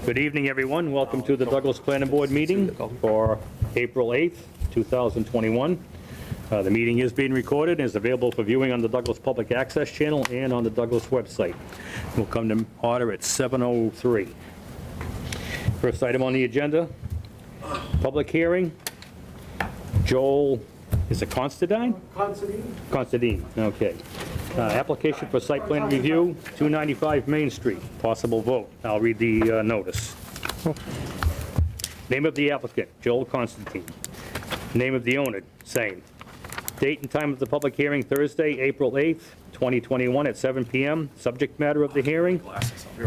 Good evening, everyone. Welcome to the Douglas Planning Board meeting for April 8th, 2021. The meeting is being recorded and is available for viewing on the Douglas Public Access Channel and on the Douglas website. We'll come to order at 7:03. First item on the agenda, public hearing. Joel, is it Constantine? Constantine, okay. Application for site plan review, 295 Main Street, possible vote. I'll read the notice. Name of the applicant, Joel Constantine. Name of the owner, same. Date and time of the public hearing, Thursday, April 8th, 2021 at 7 p.m. Subject matter of the hearing,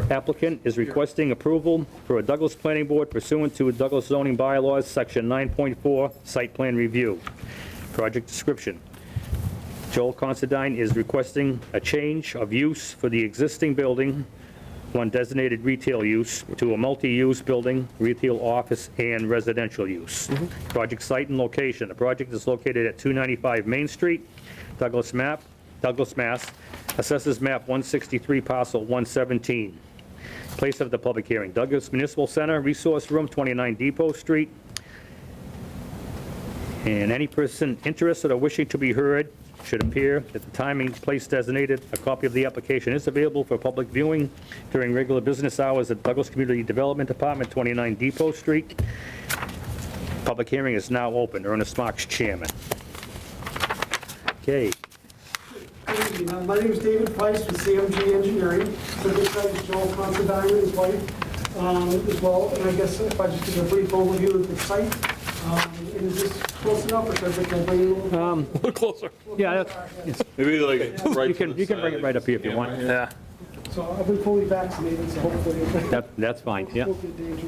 applicant is requesting approval for a Douglas Planning Board pursuant to Douglas zoning bylaws, section 9.4, site plan review. Project description. Joel Constantine is requesting a change of use for the existing building, one designated retail use, to a multi-use building, retail office, and residential use. Project site and location. The project is located at 295 Main Street, Douglas, Mass. Assessors map 163, parcel 117. Place of the public hearing, Douglas Municipal Center, Resource Room, 29 Depot Street. And any person interested or wishing to be heard should appear at the time and place designated. A copy of the application is available for public viewing during regular business hours at Douglas Community Development Department, 29 Depot Street. Public hearing is now open. Ernest Marks, chairman. Okay. Good evening. My name is David Price with CMG Engineering. So this side is Joel Constantine and his wife as well. And I guess if I just give a brief overview of the site. And is this close enough, or should I bring it a little closer. Yeah, Maybe like right you can bring it right up here if you want. Yeah. So I've been fully vaccinated, so hopefully That's fine, yeah. won't be a danger.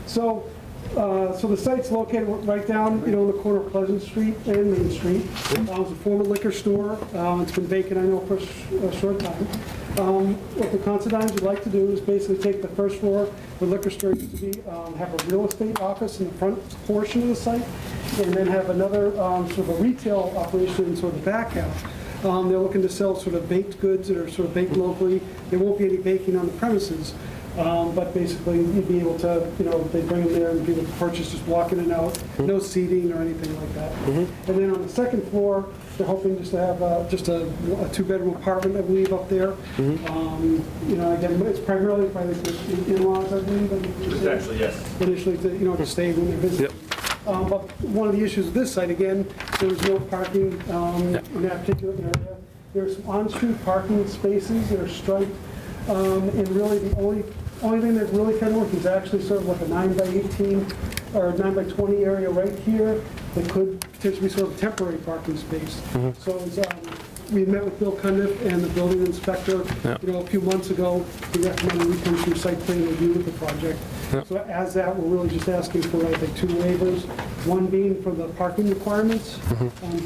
So the site's located right down, in the corner of Pleasant Street and Main Street. It's a former liquor store. It's been vacant, I know, for a short time. What the Constantines would like to do is basically take the first floor where the liquor store used to be, have a real estate office in the front portion of the site, and then have another sort of a retail operation in sort of the back half. They're looking to sell sort of baked goods that are sort of baked locally. There won't be any baking on the premises. But basically, you'd be able to, they bring them there and be able to purchase, just walk in and out, no seating or anything like that. And then on the second floor, they're hoping just to have just a two-bedroom apartment, I believe, up there. Again, it's primarily probably the in-laws, I believe. Actually, yes. Initially, to stay when they're visiting. But one of the issues with this site, again, there was no parking in that particular area. There's some on-street parking spaces that are striped. And really, the only thing that really kind of works is actually sort of like a 9x18 or 9x20 area right here that could potentially be sort of a temporary parking space. So we met with Bill Cundiff and the building inspector, a few months ago. He recommended we come through site plan review with the project. So as that, we're really just asking for, I think, two waivers. One being for the parking requirements,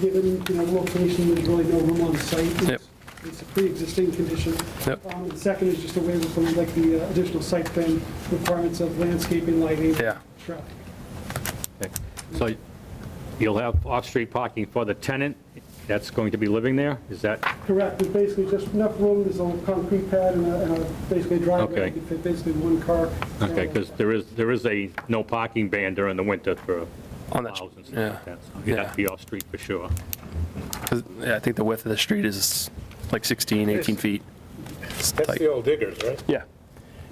given the location, there's really no room on site. It's a pre-existing condition. The second is just a waiver from like the additional site plan requirements of landscaping, lighting, traffic. Okay. So you'll have off-street parking for the tenant that's going to be living there? Is that? Correct. There's basically just enough room. There's a little concrete pad and basically a driveway. Okay. You can fit basically one car. Okay, because there is a no parking ban during the winter for On that, plows and stuff like that. So you have to be off-street for sure. I think the width of the street is like 16, 18 feet. It's That's tight. the old diggers, right? Yeah.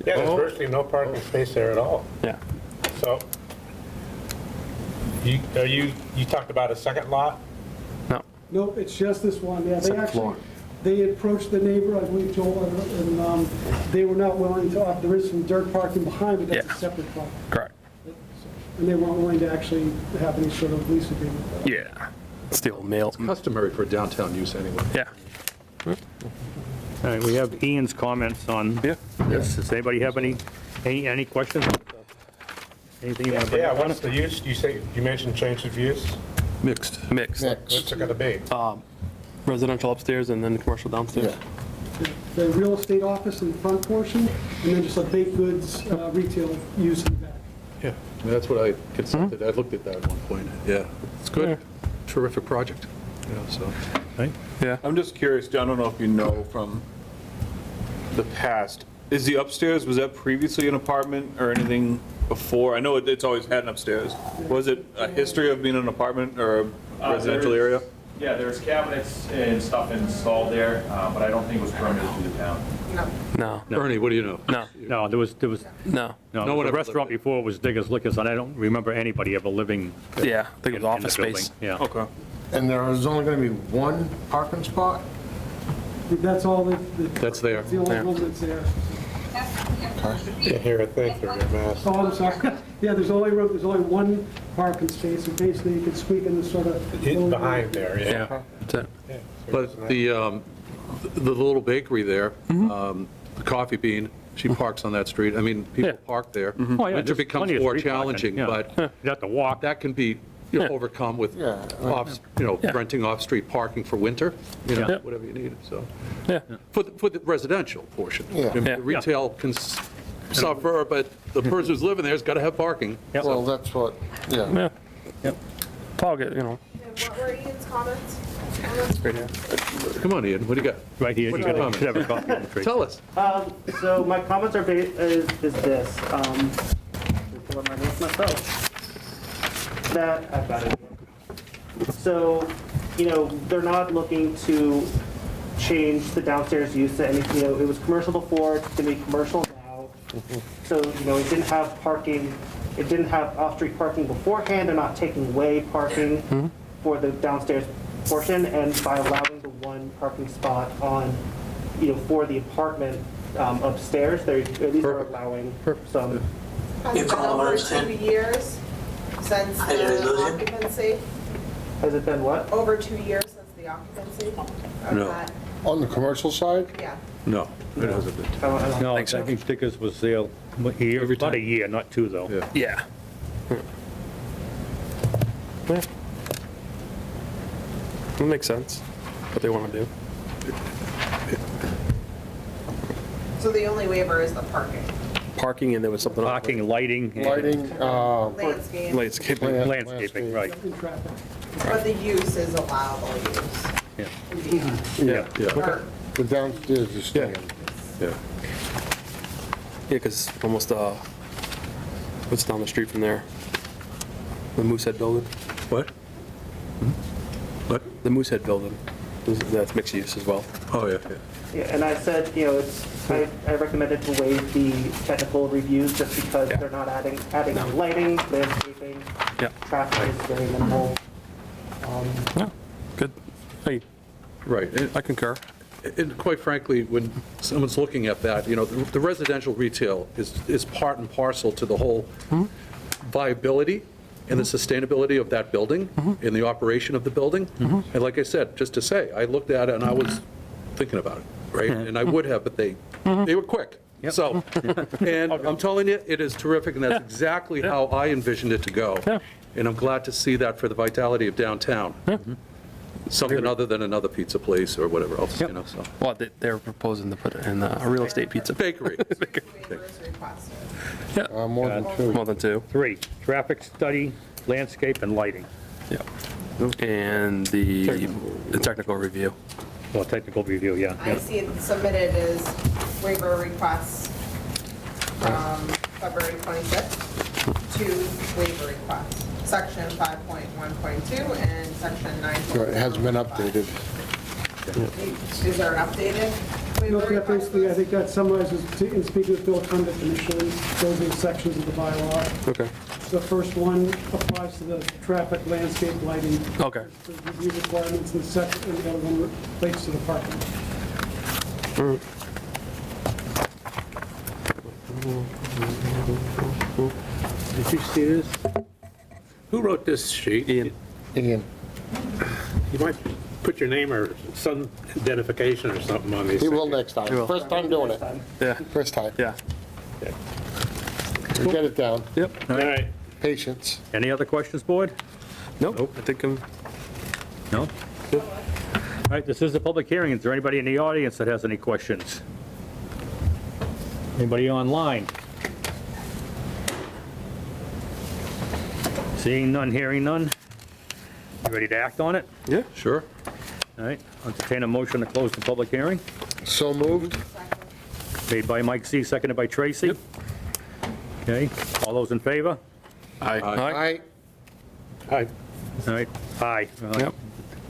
Yeah, there's virtually no parking space there at all. Yeah. So, you talked about a second lot? No. Nope, it's just this one. Yeah, Second floor. they approached the neighbor, I believe Joel, and they were not willing to, there is some dirt parking behind, but that's a separate property. Correct. And they weren't willing to actually have any sort of lease agreement. Yeah. It's the old mail. Customary for downtown use anyway. Yeah. All right, we have Ian's comments on this. Does anybody have any questions? Anything you want to bring Yeah, up on what's it? the use? You mentioned change of use? Mixed. Mixed. What's it gonna be? Residential upstairs and then commercial downstairs. The real estate office in the front portion, and then just a baked goods retail use in the back. Yeah, that's what I consulted. I looked at that at one point. Yeah, it's good. Terrific project. So. Right? Yeah. I'm just curious, I don't know if you know from the past, Is the upstairs, was that previously an apartment or anything before? I know it's always had an upstairs. Was it a history of being an apartment or a residential There's- area? Yeah, there's cabinets and stuff installed there, but I don't think it was permitted through the town. No, Ernie, what do you know? no, No, there was, no. No no, one the ever restaurant lived before was Diggers Liquors, and I don't remember anybody ever living Yeah, I think it in was in the office building. space. Yeah. Okay. And there is only going to be one parking spot? That's all That's there. the only There. one that's there. Can't hear a thing through your mask. Oh, I'm sorry. Yeah, there's only one parking space, and basically you can squeak in this sort of. Behind there, yeah. Yeah, that's it. Yeah, so But it's nice. the little bakery there, the Coffee Bean, she parks on that street. I mean, people Yeah. park there. Oh, yeah, Winter there's becomes plenty of more street parking, challenging, yeah. but You have to walk. that can be overcome with Yeah. renting off-street parking for winter, Yeah. whatever you need, so. Yeah, For the residential portion. Yeah. I mean, Yeah. the Retail can suffer, but the person who's living there's got to have parking. Yep. Well, that's what, yeah. yeah. Paul, get, And what were Ian's comments? right here. Come on, Ian, what do you got? Right here, you What's your gotta- should have a comment? copy of the tree. Tell us. So my comments are is this, pull up my notes myself. That, I've got it. So, they're not looking to change the downstairs use to anything, it was commercial before, it's gonna be commercial now. So, it didn't have parking, it didn't have off-street parking beforehand, they're not taking away parking for the downstairs portion, and by allowing the one parking spot on, for the apartment upstairs, they're at least are allowing some. Has it been over 2 years since the occupancy? Has it been what? Over 2 years since the occupancy? of No. that? On the commercial side? Yeah. No, it hasn't been. I don't know. No, I think Diggers was there about a year, not two, though. Yeah. Yeah. Yeah. That makes sense, what they want to do. So the only waiver is the parking, Parking, and there was something else. Parking, lighting. and Lighting, landscape, Landscaping. Landscaping, right. In traffic. but the use is allowable use. Yeah. yeah, Yeah, Or- the downstairs is staying. yeah. Yeah, because almost, what's down the street from there? The Moosehead Building? What? What? The Moosehead Building, that's mixed use as well. Oh, yeah, yeah. Yeah, and I said, I recommended to waive the technical reviews just because Yeah. they're not adding on lighting, landscaping, Yeah, traffic is very minimal. yeah, good. Hey, Right. And- I concur. And quite frankly, when someone's looking at that, the residential retail is part and parcel to the whole viability and the sustainability of that building and the operation of the building. And like I said, just to say, I looked at it and I was thinking about it, right? And I would have, but they were quick. So, and I'm telling you, it is terrific, and that's exactly how I envisioned it to go. Yeah. And I'm glad to see that for the vitality of downtown. Something other than another pizza place or whatever else, so. Well, they're proposing to put it in a real estate pizza. Bakery. Waivers requested. More than two. More than two. 3, traffic study, landscape, and lighting. Yeah. And the technical review. Well, technical review, yeah. I see it submitted as waiver requests from February 26th, 2 waiver requests, section 5.1.2 and section 9. So it hasn't been updated. Is there an updated waiver Look, that request? basically, I think that summarizes, in speaking with Bill Condit initially, those are the sections of the bylaw. Okay. The first one applies to the traffic, landscape, lighting, Okay. the review requirements, and the second, and the other one relates to the parking. Did you see this? Who wrote this sheet? Ian. Ian, You might put your name or some identification or something on these. he will things. next time. He will. First time doing it. Yeah, First time. yeah. We get it down. Yep. All right. Patience. Any other questions, board? Nope, I think I'm, No? All right, this is a public hearing. Is there anybody in the audience that has any questions? Anybody online? Seeing none, hearing none? You ready to act on it? yeah. Sure. All right, entertain a motion to close the public hearing. So moved? Made by Mike C., seconded by Tracy. Okay, all those in favor? Aye. Aye. Aye. All right, aye. Yep.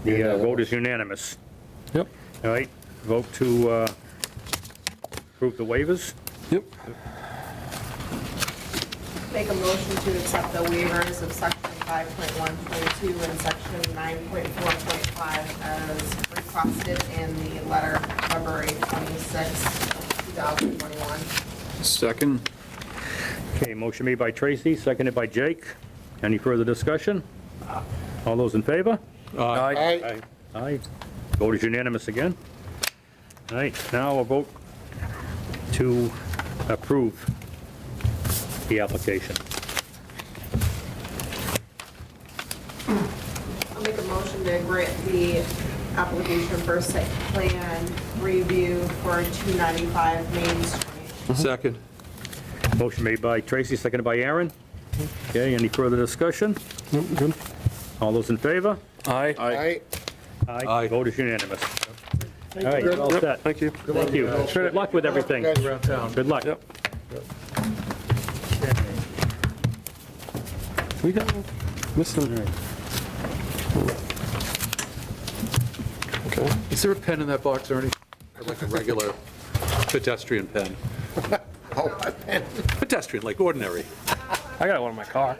The vote is unanimous. Yep. All right, vote to approve the waivers. Yep. Make a motion to accept the waivers of section 5.1.2 and section 9.4.5 as requested in the letter February 26, 2021. Second? Okay, motion made by Tracy, seconded by Jake. Any further discussion? All those in favor? Aye. Aye. Vote is unanimous again. All right, now a vote to approve the application. I'll make a motion to grant the application for site plan review for 295 Main Street. Second. Motion made by Tracy, seconded by Aaron. Okay, any further discussion? Good. All those in favor? Aye. Aye. Aye. Vote is unanimous. All right, you're all set. Thank you. Thank you. Good luck with everything. Around town. Good luck. Yep. We got missing. Okay. Is there a pen in that box, Ernie? Or like a regular pedestrian pen? Oh, my pen. Pedestrian, like ordinary. I got one in my car.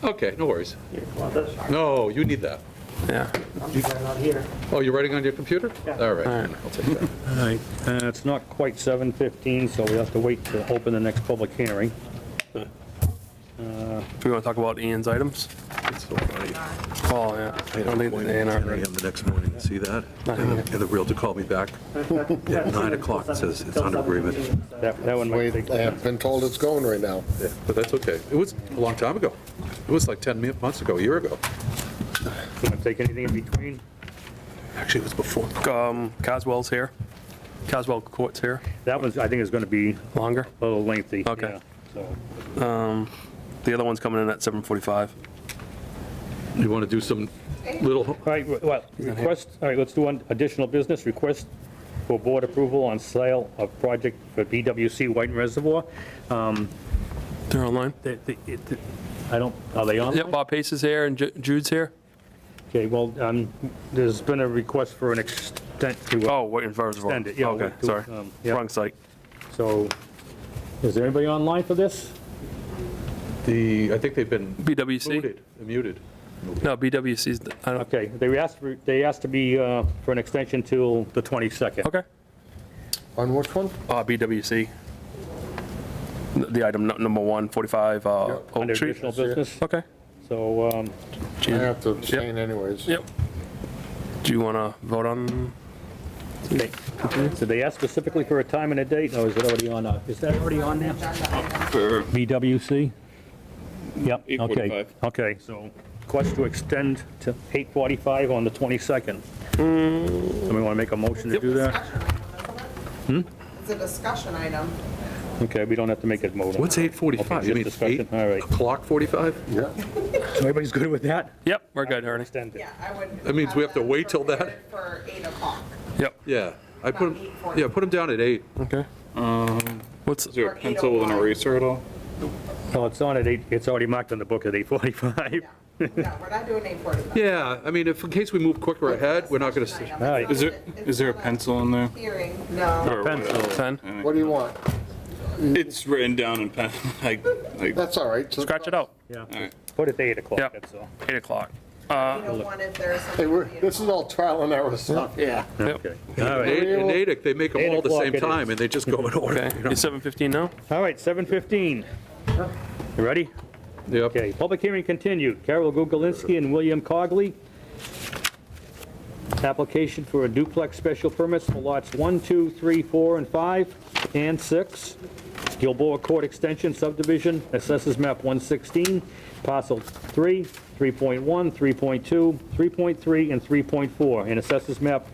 Okay, no worries. Here, well, that's fine. No, you need that. Yeah. I'm not here. Oh, you're writing on your computer? Yeah. All right, All right. I'll take that. All right, it's not quite 7:15, so we have to wait to open the next public hearing. Do we want to talk about Ian's items? It's so funny. Oh, yeah. I don't think they Ten are. a.m. the next morning, see that? Not And here. the realtor called me back. At 9 o'clock, it says it's under agreement. That one might Wait, take, I have been told it's going right now. Yeah, but that's okay. It was a long time ago. It was like 10 months ago, a year ago. gonna take anything in between? Actually, it was before. Caswell's here. Caswell Court's here. That one's, I think, is gonna be Longer. a little lengthy. Okay. Yeah, so, The other one's coming in at 7:45. You want to do some little, all right, well, request, all right, let's do one additional business, request for board approval on sale of project for BWC White Reservoir. They're online. I don't, are they on? Yep, Bob Pace is here and Jude's here. Okay, well, there's been a request for an extent to, Oh, waiting for Reservoir. Extend it, yeah, Okay, to, sorry. yeah. Wrong site. so, is there anybody online for this? I think they've been BWC? muted. No, BWC's, I don't, Okay, they asked to be, for an extension till the 22nd. okay. On which one? BWC. The item number 145, Under Oak Street. additional business, Okay. so, I have to abstain anyways. Yep. Do you want to vote on? did they ask specifically for a time and a date, or is it already on, is that already on there? For BWC? Yep, okay, 8:45. okay, so request to extend to 8:45 on the 22nd. Somebody want to make a motion to do that? It's a discussion item. Okay, we don't have to make it motion. What's 8:45? Okay, You just mean discussion, 8 all right. o'clock 45? Yeah. So everybody's good with that? Yep, we're good, Ernie. Extend it. Yeah, I would. That means we have to them wait till that? prepared For 8 o'clock. Yep, Yeah, I put About them, 8:40. yeah, put them down at 8. okay. What's, Is there Or a pencil and 8:05. eraser at all? Well, it's on at 8, it's already marked on the book at 8:45. No, we're not doing 8:45. Yeah, I mean, if in case we move quicker ahead, we're not going to. Discussion All right. item. Is there- It's is there a not pencil in there? Hearing, no. Or Pencil. 10? What do you want? It's written down in pen, like, That's all right. So- Scratch it out. Yeah, right. put it to 8 o'clock, Yep. that's all. 8 o'clock. You don't want if there's Hey, something. this is all trial and error stuff. Yeah. Okay, all right. In Natick, they make them 8 all the o'clock same it is. time, and they just go in order. Okay, you know? it's 7:15 now? All right, 7:15. You ready? Yep. Okay, public hearing continued. Carol Gugolinski and William Cogley. Application for a duplex special permits for lots 1, 2, 3, 4, and 5, and 6. Gilboa Court Extension subdivision, assesses map 116, parcel 3, 3.1, 3.2, 3.3, and 3.4, and assesses map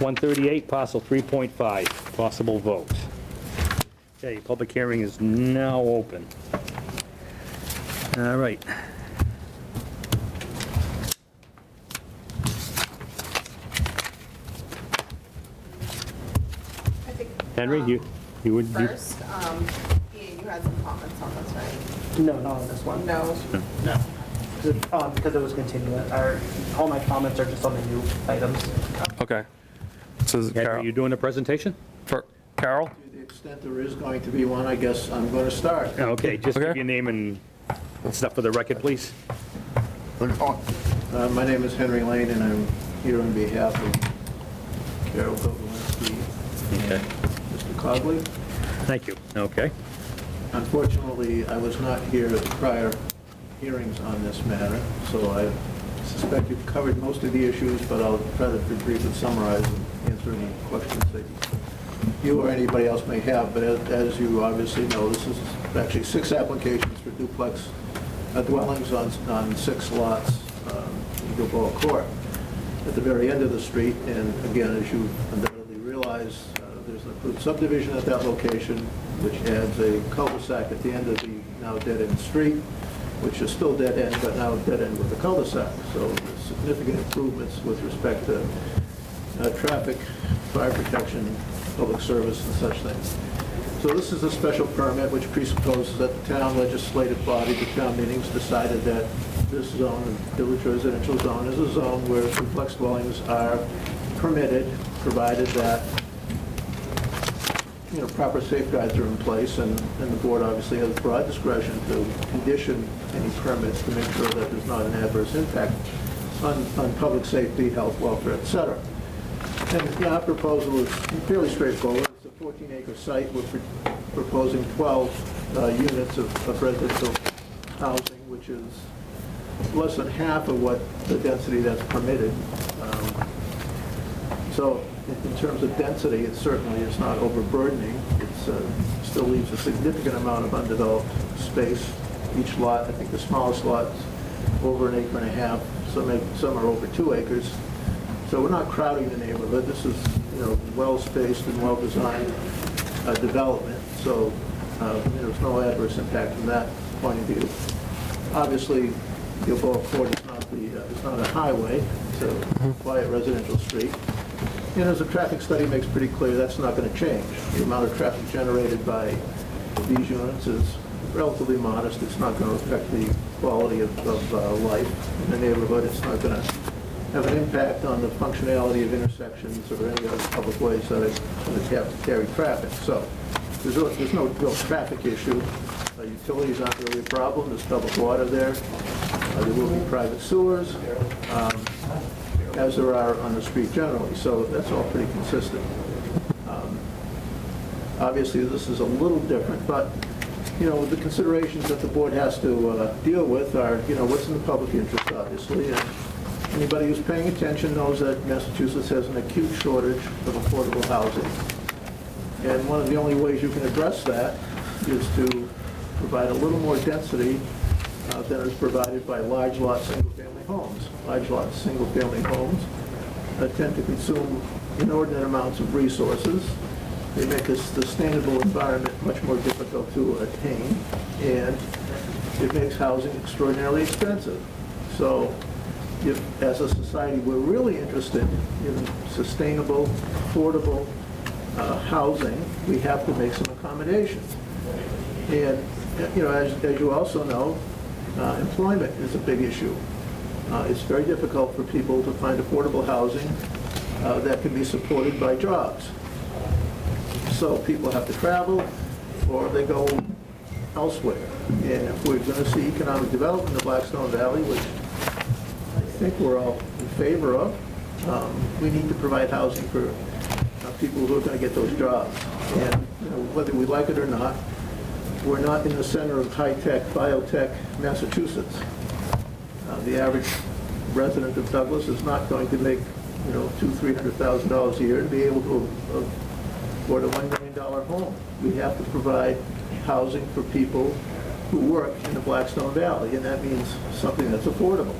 138, parcel 3.5. Possible vote. Okay, public hearing is now open. All right. Henry, you would, you- First, Ian, you had some comments on this, right? No, not on this one. No? Because it was continuing. All my comments are just on the new items. Okay. So is it Henry, Carol? you doing the presentation? For Carol? To the extent there is going to be one, I guess I'm going to start. Okay, just give Okay. your name and stuff for the record, please. My name is Henry Lane, and I'm here on behalf of Carol Kowalski Okay. and Mr. Cogley. Thank you. Okay. Unfortunately, I was not here at the prior hearings on this matter, so I suspect you've covered most of the issues, but I'll try to briefly summarize and answer any questions that you or anybody else may have. But as you obviously know, this is actually 6 applications for duplex dwellings on 6 lots in Gilboa Court at the very end of the street. And again, as you undoubtedly realize, there's an approved subdivision at that location, which adds a cul-de-sac at the end of the now dead-end street, which is still dead-end, but now dead-end with the cul-de-sac. So there's significant improvements with respect to traffic, fire protection, public service, and such things. So this is a special permit which presupposes that the town legislative body, the town meetings, decided that this zone, the village residential zone, is a zone where duplex dwellings are permitted, provided that proper safeguards are in place, and the board obviously has broad discretion to condition any permits to make sure that there's not an adverse impact on public safety, health, welfare, et cetera. And our proposal is fairly straightforward. It's a 14-acre site. We're proposing 12 units of residential housing, which is less than half of what the density that's permitted. So in terms of density, it certainly is not overburdening. It still leaves a significant amount of undeveloped space. Each lot, I think the smallest lot's over 1.5 acres, some are over 2 acres. So we're not crowding the neighborhood. This is, well-spaced and well-designed development. So there's no adverse impact from that point of view. Obviously, Gilboa Court is not a highway. It's a quiet residential street. And as the traffic study makes pretty clear, that's not going to change. The amount of traffic generated by these units is relatively modest. It's not going to affect the quality of life in the neighborhood. It's not going to have an impact on the functionality of intersections or any other public ways that have to carry traffic. So there's no real traffic issue. Utilities aren't really a problem. There's public water there. There will be private sewers, as there are on the street generally. So that's all pretty consistent. Obviously, this is a little different, but the considerations that the board has to deal with are, what's in the public interest, obviously. And anybody who's paying attention knows that Massachusetts has an acute shortage of affordable housing. And one of the only ways you can address that is to provide a little more density than is provided by large lot single-family homes. Large lot single-family homes tend to consume inordinate amounts of resources. They make a sustainable environment much more difficult to attain, and it makes housing extraordinarily expensive. So if, as a society, we're really interested in sustainable, affordable housing, we have to make some accommodations. And, as you also know, employment is a big issue. It's very difficult for people to find affordable housing that can be supported by jobs. So people have to travel, or they go elsewhere. And if we're going to see economic development in the Blackstone Valley, which I think we're all in favor of, we need to provide housing for people who are going to get those jobs. And whether we like it or not, we're not in the center of high-tech, biotech Massachusetts. The average resident of Douglas is not going to make, $200,000–300,000 a year to be able to afford a $1 million home. We have to provide housing for people who work in the Blackstone Valley, and that means something that's affordable.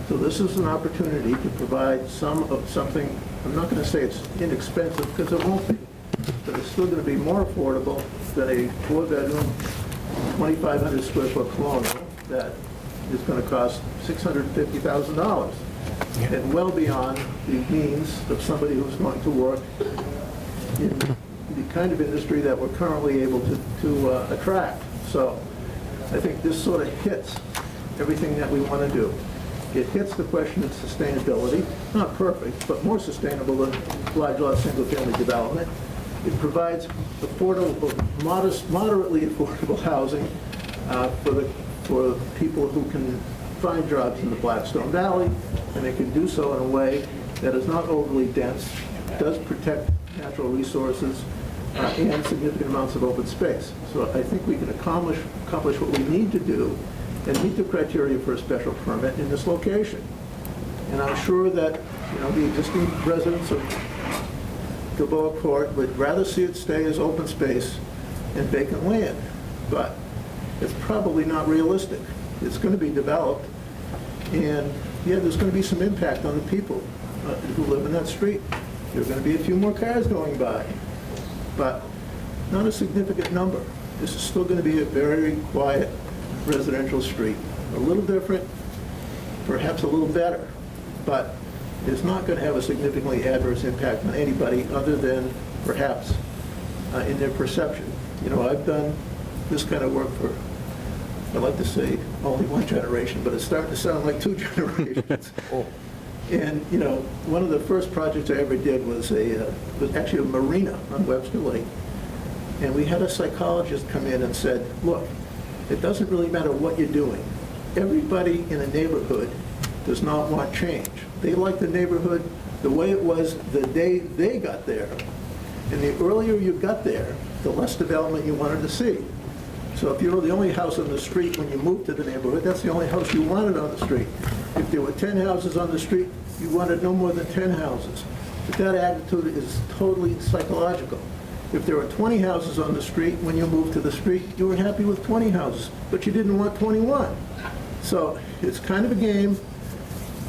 So this is an opportunity to provide something. I'm not going to say it's inexpensive, because it won't be, but it's still going to be more affordable than a 4-bedroom, 2,500 square foot colonial that is going to cost $650,000, and well beyond the means of somebody who's going to work in the kind of industry that we're currently able to attract. So I think this sort of hits everything that we want to do. It hits the question of sustainability, not perfect, but more sustainable than large lot single-family development. It provides affordable, moderately affordable housing for people who can find jobs in the Blackstone Valley, and they can do so in a way that is not overly dense, does protect natural resources, and significant amounts of open space. So I think we can accomplish what we need to do and meet the criteria for a special permit in this location. And I'm sure that, the existing residents of Gilboa Court would rather see it stay as open space and vacant land, but it's probably not realistic. It's going to be developed, and yeah, there's going to be some impact on the people who live in that street. There are going to be a few more cars going by, but not a significant number. This is still going to be a very quiet residential street. A little different, perhaps a little better, but it's not going to have a significantly adverse impact on anybody other than perhaps in their perception. I've done this kind of work for, I like to say, only one generation, but it's starting to sound like 2 generations. And, one of the first projects I ever did was actually a marina on Webster Lake. And we had a psychologist come in and said, look, it doesn't really matter what you're doing. Everybody in a neighborhood does not want change. They like the neighborhood the way it was the day they got there. And the earlier you got there, the less development you wanted to see. So if you were the only house on the street when you moved to the neighborhood, that's the only house you wanted on the street. If there were 10 houses on the street, you wanted no more than 10 houses. But that attitude is totally psychological. If there were 20 houses on the street, when you moved to the street, you were happy with 20 houses, but you didn't want 21. So it's kind of a game.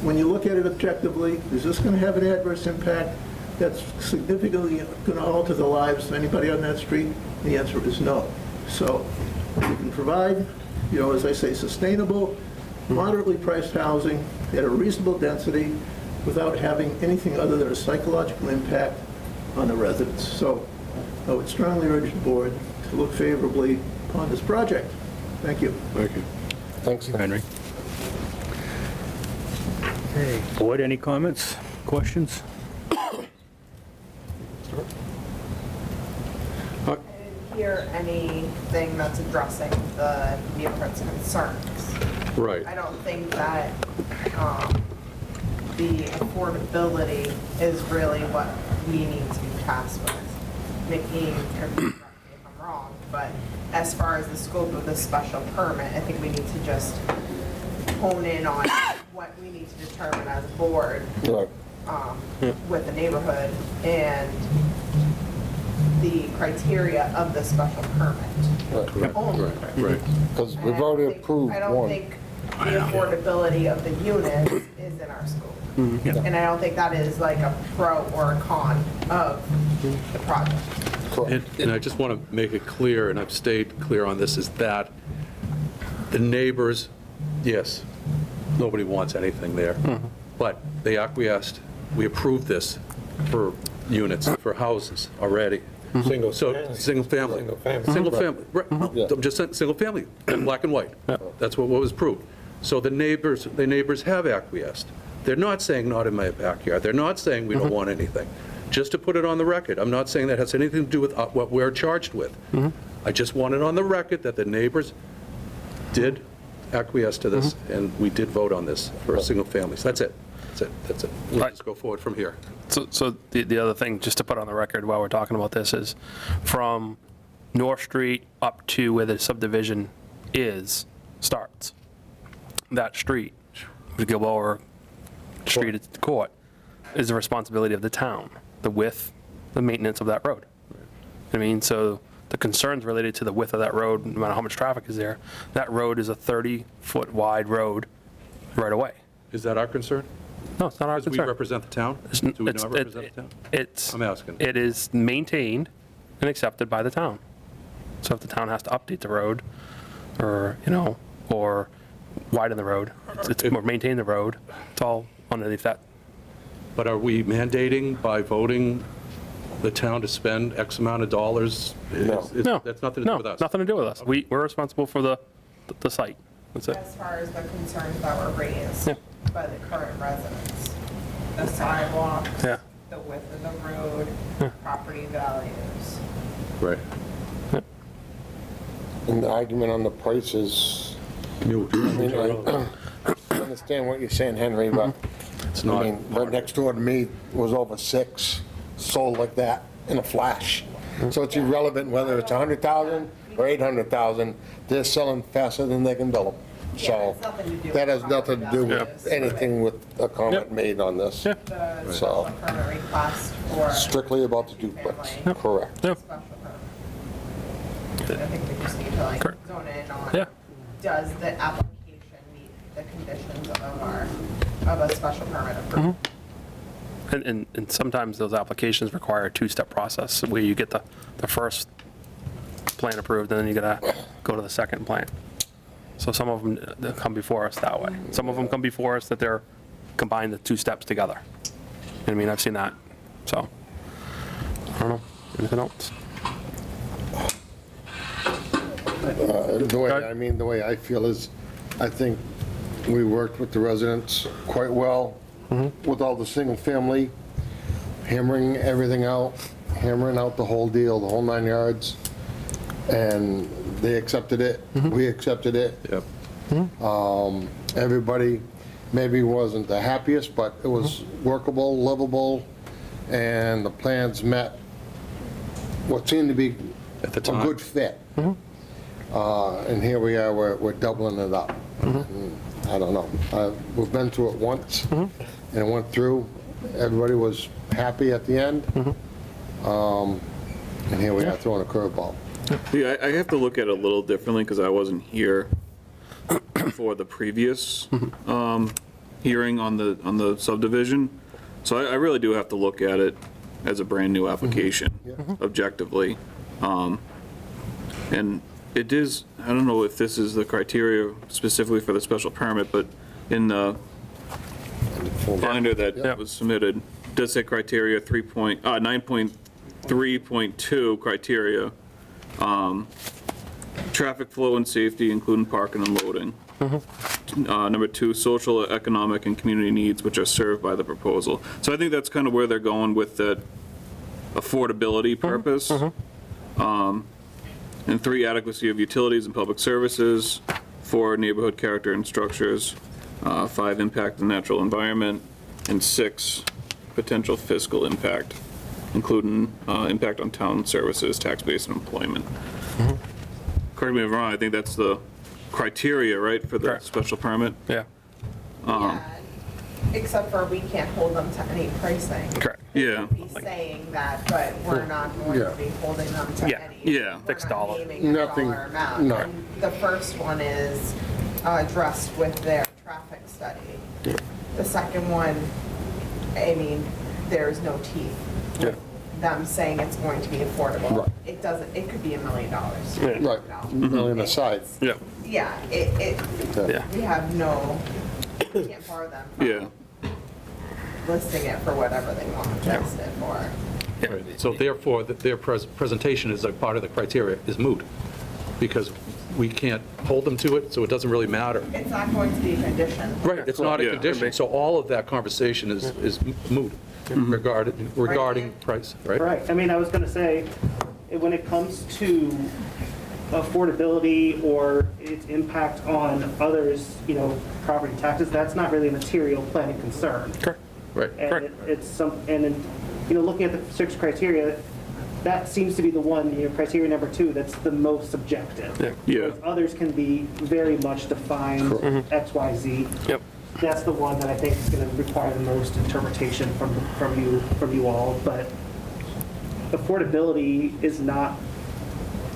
When you look at it objectively, is this going to have an adverse impact that's significantly going to alter the lives of anybody on that street? The answer is no. So you can provide, as I say, sustainable, moderately priced housing at a reasonable density without having anything other than a psychological impact on the residents. So I would strongly urge the board to look favorably upon this project. Thank you. Thank you. Thanks, Henry. Okay, board, any comments, questions? I didn't hear anything that's addressing the neighborhood's concerns. Right. I don't think that the affordability is really what we need to be tasked with. Nikki, correct me if I'm wrong, but as far as the scope of the special permit, I think we need to just hone in on what we need to determine as a board with the neighborhood and the criteria of the special permit. Only. Right. Because we've already approved I don't one. think the affordability of the units is in our scope. And I don't think that is like a pro or a con of the project. And I just want to make it clear, and I've stayed clear on this, is that the neighbors, yes, nobody wants anything there, but they acquiesced. We approved this for units, for houses already. Single family. Single family. Right. I'm just saying, single family, in black and white. That's what was approved. So the neighbors have acquiesced. They're not saying not in my backyard. They're not saying we don't want anything. Just to put it on the record, I'm not saying that has anything to do with what we're charged with. I just want it on the record that the neighbors did acquiesce to this, and we did vote on this for single families. That's it. That's it. We'll just go forward from here. So the other thing, just to put on the record while we're talking about this, is from North Street up to where the subdivision starts. That street, the Gilboa Street at the court, is the responsibility of the town, the width, the maintenance of that road. I mean, so the concerns related to the width of that road, no matter how much traffic is there, that road is a 30-foot wide road right away. Is that our concern? No, it's not our Because we concern. represent the town? Do we not represent the town? I'm asking. It is maintained and accepted by the town. So if the town has to update the road, or, or widen the road, or maintain the road, it's all underneath that. But are we mandating by voting the town to spend X amount of dollars. No. That's nothing to do No, with us. nothing to do with us. We're responsible for the site. That's it. As far as the concerns that were raised Yeah. by the current residents, the sidewalks, Yeah. the width of the road, property values. Right. And the argument on the prices, I mean, I understand what you're saying, Henry, but, It's I not. mean, right next door to me was over 6, sold like that in a flash. So it's irrelevant whether it's 100,000 or 800,000, they're selling faster than they can build them. Yeah, So it's nothing to do with that has nothing to do property with values. anything with a comment made on this. Yeah. The So- special permit request for. Strictly about the duplex, Family. correct. Yeah. Special permit. I think we just need to like Correct. zone in on. Yeah. Does the application meet the conditions of a special permit approval? And sometimes those applications require a two-step process where you get the first plan approved and then you gotta go to the second plan. So some of them they come before us that way. Some of them come before us that they're combine the two steps together. I mean, I've seen that, so. I don't know, anything else? The way I feel is, I think we worked with the residents quite well with all the single family, hammering everything out, hammering out the whole deal, the whole 9 yards. And they accepted it, we accepted it. Yep. Everybody maybe wasn't the happiest, but it was workable, livable, and the plans met what seemed to be At the a time. good fit. And here we are, we're doubling it up. And I don't know. We've been through it once, and it went through. Everybody was happy at the end. And here we are throwing a curveball. Yeah, I have to look at it a little differently because I wasn't here for the previous hearing on the subdivision. So I really do have to look at it as a brand-new application, objectively. And it is, I don't know if this is the criteria specifically for the special permit, but in the binder that was submitted, it does say criteria 9.3.2 criteria. Traffic flow and safety, including parking and loading. Number 2, social, economic, and community needs which are served by the proposal. So I think that's kind of where they're going with that affordability purpose. And 3, adequacy of utilities and public services. 4, neighborhood character and structures. 5, impact on natural environment. And 6, potential fiscal impact, including impact on town services, tax base, and employment. Correct me if I'm wrong, I think that's the criteria, right, for the Correct. special permit? Yeah, Yeah, except for we can't hold them to any pricing. correct. Yeah. Be saying that, but we're not going to be holding them to Yeah, any. yeah. Fixed We're not dollar. naming a Nothing, dollar amount. no. And the first one is addressed with their traffic study. The second one, I mean, there's no teeth. Yeah. Them saying it's going to be affordable. Right. It doesn't, it could be $1 million. Right, million aside. Yeah, Yeah, yeah. we have no, we can't bar them from Yeah. listing it for whatever they want to list it for. Right. So therefore, their presentation as a part of the criteria is moot, because we can't hold them to it, so it doesn't really matter. It's not going to be a condition. Right, it's not a Yeah. condition, so all of that conversation is moot regarding price, right? Right, I mean, I was gonna say, when it comes to affordability or its impact on others, property taxes, that's not really a material planning concern. Correct. Right. And it's some, and then, looking at the 6 criteria, that seems to be the one, criteria number 2, that's the most subjective. Yeah. Yeah. Whereas others can be very much defined, X, Y, Z. Yep. That's the one that I think is gonna require the most interpretation from you all, but affordability is not,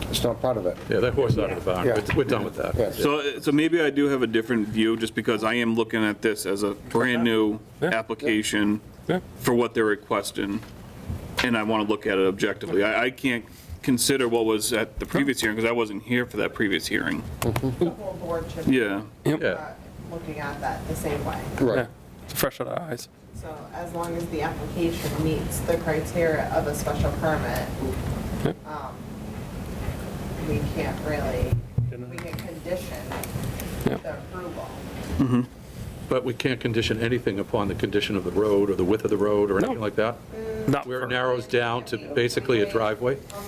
It's not part of it. Yeah, that horse out of the barn, Yeah. we're done with that. Yes. So maybe I do have a different view, just because I am looking at this as a brand-new application Yeah. for what they're requesting, and I want to look at it objectively. I can't consider what was at the previous hearing, because I wasn't here for that previous hearing. The whole board should be Yeah. Yeah, looking at that the same way. Right. It's a fresh set of eyes. So as long as the application meets the criteria of a special permit, Yep. we can't really, we can condition Yep. the approval. But we can't condition anything upon the condition of the road or the width of the road or anything like that? Not Where it for- narrows down to basically a driveway? On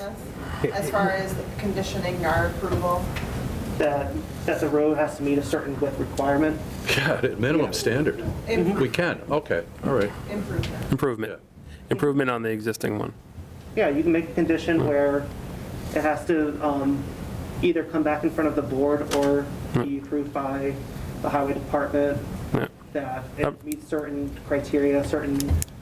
this, as far as conditioning our approval, That the road has to meet a certain width requirement. God, at minimum standard. We can, okay, all right. improvement. Improvement. Improvement on the existing one. Yeah, you can make a condition where it has to either come back in front of the board or be approved by the highway department, Yeah. that it meets certain criteria, certain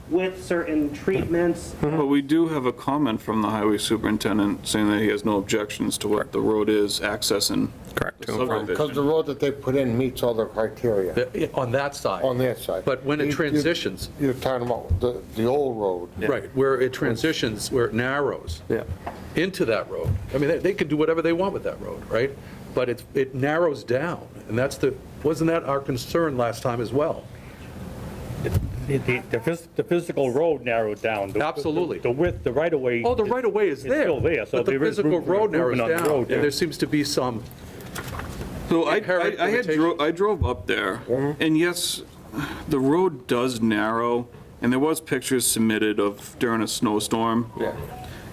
width, certain treatments. But we do have a comment from the highway superintendent saying that he has no objections to what the road is accessing. Correct. the To and from. Because subdivision. the road that they put in meets all the criteria On that side. on that side. But when it transitions, You're talking about the old road. right, where it transitions, where it narrows Yeah. into that road. I mean, they can do whatever they want with that road, right? But it narrows down, and wasn't that our concern last time as well? The physical road narrowed down. Absolutely. The width, the right-of-way. Oh, the right-of-way is It's there. still there, so But the there is physical room for road narrows improvement on the down, road, and yeah. there seems to be some, So inherent limitation. I drove up there, and yes, the road does narrow, and there was pictures submitted of during a snowstorm. Yeah.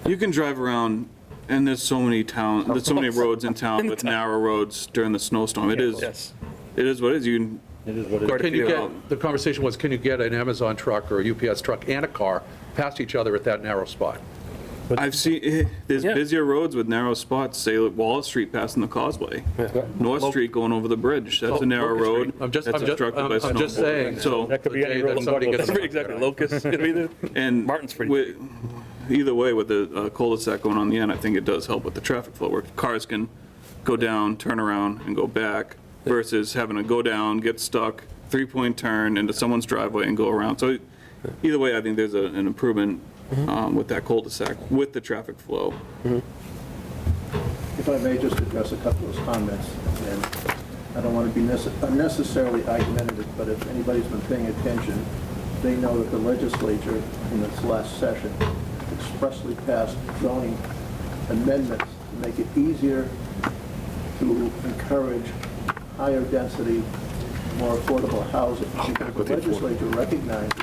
You can drive around, and there's so many roads in town with narrow roads during the snowstorm. It is what it is. You can, It is what it Quite is. a can you few. get, the conversation was, can you get an Amazon truck or a UPS truck and a car past each other at that narrow spot? I've seen, there's Yeah. busier roads with narrow spots, say like Wallace Street passing the causeway. North Street going over the bridge, that's a narrow Locust Street. road. I'm just- That's I'm just- obstructed by I'm just snowmobile. saying. So, That could be any Okay, road that in somebody Douglas. gets- Exactly. Locust. and Martin Street. Either way, with the cul-de-sac going on the end, I think it does help with the traffic flow, where cars can go down, turn around, and go back, versus having to go down, get stuck, three-point turn into someone's driveway and go around. So either way, I think there's an improvement with that cul-de-sac, with the traffic flow. If I may just address a couple of comments, and I don't want to be unnecessarily argumentative, but if anybody's been paying attention, they know that the legislature in its last session expressly passed zoning amendments to make it easier to encourage higher density, more affordable housing. Because the legislature recognizes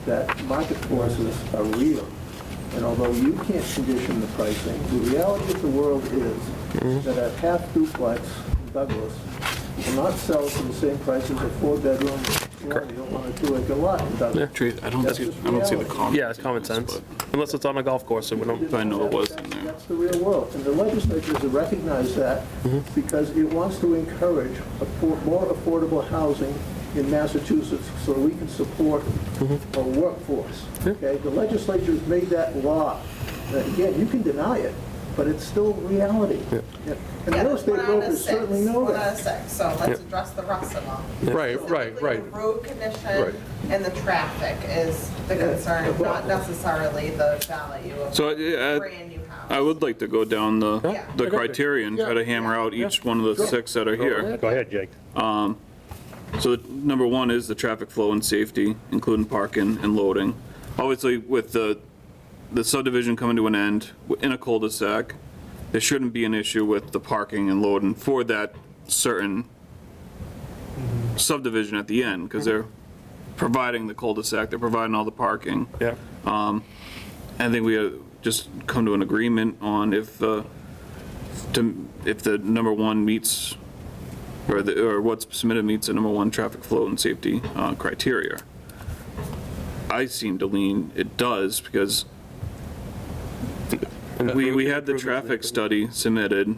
that market forces are real. And although you can't condition the pricing, the reality of the world is that a half duplex in Douglas will not sell for the same price as a four-bedroom, you don't want to do-acre lot in Douglas. I don't That's see just the reality. comment. Yeah, it's common sense. Unless it's on a golf course, so we don't. If I know it was in there. That's the real world. And the legislature has recognized that because it wants to encourage more affordable housing in Massachusetts so we can support a workforce. Okay? The legislature has made that law. Again, you can deny it, but it's still reality. And Yeah, real that's estate one out of brokers six, certainly know one out of that. six, so let's address the rest of them. Right. Specifically, the road condition Right. and the traffic is the concern, not necessarily the value of So a brand new house. I would like to go down Yeah. the criteria and try to hammer out each one of the six that are here. Go ahead, Jake. So number one is the traffic flow and safety, including parking and loading. Obviously, with the subdivision coming to an end in a cul-de-sac, there shouldn't be an issue with the parking and loading for that certain subdivision at the end, because they're providing the cul-de-sac, they're providing all the parking. Yeah. I think we just come to an agreement on if the number one meets, or what's submitted meets the number one traffic flow and safety criteria. I seem to lean it does, because we had the traffic study submitted,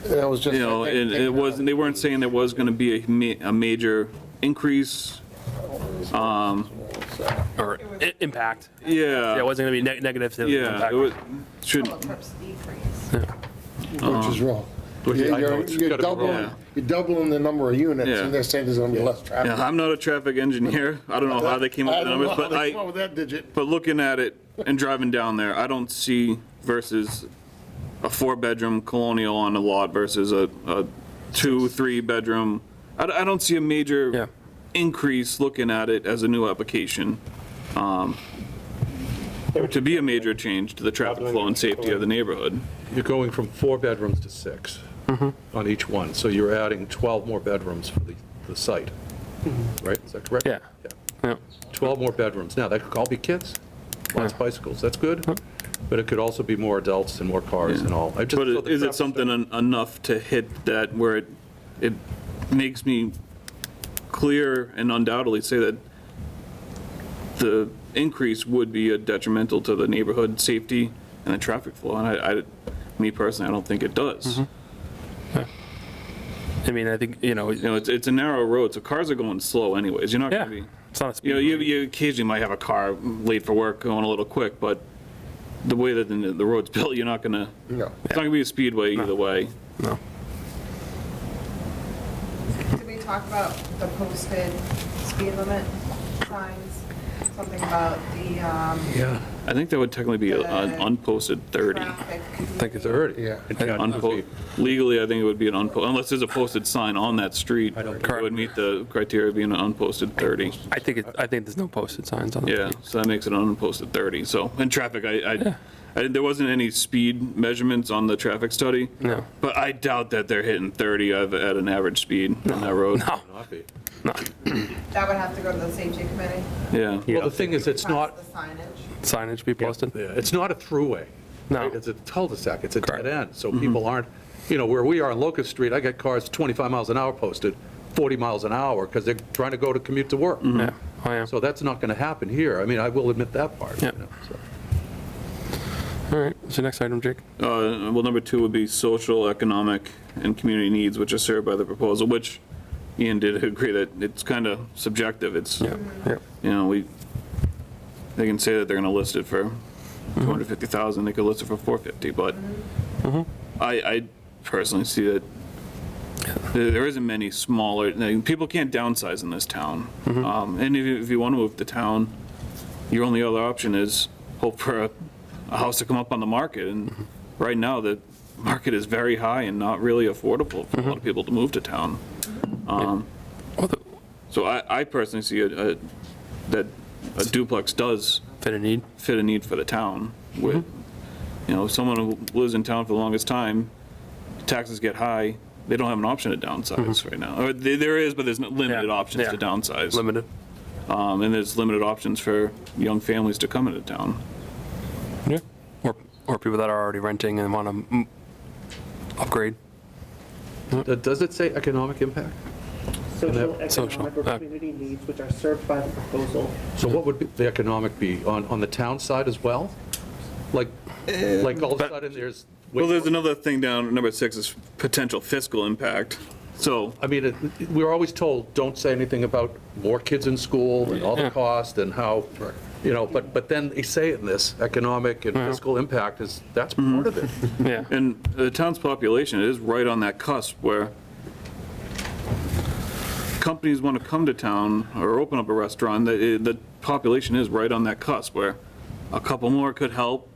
That was just. you know, and it wasn't, they weren't saying there was gonna be a major increase. Or impact. Yeah, it Yeah, wasn't going to be negative to yeah, impact. it was, Well, should, a trips decrease. Which is wrong. Which I know it's You're gotta be doubling, wrong. you're doubling the number of units, Yeah. and they're saying there's gonna be less traffic. yeah, I'm not a traffic engineer, I don't know how they came up I with the don't know numbers, how but they come up with that digit. But looking at it and driving down there, I don't see versus a 4-bedroom colonial on a lot versus a 2, 3-bedroom. I don't see a major Yeah. increase looking at it as a new application, to be a major change to the traffic flow and safety of the neighborhood. You're going from 4 bedrooms to 6 on each one, so you're adding 12 more bedrooms for the site, right? Is that correct? Yeah. Yeah. 12 more bedrooms. Now, that could all be kids, lots of bicycles, that's good, but it could also be more adults and more cars and all. I just- But so the is it traffic- something enough to hit that where it makes me clear and undoubtedly say that the increase would be detrimental to the neighborhood safety and the traffic flow? And me personally, I don't think it does. I mean, I think, It's a narrow road, so cars are going slow anyways. You're not yeah, gonna be, it's not a speed. you occasionally might have a car late for work going a little quick, but the way that the road's built, you're not gonna, No. it's not gonna be a speedway either way. No. Did we talk about the posted speed limit signs? Something about the Yeah, I think that would technically be an unposted 30. traffic. I think it's 30. Yeah. Legally, I think it would be an unless there's a posted sign on that street. It would meet the criteria of being an unposted 30. I think there's no posted signs on the Yeah, so that makes it an unposted 30. So in traffic, there wasn't any speed measurements on the traffic study. No. But I doubt that they're hitting 30 at an average speed on that road. No, not be. no. That would have to go to the safety committee. Yeah. Well, the thing is, it's not, Plus the signage. Signage be posted? yeah, it's not a throughway. No. right? It's a cul-de-sac, it's a Correct. dead end, so people aren't, where we are on Locust Street, I got cars 25 miles an hour posted, 40 miles an hour, because they're trying to go to commute to work. Yeah, oh, yeah. So that's not going to happen here. I mean, I will admit that part. Yeah. So. All right, what's the next item, Jake? Well, number 2 would be social, economic, and community needs, which are served by the proposal, which Ian did agree that it's kind of subjective. It's, Yeah. they can say that they're going to list it for 250,000, they could list it for 450, but I personally see that there isn't many smaller, people can't downsize in this town. And if you want to move to town, your only other option is hope for a house to come up on the market, and right now the market is very high and not really affordable for a lot of people to move to town. So I personally see that a duplex does Fit a need? fit a need for the town. With, someone who lives in town for the longest time, taxes get high, they don't have an option to downsize right now. Or there is, but there's limited Yeah, options yeah. to downsize. Limited? And there's limited options for young families to come into town. Yeah. Or people that are already renting and want to upgrade? Does it say economic impact? Social, Social, economic, or community needs which are served by the proposal. So what would the economic be? On the town side as well? Like all of a sudden there's... Well, there's another thing down, number 6 is potential fiscal impact. So, I mean, we're always told, don't say anything about more kids in school and all the cost and how, but then they say it in this, economic and fiscal impact that's part of it. Yeah. and the town's population is right on that cusp where companies want to come to town or open up a restaurant. The population is right on that cusp where a couple more could help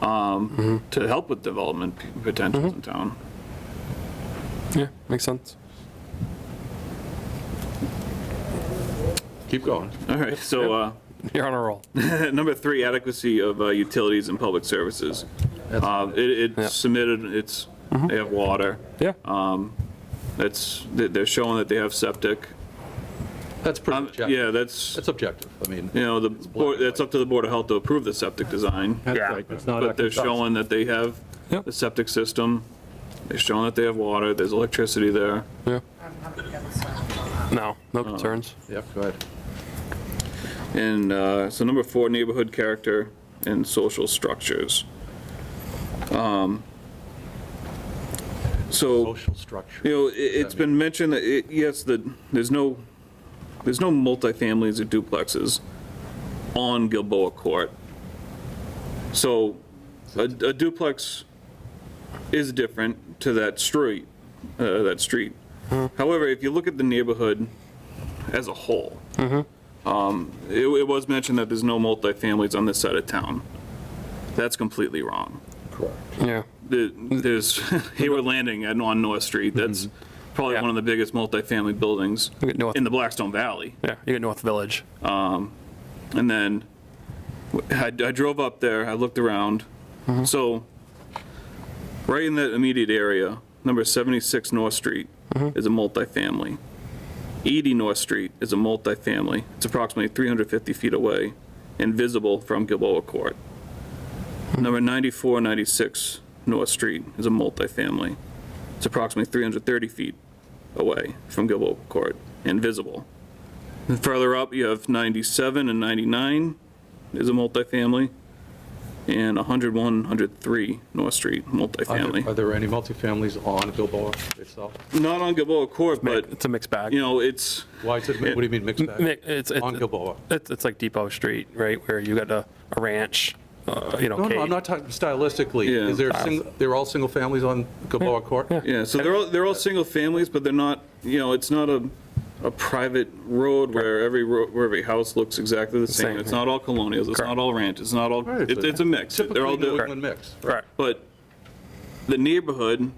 to help with development potentials in town. Yeah, makes sense. Keep going. All right, so You're on a roll. number 3, adequacy of utilities and public services. It's Yeah. submitted, they have water. Yeah. They're showing that they have septic. That's pretty objective. Yeah, that's objective. I mean, the board, it's up to the Board of Health to approve the septic design. Yeah. But they're showing that they have Yep. the septic system, they're showing that they have water, there's electricity there. Yeah. I'm happy to get the sign on that. No concerns. yeah, go ahead. And so number 4, neighborhood character and social structures. So, Social structure. it's been mentioned that, yes, there's no multifamilies or duplexes on Gilboa Court. So a duplex is different to that street. However, if you look at the neighborhood as a whole, it was mentioned that there's no multifamilies on this side of town. That's completely wrong. Correct. Yeah. There's Hayward Landing on North Street, that's probably Yeah. one of the biggest multifamily buildings You get north- in the Blackstone Valley. Yeah, you get North Village. And then I drove up there, I looked around. So, right in that immediate area, number 76 North Street is a multifamily. 80 North Street is a multifamily. It's approximately 350 feet away and visible from Gilboa Court. Number 94, 96 North Street is a multifamily. It's approximately 330 feet away from Gilboa Court and visible. And further up, you have 97 and 99 is a multifamily, and 101, 103 North Street, multifamily. Are there any multifamilies on Gilboa itself? Not on Gilboa Court, but, It's a mixed bag. you know, it's, Why is it, what do you mean mixed bag? It's On Gilboa? It's like Depot Street, right, where you got a ranch, you know. No, cave. I'm not talking stylistically. Yeah. Is there, they're all single families on Gilboa Court? yeah, so they're all single families, but they're not, you know, it's not a private road where every house looks exactly the same. Same, It's yeah. not all colonials, it's Correct. not all ranches, it's not all, Right, it's a mix. They're Typically all New different. England mix. Right. But the neighborhood,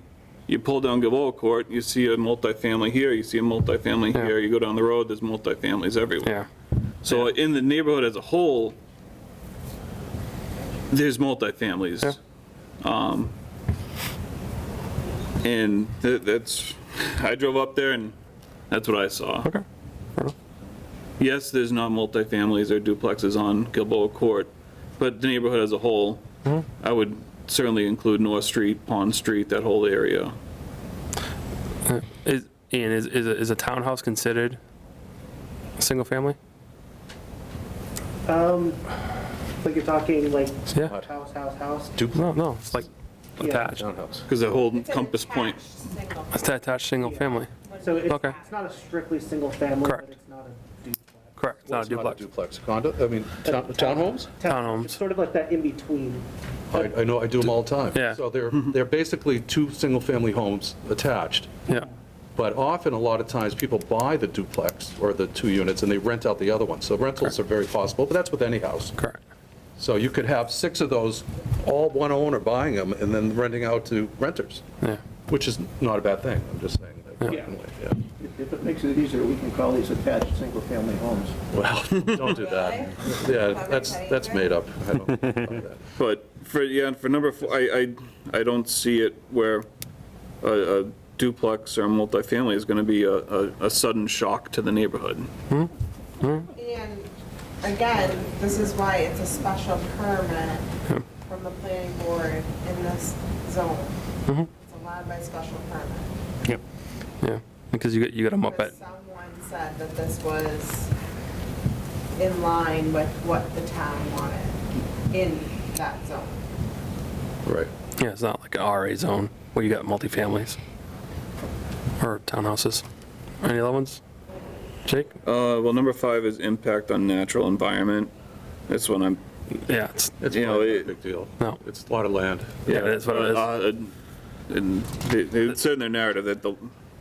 you pull down Gilboa Court, you see a multifamily here, you see a multifamily Yeah. here, you go down the road, there's multifamilies everywhere. Yeah, So in the neighborhood as a whole, there's multifamilies. Yeah. And that's, I drove up there and that's what I saw. okay. Yes, there's not multifamilies or duplexes on Gilboa Court, but the neighborhood as a whole, I would certainly include North Street, Pond Street, that whole area. Ian, is a townhouse considered a single family? Like you're talking like Yeah. house. No, it's like attached. Townhouse. Because the whole It's an Compass Point, attached single It's an attached single family. So Okay. it's not a strictly single family, Correct. but it's not a duplex. Correct, it's not a It's not a duplex. duplex, condo, I mean, townhomes? Townhomes. It's sort of like that in between. I know, I do them all the time. Yeah. So they're basically two single-family homes attached. Yeah, But often, a lot of times, people buy the duplex or the two units and they rent out the other one. So rentals are very possible, but that's with any house. correct. So you could have 6 of those, all one owner buying them and then renting out to renters, Yeah, which is not a bad thing. I'm just saying that. Yeah. Yeah. If it makes it easier, we can call these attached single-family homes. Well, don't do that. Yeah, that's made up. I don't know that. but for number 4, I don't see it where a duplex or a multifamily is going to be a sudden shock to the neighborhood. And again, this is why it's a special permit from the planning board in this zone. It's allowed by special permit. Yep. yeah, because you got them up Because at, someone said that this was in line with what the town wanted in that zone. Right. yeah, it's not like an RA zone where you got multifamilies or townhouses. Any other ones? Jake? Well, number 5 is impact on natural environment. That's what I'm, Yeah, it's, It's You know, not a it- big deal. No. It's a lot of land. yeah, it is what it is. And they said in their narrative that the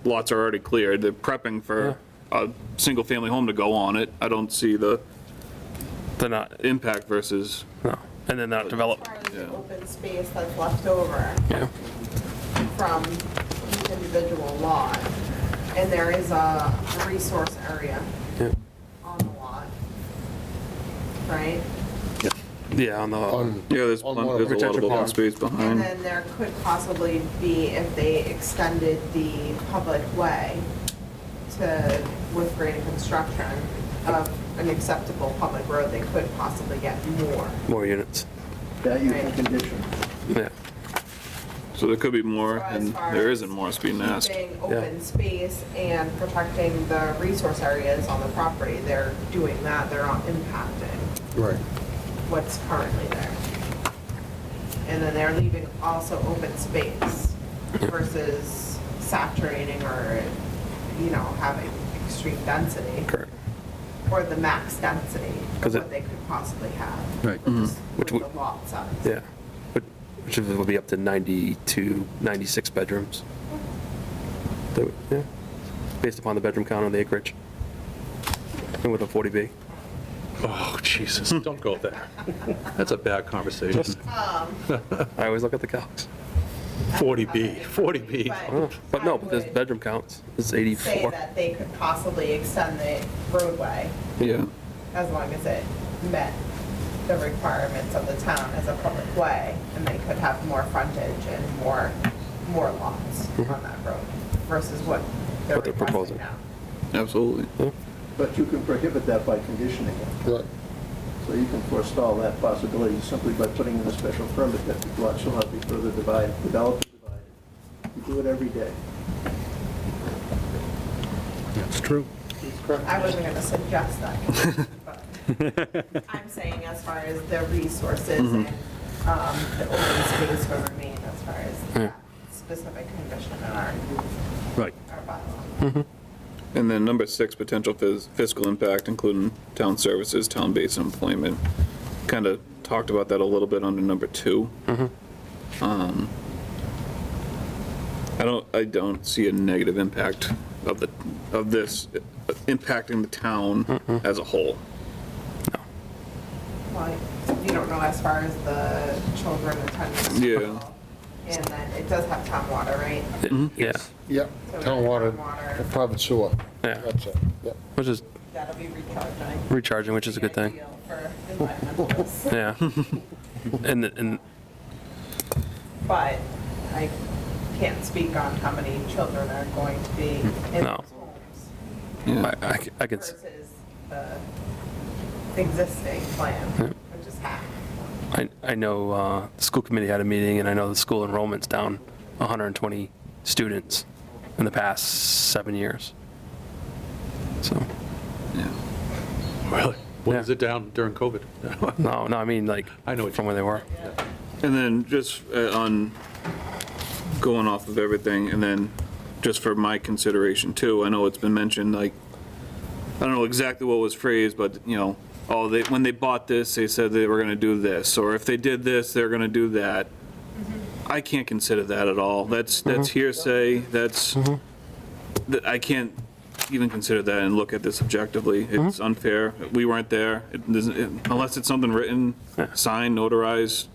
lots are already cleared. They're prepping for a single-family home to go on it. I don't see the They're not, impact versus, no, and then not As developed, far as the Yeah. open space that's left over yeah, from each individual lot. And there is a resource area yeah. on the lot, right? Yeah, on the, On- yeah, there's On one of there's a lot retention of open ponds. space And behind. then there could possibly be, if they extended the public way to, with greater construction of an acceptable public road, they could possibly get more. units, That you can condition. yeah. So there could be more, So as and far there as isn't more, it's being asked. Keeping open space and protecting the resource areas on the property, they're doing that, they're not impacting Right. what's currently there. And then they're leaving also open space versus saturating or, having extreme density. Correct. Or the max density of 'Cause what it- they could possibly have. Right. With Which the would- lot size. Yeah, which would be up to 92, 96 bedrooms. Yeah, based upon the bedroom count on the acreage. And with a 40B. Oh, Jesus, don't go there. That's a bad conversation. I always look at the calcs. 40B, 40B. But no, I but this would bedroom counts, it's say 84. that they could possibly extend the roadway Yeah. as long as it met the requirements of the town as a public way, and they could have more frontage and more lots on that road versus what they're What they're requesting proposing. now. Absolutely. But you can prohibit that by conditioning it. Right. So you can forestall that possibility simply by putting in a special permit that the lot shall not be further developed or divided. You do it every day. That's true. I wasn't gonna suggest that condition, but I'm saying as far as the resources and the open space will remain as far as that specific condition in our Right. bylaw. And then number 6, potential fiscal impact, including town services, town-based employment. Kind of talked about that a little bit under number 2. I don't see a negative impact of this impacting the town as a whole. Well, you don't know as far as the children attending Yeah. school. And then it does have town water, right? Yeah, Yep, So town water, water. private sewer. yeah, That's it, yep. which is That'll be recharging. recharging, which is a good thing. Ideal for environmentalists. Yeah. And But I can't speak on how many children are going to be in No. those homes Yeah. I can, versus the existing plan, which is half. I know the school committee had a meeting, and I know the school enrollment's down 120 students in the past 7 years. So, Yeah. Really? When Yeah. was it down during COVID? no, I mean, like, I know what from where they were. And then just on going off of everything, and then just for my consideration too, I know it's been mentioned, like, I don't know exactly what was phrased, but, you know, oh, when they bought this, they said they were gonna do this, or if they did this, they're gonna do that. I can't consider that at all. That's hearsay, that I can't even consider that and look at this objectively. It's unfair. We weren't there. Unless it's something written, signed, notarized.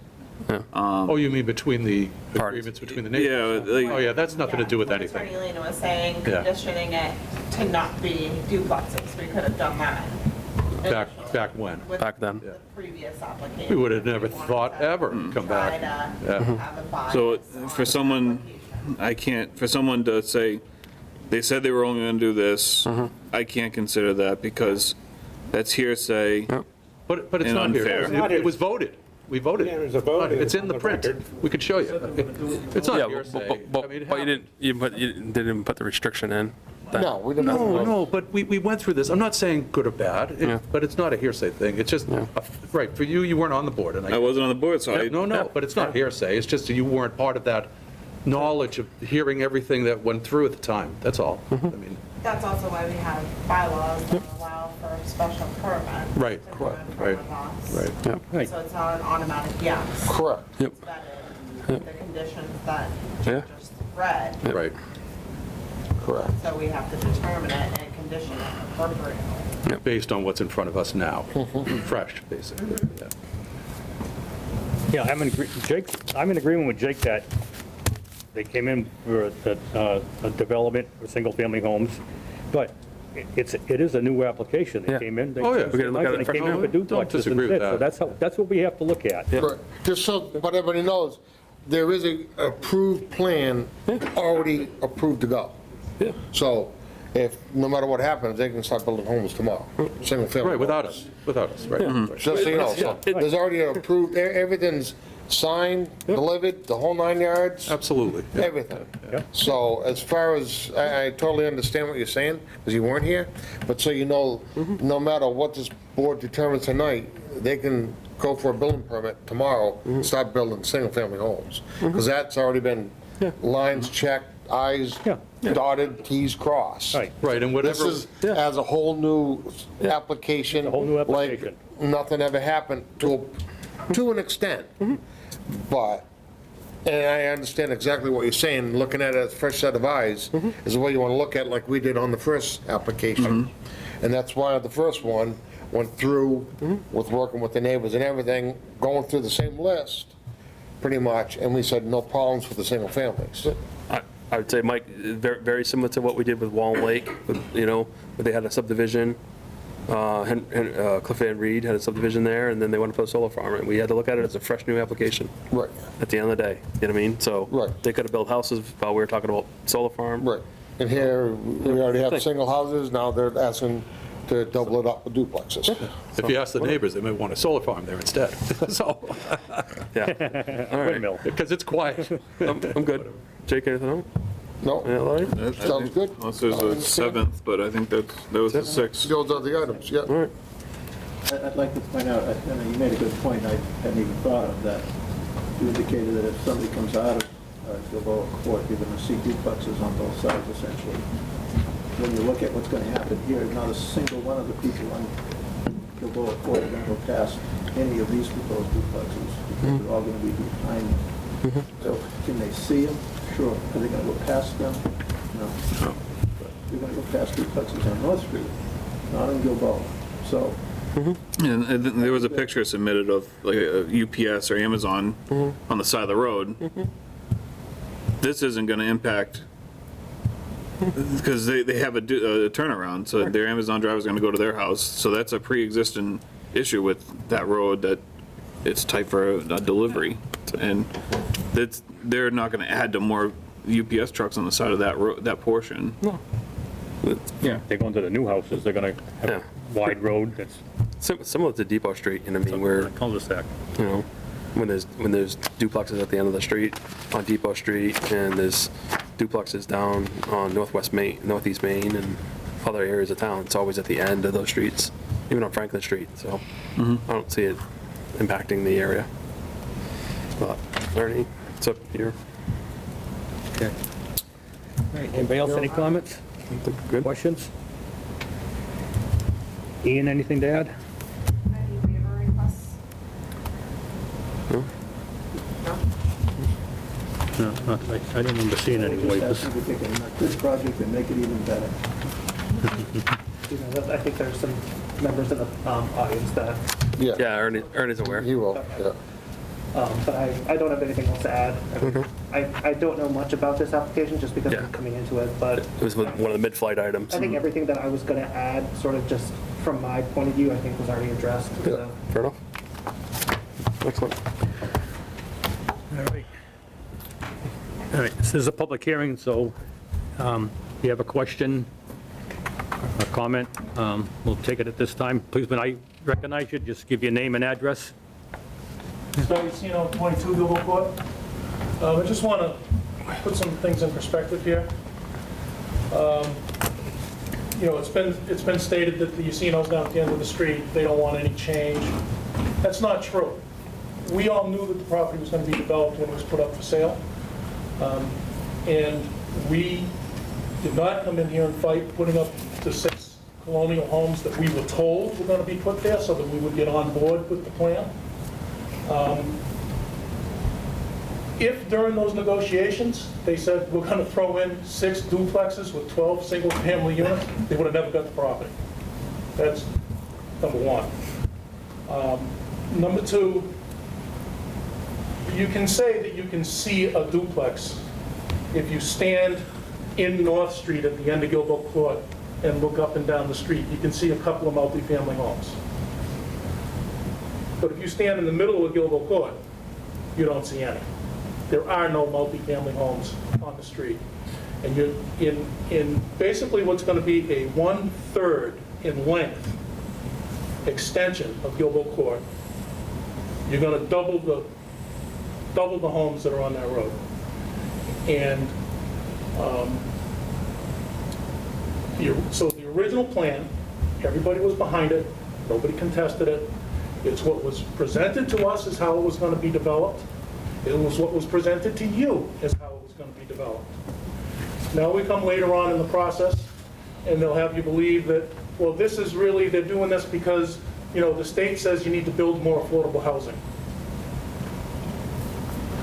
Oh, you mean between the Parties. agreements between the neighbors? Yeah, like- Oh, yeah, that's nothing to do with What anything. Attorney Lena was saying, Yeah. conditioning it to not be duplexes, we could have done that. Back when? With Back then. the previous application. We would have never We wanted thought to ever come back. try to Yeah. have a bias So on for the someone, application. for someone to say, they said they were only gonna do this, I can't consider that because that's hearsay. But it's And not here. unfair. It was voted. We voted. Yeah, there's a vote. It's in the On the print. record. We could show you. It's Yeah, not hearsay. but I mean, you didn't, you didn't put the restriction in. that- No, we didn't. No, but we went through this. I'm not saying good or bad, Yeah. but it's not a hearsay thing. It's just, right, for you weren't on the board. And I wasn't on the board, so I. No, but it's not hearsay. It's just that you weren't part of that knowledge of hearing everything that went through at the time. That's all. I mean, That's also why we have bylaws that allow for a special permit. Right, to go in front of us. right. Right. So it's not an automatic yes. Correct. It's vetted, the conditions that Yeah. you just read. Right. Correct. So we have to determine it and condition it appropriately. Based on what's in front of us now. Fresh, basically. Yeah. Yeah, I'm in agreement with Jake that they came in for a development for single-family homes, but it is a new application. They Yeah. came in. Oh, yeah. They We gotta look at it they came in fresh. for duplexes Don't disagree with instead, so that. that's what we have to look at. Correct. Just so, but everybody knows, there is a approved plan, already approved to go. Yeah. So if, no matter what happens, they can start building homes tomorrow, single family. Right, without homes. us, right. Right. Just so you know, so there's already an approved, everything's signed, delivered, the whole 9 yards, Absolutely. yeah. everything. Yeah. So as far as, I totally understand what you're saying, because you weren't here, but so you know, no matter what this board determines tonight, they can go for a building permit tomorrow, start building single-family homes. Because that's already been lines checked, I's Yeah. dotted, T's crossed. Right. Right, and This whatever, is as a whole new application. A whole new like application. nothing ever happened to an extent. But, and I understand exactly what you're saying, looking at it as a fresh set of eyes is the way you want to look at it, like we did on the first application. And that's why the first one went through with working with the neighbors and everything, going through the same list. pretty much, and we said no problems for the single families. I would say, Mike, very, very similar to what we did with Wallen Lake, you know, where they had a subdivision. Cliff and Reed had a subdivision there, and then they wanted to put a solar farm in. We had to look at it as a fresh new application Right, at the end of the day, you know what I mean? So Right. they could have built houses while we were talking about solar farm. right. And here, we already have single houses, now they're asking to double it up with duplexes. If you ask the neighbors, they may want a solar farm there instead. So, Yeah, all right, Windmill. because it's quiet. I'm good. Jake, anything else? No, Yeah, Larry? sounds good. Unless there's a 7th, but I think that was the 6th. Those are the items, yeah. All right. I'd like to point out, you made a good point, I hadn't even thought of that. You indicated that if somebody comes out of Gilboa Court, you're going to see duplexes on both sides essentially. When you look at what's going to happen here, not a single one of the people on Gilboa Court are going to go past any of these proposed duplexes, because they're all going to be behind them. So can they see them? Sure. Are they going to go past them? No. But you're going to go past duplexes on North Street, not in Gilboa. So And there was a picture submitted of like a UPS or Amazon on the side of the road. This isn't going to impact, because they have a turnaround, so their Amazon driver is going to go to their house. So that's a pre-existing issue with that road, that it's tight for a delivery. And they're not going to add to more UPS trucks on the side of that road, that portion. No. Yeah, they're going to the new houses, they're gonna have Yeah. a wide road that's Similar to Depot Street, you know what I mean, where, a cul-de-sac. you know, when there's duplexes at the end of the street on Depot Street, and there's duplexes down on Northwest Main, Northeast Main, and other areas of town, it's always at the end of those streets, even on Franklin Street, so I don't see it impacting the area. But, Ernie, it's up here. Okay. All right, anybody else, any comments, Good? questions? Ian, anything to add? Any waiver requests? No? No? No, I didn't remember seeing any just waivers. asking to take a good project and make it even better. You know, I think there's some members in the audience that, Yeah, Ernie's aware. He will, yeah. but I don't have anything else to add. I don't know much about this application just because Yeah. I'm coming into it, but It was one of the mid-flight items. I think everything that I was going to add, sort of just from my point of view, I think was already addressed. So. Fair enough. Excellent. All right. All right, this is a public hearing, so if you have a question, a comment, we'll take it at this time. Please, when I recognize you, just give your name and address. Scott, 22 Gilboa Court. I just want to put some things in perspective here. You know, it's been stated that the Yacinos down at the end of the street, they don't want any change. That's not true. We all knew that the property was going to be developed when it was put up for sale. And we did not come in here and fight putting up the 6 colonial homes that we were told were going to be put there so that we would get on board with the plan. If during those negotiations, they said, we're going to throw in 6 duplexes with 12 single-family units, they would have never got the property. That's number one. Number two, you can say that you can see a duplex if you stand in North Street at the end of Gilboa Court and look up and down the street. You can see a couple of multifamily homes. But if you stand in the middle of Gilboa Court, you don't see any. There are no multifamily homes on the street. And you're in basically what's going to be a 1/3 in length extension of Gilboa Court. You're going to double the homes that are on that road. And so the original plan, everybody was behind it, nobody contested it. It's what was presented to us is how it was going to be developed. It was what was presented to you as how it was going to be developed. Now we come later on in the process, and they'll have you believe that, well, this is really, they're doing this because, you know, the state says you need to build more affordable housing.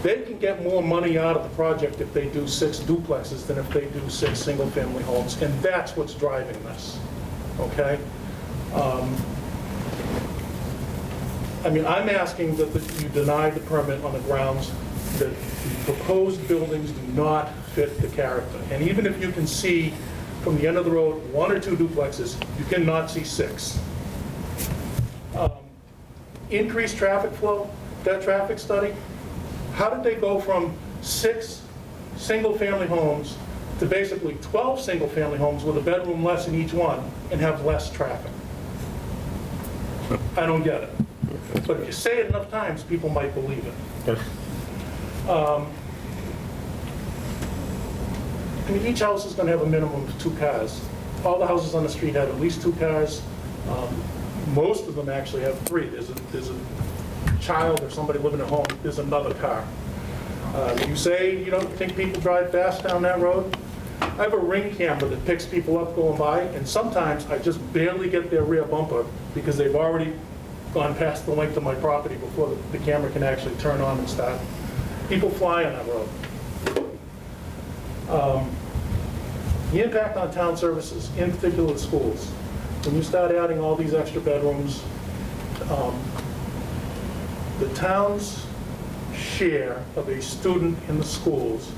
They can get more money out of the project if they do 6 duplexes than if they do 6 single-family homes, and that's what's driving this, okay? I mean, I'm asking that you deny the permit on the grounds that the proposed buildings do not fit the character. And even if you can see from the end of the road, 1 or 2 duplexes, you cannot see 6. Increased traffic flow, that traffic study, how did they go from 6 single-family homes to basically 12 single-family homes with a bedroom less in each one and have less traffic? I don't get it. But if you say it enough times, people might believe it. I mean, each house is going to have a minimum of 2 cars. All the houses on the street have at least 2 cars. Most of them actually have 3. There's a child or somebody living at home, there's another car. You say you don't think people drive fast down that road? I have a ring camera that picks people up going by, and sometimes I just barely get their rear bumper because they've already gone past the length of my property before the camera can actually turn on and start. People fly on that road. The impact on town services, in particular the schools. When you start adding all these extra bedrooms, the town's share of a student in the schools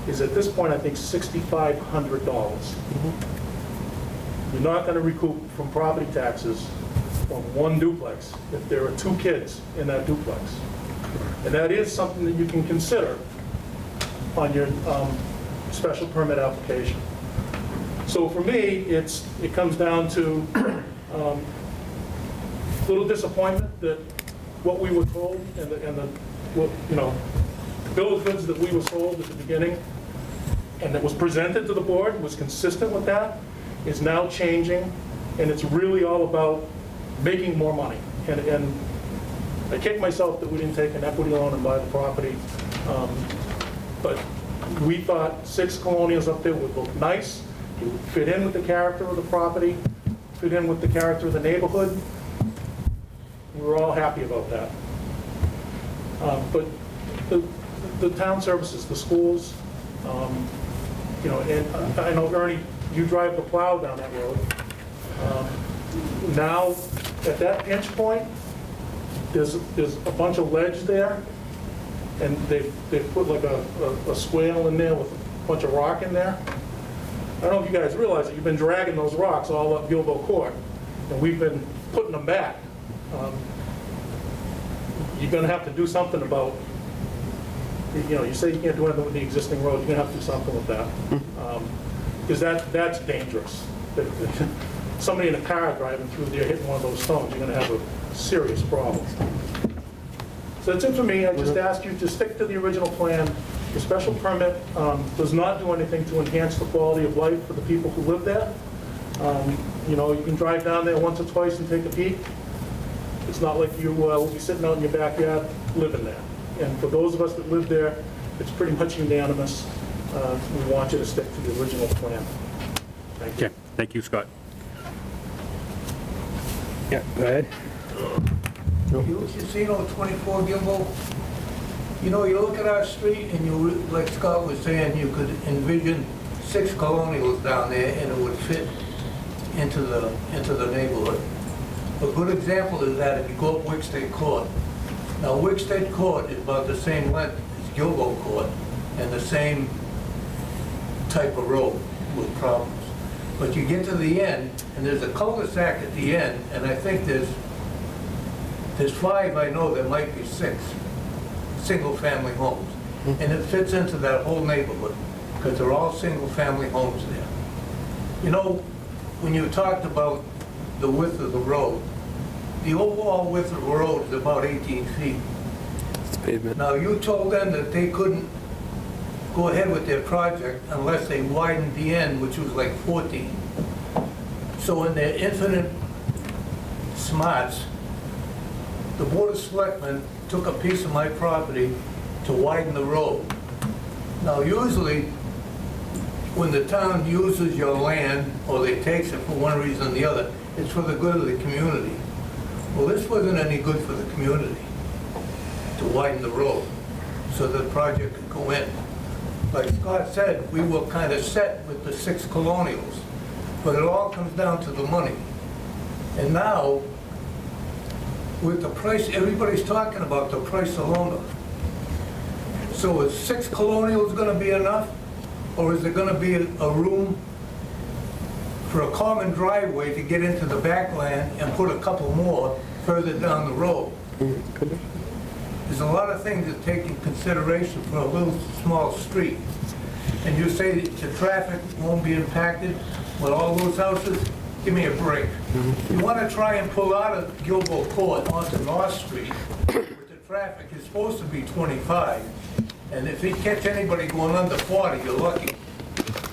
is at this point, I think, $6,500. You're not going to recoup from property taxes from 1 duplex if there are 2 kids in that duplex. And that is something that you can consider on your special permit application. So for me, it comes down to a little disappointment that what we were told and the bill of goods that we were sold at the beginning and that was presented to the board was consistent with that, is now changing, and it's really all about making more money. And I kick myself that we didn't take an equity loan and buy the property. But we thought 6 colonials up there would look nice. It would fit in with the character of the property, fit in with the character of the neighborhood. We were all happy about that. But the town services, the schools, and I know, Ernie, you drive the plow down that road. Now, at that pinch point, there's a bunch of ledge there, and they've put like a swale in there with a bunch of rock in there. I don't know if you guys realize that you've been dragging those rocks all up Gilbo Court, and we've been putting them back. You're going to have to do something about, you say you can't do anything with the existing road, you're going to have to do something with that. Because that's dangerous. Somebody in a car driving through there hitting one of those stones, you're going to have a serious problem. So that's it for me. I just ask you to stick to the original plan. The special permit does not do anything to enhance the quality of life for the people who live there. You can drive down there once or twice and take a peek. It's not like you will be sitting out in your backyard living there. And for those of us that live there, it's pretty much unanimous. We want you to stick to the original plan. Thank you. Okay, thank you, Scott. Yeah, go ahead. You see, 24 Gilbo, you look at our street and you, like Scott was saying, you could envision 6 colonials down there and it would fit into the neighborhood. A good example is that if you go up Wickstead Court. Now, Wickstead Court is about the same length as Gilbo Court and the same type of road with problems. But you get to the end, and there's a cul-de-sac at the end, and I think there's 5, I know, there might be 6 single-family homes. And it fits into that whole neighborhood, because they're all single-family homes there. When you talked about the width of the road, the overall width of the road is about 18 feet. It's pavement. Now, you told them that they couldn't go ahead with their project unless they widened the end, which was like 14. So in their infinite smarts, the Board of Selectmen took a piece of my property to widen the road. Now, usually, when the town uses your land, or they takes it for one reason or the other, it's for the good of the community. Well, this wasn't any good for the community, to widen the road, so the project could go in. Like Scott said, we were kind of set with the 6 colonials, but it all comes down to the money. And now, with the price, everybody's talking about the price alone. So is 6 colonials gonna be enough? Or is there gonna be a room for a common driveway to get into the backland and put a couple more further down the road? There's a lot of things that take in consideration for a little small street. And you say that the traffic won't be impacted with all those houses? Give me a break. You want to try and pull out of Gilboa Court onto North Street, with the traffic is supposed to be 25, and if you catch anybody going under 40, you're lucky.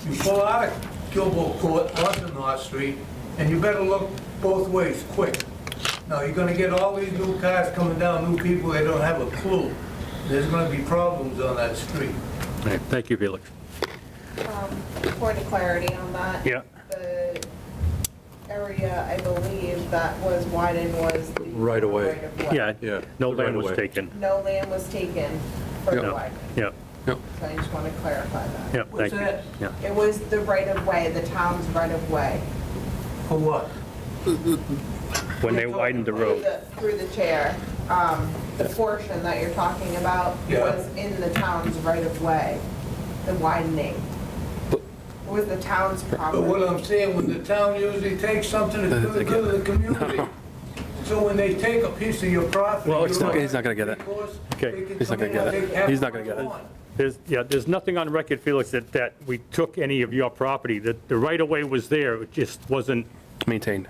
You pull out of Gilboa Court onto North Street, and you better look both ways quick. Now, you're going to get all these new cars coming down, new people, they don't have a clue. There's going to be problems on that street. Okay, thank you, Felix. Point of clarity on that. Yeah. The area, I believe, that was widened was the Right away. right-of-way. Yeah, Yeah, no the land was right-of-way. taken. No land was taken for the Yeah. widening. Yeah, So I just want to clarify that. yeah, What's thank you. that? Yeah. It was the right-of-way, the town's right-of-way. For what? When they widened the road. Through the chair, the portion that you're talking about Yeah. was in the town's right-of-way, the widening. It was the town's But what property. I'm saying, when the town usually takes something, it's for the good of the community. So when they take a piece of your property. Well, it's you not- know, he's not gonna get it. because Okay. they can He's not come gonna in get and it. take half He's not what gonna get they it. want. There's nothing on record, Felix, that we took any of your property, that the right-of-way was there, it just wasn't Maintained.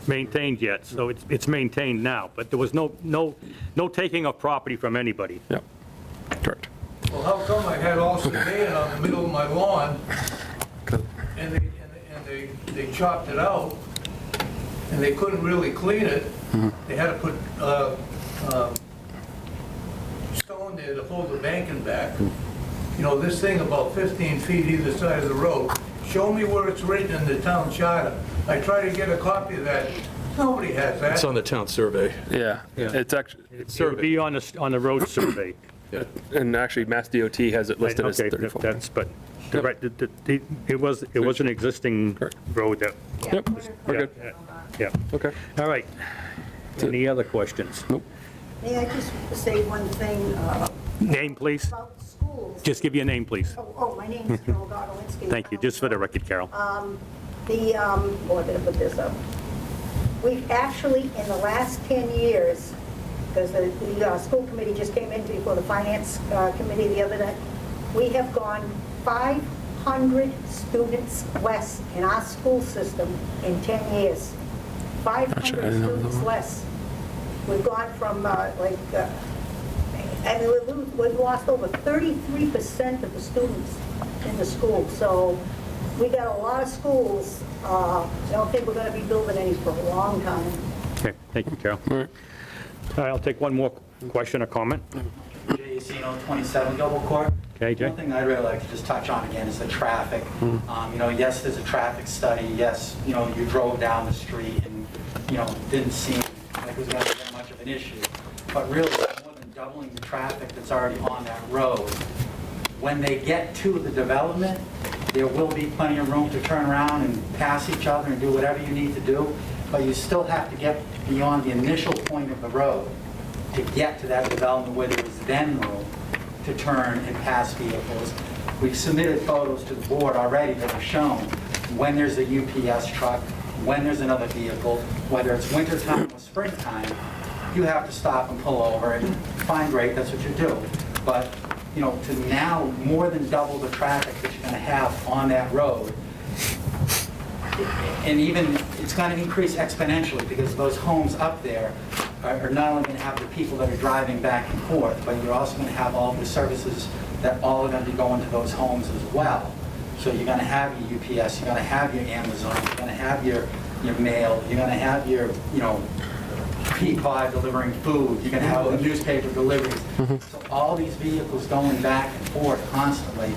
maintained yet, so it's maintained now, but there was no taking of property from anybody. Yep, correct. Well, how come I had all sedan on the middle of my lawn, and they chopped it out, and they couldn't really clean it? They had to put stone there to hold the banking back. You know, this thing about 15 feet either side of the road. Show me where it's written in the town charter. I tried to get a copy of that. Nobody has that. It's on the town survey. Yeah, it's actually, It would be on the road survey. and actually, Mass DOT has it listed as Okay, 34. that's, but, right, it was an existing road that, Yep, we're good. yeah. Okay. All right. Any other questions? May I just say one thing Name, please. about schools? Just give your name, please. My name is Carol Godolinsky. Thank you, just for the record, Carol. I better put this up. We've actually, in the last 10 years, because the school committee just came in before the finance committee the other night, we have gone 500 students less in our school system in 10 years. 500 Actually, I didn't know students that. less. We've gone from we've lost over 33% of the students in the school. So we got a lot of schools. I don't think we're going to be building any for a long time. Okay, thank you, Carol. All right, I'll take one more question or comment. Jay Yacino, 27 Gilboa Court. Okay, Jay? One thing I'd really like to just touch on again is the traffic. Yes, there's a traffic study. Yes, you drove down the street and, didn't seem like it was going to be that much of an issue. But really, more than doubling the traffic that's already on that road, when they get to the development, there will be plenty of room to turn around and pass each other and do whatever you need to do, but you still have to get beyond the initial point of the road to get to that development where there is then room to turn and pass vehicles. We've submitted photos to the board already that have shown when there's a UPS truck, when there's another vehicle, whether it's wintertime or springtime, you have to stop and pull over and fine, great, that's what you do. But, to now more than double the traffic that you're going to have on that road, and even it's going to increase exponentially because those homes up there are not only going to have the people that are driving back and forth, but you're also going to have all the services that all are going to be going to those homes as well. So you're going to have your UPS, you're going to have your Amazon, you're going to have your mail, you're going to have your, Peapod delivering food, you're going to have the newspaper deliveries. So all these vehicles going back and forth constantly,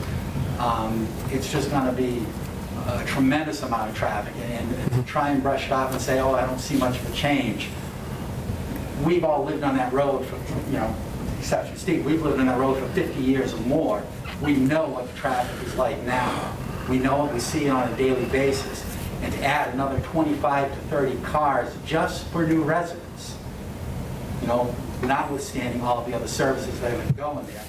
it's just going to be a tremendous amount of traffic. And to try and brush it off and say, oh, I don't see much of a change. We've all lived on that road for, except for Steve, we've lived on that road for 50 years or more. We know what the traffic is like now. We know it, we see it on a daily basis. And to add another 25 to 30 cars just for new residents, you know, notwithstanding all the other services that are going to go in there.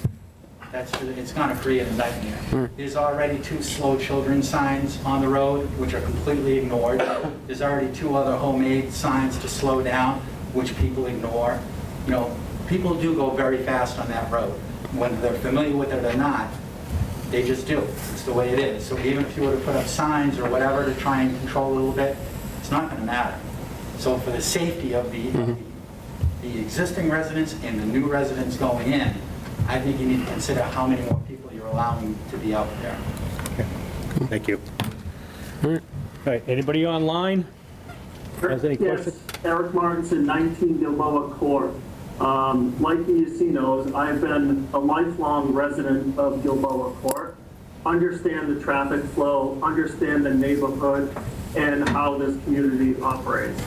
It's going to create a nightmare. There's already 2 slow children signs on the road, which are completely ignored. There's already 2 other homemade signs to slow down, which people ignore. You know, people do go very fast on that road. Whether they're familiar with it or not, they just do. It's the way it is. So even if you were to put up signs or whatever to try and control a little bit, it's not going to matter. So for the safety of the existing residents and the new residents going in, I think you need to consider how many more people you're allowing to be out there. Thank you. All right, anybody online has any questions? Yes, Eric Martinson, 19 Gilboa Court. Like the Yacinos, I've been a lifelong resident of Gilboa Court, understand the traffic flow, understand the neighborhood, and how this community operates.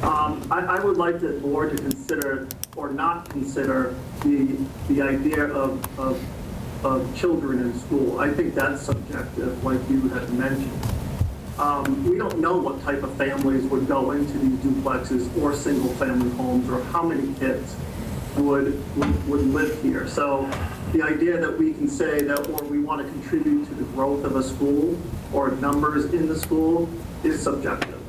I would like the board to consider or not consider the idea of children in school. I think that's subjective, like you had mentioned. We don't know what type of families would go into these duplexes or single-family homes, or how many kids would live here. So the idea that we can say that, or we want to contribute to the growth of a school or numbers in the school, is subjective.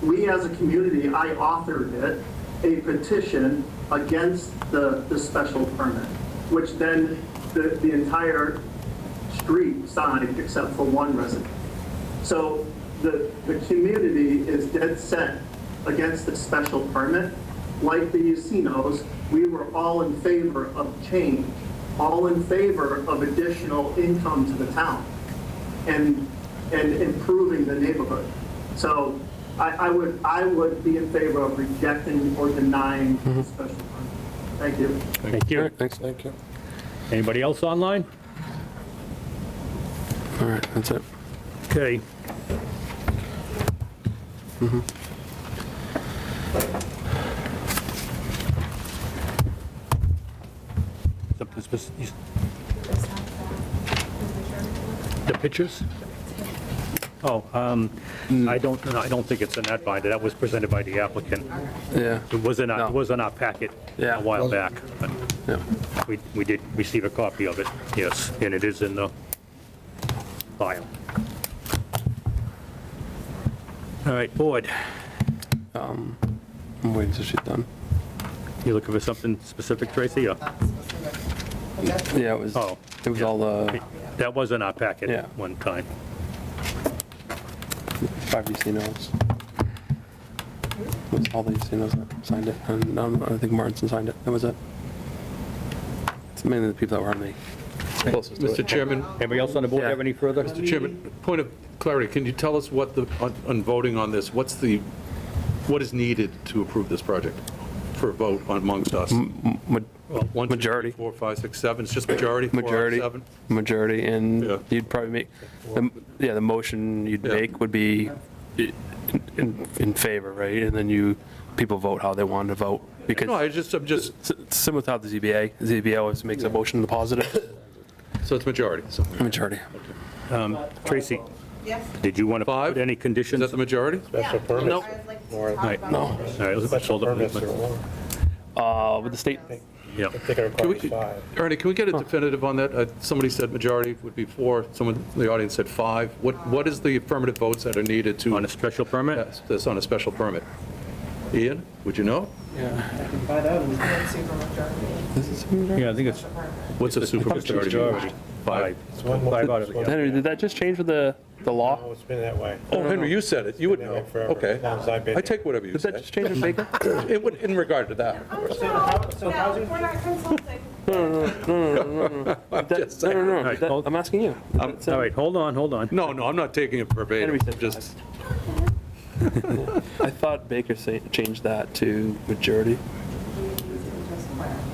We as a community, I authored it, a petition against the special permit, which then the entire street signed except for one resident. So the community is dead set against the special permit. Like the Yacinos, we were all in favor of change, all in favor of additional income to the town and improving the neighborhood. So I would be in favor of rejecting or denying the special permit. Thank you. Thank you. Thanks. Thank you. Anybody else online? All right, that's it. Okay. Something specific. The pictures? Oh, I don't think it's in that binder. That was presented by the applicant. Yeah. It was in No. our packet Yeah. a while back. But Yeah. we did receive a copy of it, yes, and it is in the file. All right, board, I'm waiting till she's done. you looking for something specific, Tracy? Or? Yeah, it was Oh, all the that was in our packet Yeah. one time. 5 Yacinos. It was all the Yacinos that signed it, and I think Martinson signed it. That was it. It's mainly the people that were on the closest to it. Mr. Chairman, Anybody else on the board Yeah. have any further? Mr. Chairman, point of clarity, can you tell us what on voting on this, what is needed to approve this project for a vote amongst us? One, two, Majority. 3, 4, 5, 6, 7, it's just majority? 4 out of Majority, 7? majority, and Yeah. you'd probably make, the motion you'd Yeah. make would be in favor, right? And then people vote how they want to vote, because No, I'm just, it's similar to how the ZBA always makes a motion in the positive, so it's majority. So majority. Tracy, Yes? did you want to 5? put any Is conditions? that the majority? Special permits. Nope. I'd like to talk Right, about no. All right, let's hold up. With the state, Yeah. Can we- Ernie, can we get a definitive on that? Somebody said majority would be 4, someone in the audience said 5. What is the affirmative votes that are needed to? On a special permit? Yes, that's on a special permit. Ian, would you know? I can find out. Yeah, I think it's. What's a supermajority? 5. Five out of the. Henry, did that just change with the law? Oh, it's been that way. Oh, Henry, you said it, you would know. Forever. Okay. As long as I've been I take whatever you Did that say. just change with Baker? In regard to that. No, we're not consulting. Just saying. No, right, that- hold- I'm asking you. All right, hold on. No, I'm not taking it verbatim, Henry said just, I thought Baker changed that to majority.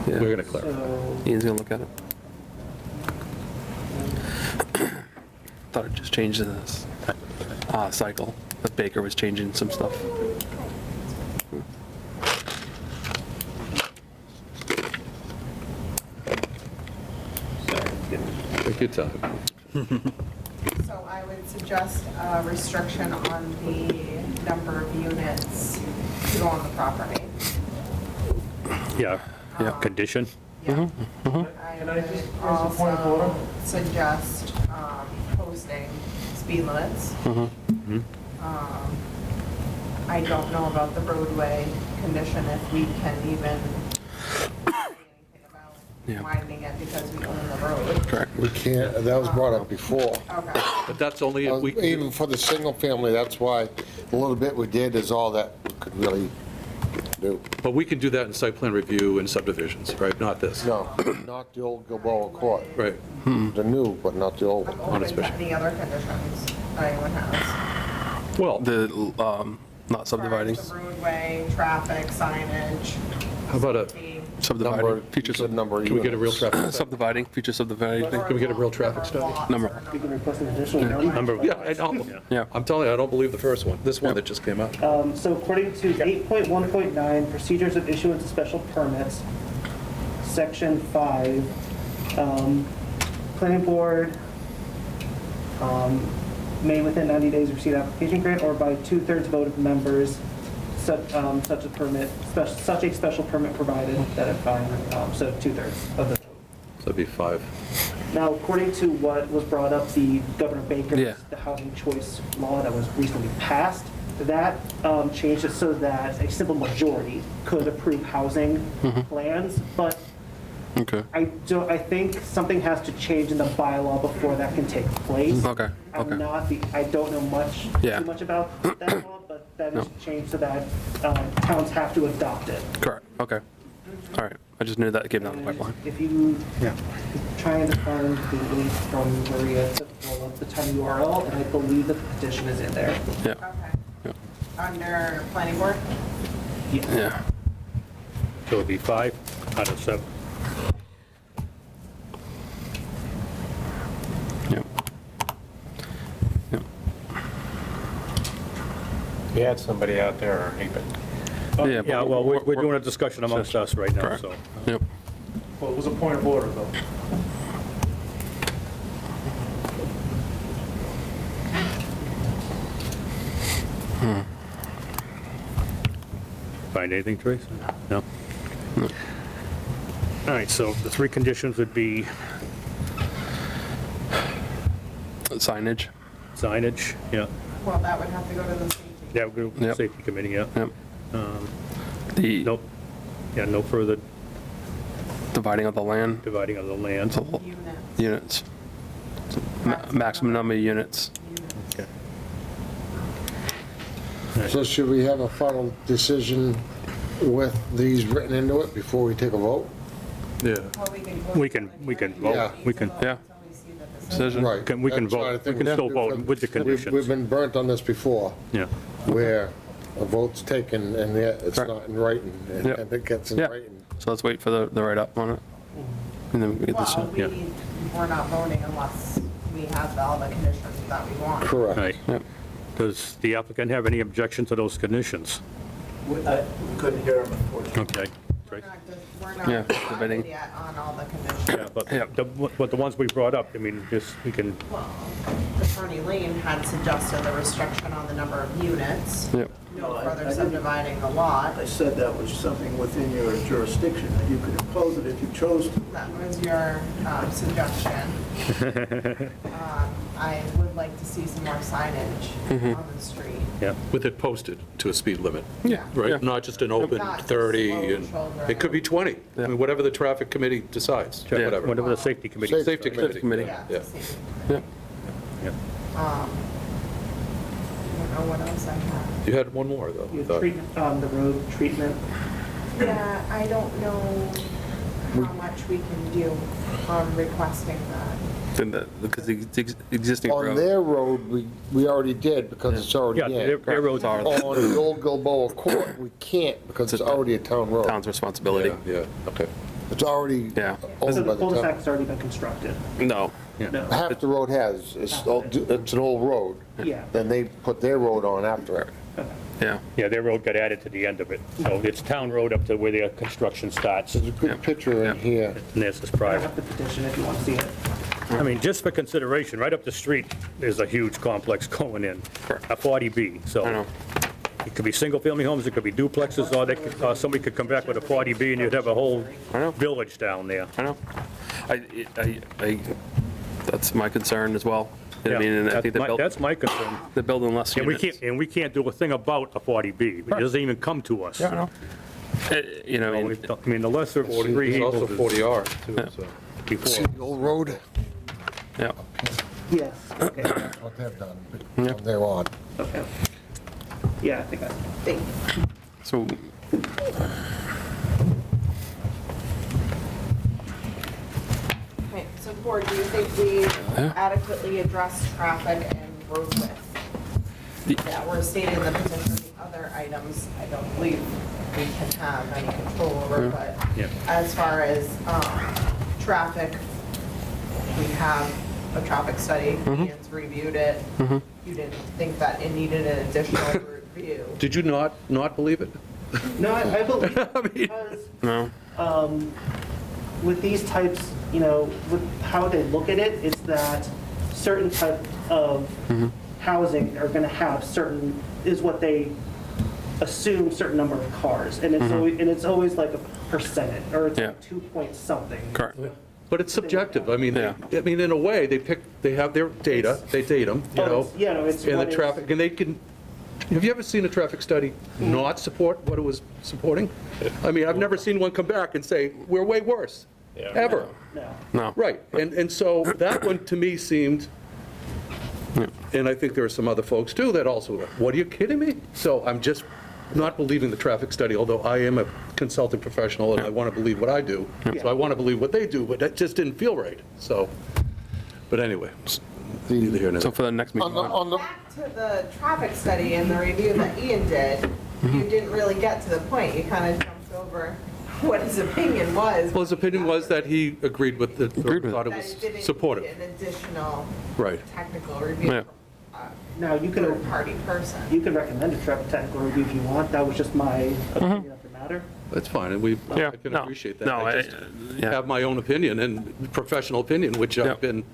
we're Yeah, going to clarify. Ian's gonna look at it. Thought it just changed this cycle, that Baker was changing some stuff. Take your time. So I would suggest a restriction on the number of units to go on the property. Yeah, condition. Yeah. Can I just I raise a point of order? also suggest posting speed limits. I don't know about the roadway condition, if we can even say anything about widening it because we own the road. Correct. We can't, that was brought up before. Okay. But that's only if we, Even for the single family, that's why the little bit we did is all that we could really do. but we can do that in site plan review and subdivisions, right? Not this. No, not the old Gilboa Court. Right. The new, but not the old. I'm open to any other conditions that anyone has. Well, The, not subdividing, The roadway, traffic, signage. how about a, safety, subdividing, Number, future good number of can we get a real units. traffic study? subdividing, future subdividing. Can we get a real traffic study? Number. We can request an additional number. Number, Yeah, I know. Yeah. I'm telling you, I don't believe the first one, this one that just came out. So according to 8.1.9, procedures of issuance of special permits, section 5, planning board may within 90 days receive application grant or by 2/3 vote of members, such a special permit provided that if so 2/3 of the vote. So that'd be 5. Now, according to what was brought up, the Governor Baker, Yeah. the housing choice law that was recently passed, that changed it so that a simple majority could approve housing plans, but Okay. I think something has to change in the bylaw before that can take place. Okay, okay. I don't know too much about that law, but that is changed so that towns have to adopt it. Correct, okay. All right, I just knew that came down the pipeline. If you trying to find the link from Maria to pull up the town URL, and I believe the petition is in there. Yeah, Okay. Under planning board? yeah. so it'd be 5 out of 7. Yep. Yep. We had somebody out there, or Nathan. Yeah, Yeah, well, we're doing a discussion amongst us right now, Correct. so. Yep. Well, it was a point of order, though. Find anything, Trace? No? All right, so the 3 conditions would be Signage, signage, yeah. Well, that would have to go to the safety. Yeah, we'll go to the Yep. safety committee, yeah. yep. The Nope, yeah, no further dividing of the land, dividing of the land. so Units. units. Maximum number of units. Okay. So should we have a final decision with these written into it before we take a vote? Yeah. Well, we can. We can vote, Yeah. we can, Yeah. Decision. Right. we can That's what I vote, we think can we still should do vote for- with the We've conditions. been burnt on this before, Yeah, where a vote's taken and yet it's Correct. not in writing, and Yep. and it gets in Yeah. writing. So let's wait for the write-up on it. And then we get this, Well, yeah. we're not voting unless we have all the conditions that we want. Correct. right. Yep. Does the applicant have any objection to those conditions? We couldn't hear him, unfortunately. Okay. Trace? We're Yeah, not debating. decided yet on all the conditions. Yeah, but the ones we brought up, I mean, this, we can, Well, Attorney Lane had suggested the restriction on the number of units. Yep. No further subdividing the lot. I said that was something within your jurisdiction, that you could impose it if you chose to. That was your suggestion. I would like to see some more signage on the street. yeah. With it posted to a speed limit. Yeah. Right, not just an open Not just 30, slow and shoulder. it could be 20. I mean, whatever the traffic committee decides, Yeah. whatever. Whatever the safety committee. Safety Committee. committee. Yeah, Yeah. safety. Yep. Yeah. I don't know what else I have. You had one more, though. I Your thought. treatment, the road treatment, Yeah, I don't know how much we can do on requesting that. Because the existing On road, their road, we already did because it's already Yeah, in. their roads are, On the old Gilboa Court, we can't because it's already a town road. town's responsibility. Yeah, okay. It's already Yeah. so owned the by the town. cul-de-sac's already been constructed. No. No. Half the road has, it's an old road. Yeah. Then they put their road on after it. Yeah. yeah, their road got added to the end of it. So it's town road up to where the construction starts, There's a and good picture in here. this is I private. have the petition if you want to see it. I mean, just for consideration, right up the street, there's a huge complex going in, a 40B, so. I know. It could be single-family homes, it could be duplexes, or they could, somebody could come back with a 40B and you'd have a whole village down there. I know. That's my concern as well. I mean, and I think That's my concern. they're building less And units. we can't do a thing about a 40B. It doesn't even come to us. Yeah, I know. You know, I mean, I mean, the lesser of three There's also evils is 40R too, so. before. See the old road? yeah. Yes, okay, That's what they've done, but from there on. okay. Yeah, I think I, Thank you. So, Okay, so board, do you think we adequately addressed traffic and road width? That were stated in the petition, the other items, I don't believe we can have any control over, but Yeah. as far as traffic, we have a traffic study, Ian's reviewed it. You didn't think that it needed an additional review? Did you not believe it? no, I believe, because no. with these types, you know, with how they look at it, it's that certain type of housing are gonna have certain, is what they assume certain number of cars, and it's always like a percentage, or it's like 2 point something. Correct. But it's subjective. I mean, Yeah. I mean, in a way, they have their data, they date them, you Oh, know? it's- yeah, no, it's And the what is- traffic, and they can, have you ever seen a traffic study not support what it was supporting? I mean, I've never seen one come back and say, we're way worse, ever. No. No. Right, and so that one to me seemed, and I think there are some other folks too that also, what, are you kidding me? So I'm just not believing the traffic study, although I am a consulting professional and I want to believe what I do. So I want to believe what they do, but that just didn't feel right, so. But anay, neither here nor So there. for the next meeting. Back to the traffic study and the review that Ian did, you didn't really get to the point. You kind of jumped over what his opinion was. Well, his opinion was that he agreed with the, Agreed with it. thought it That was it didn't supportive. need an additional Right. technical review Yeah. from Now, you a can, third-party person. you can recommend a traffic technical review if you want, that was just my opinion of the matter. That's fine, and Yeah, I can no, appreciate that. no, I just yeah. have my own opinion and professional opinion, which Yeah. I've been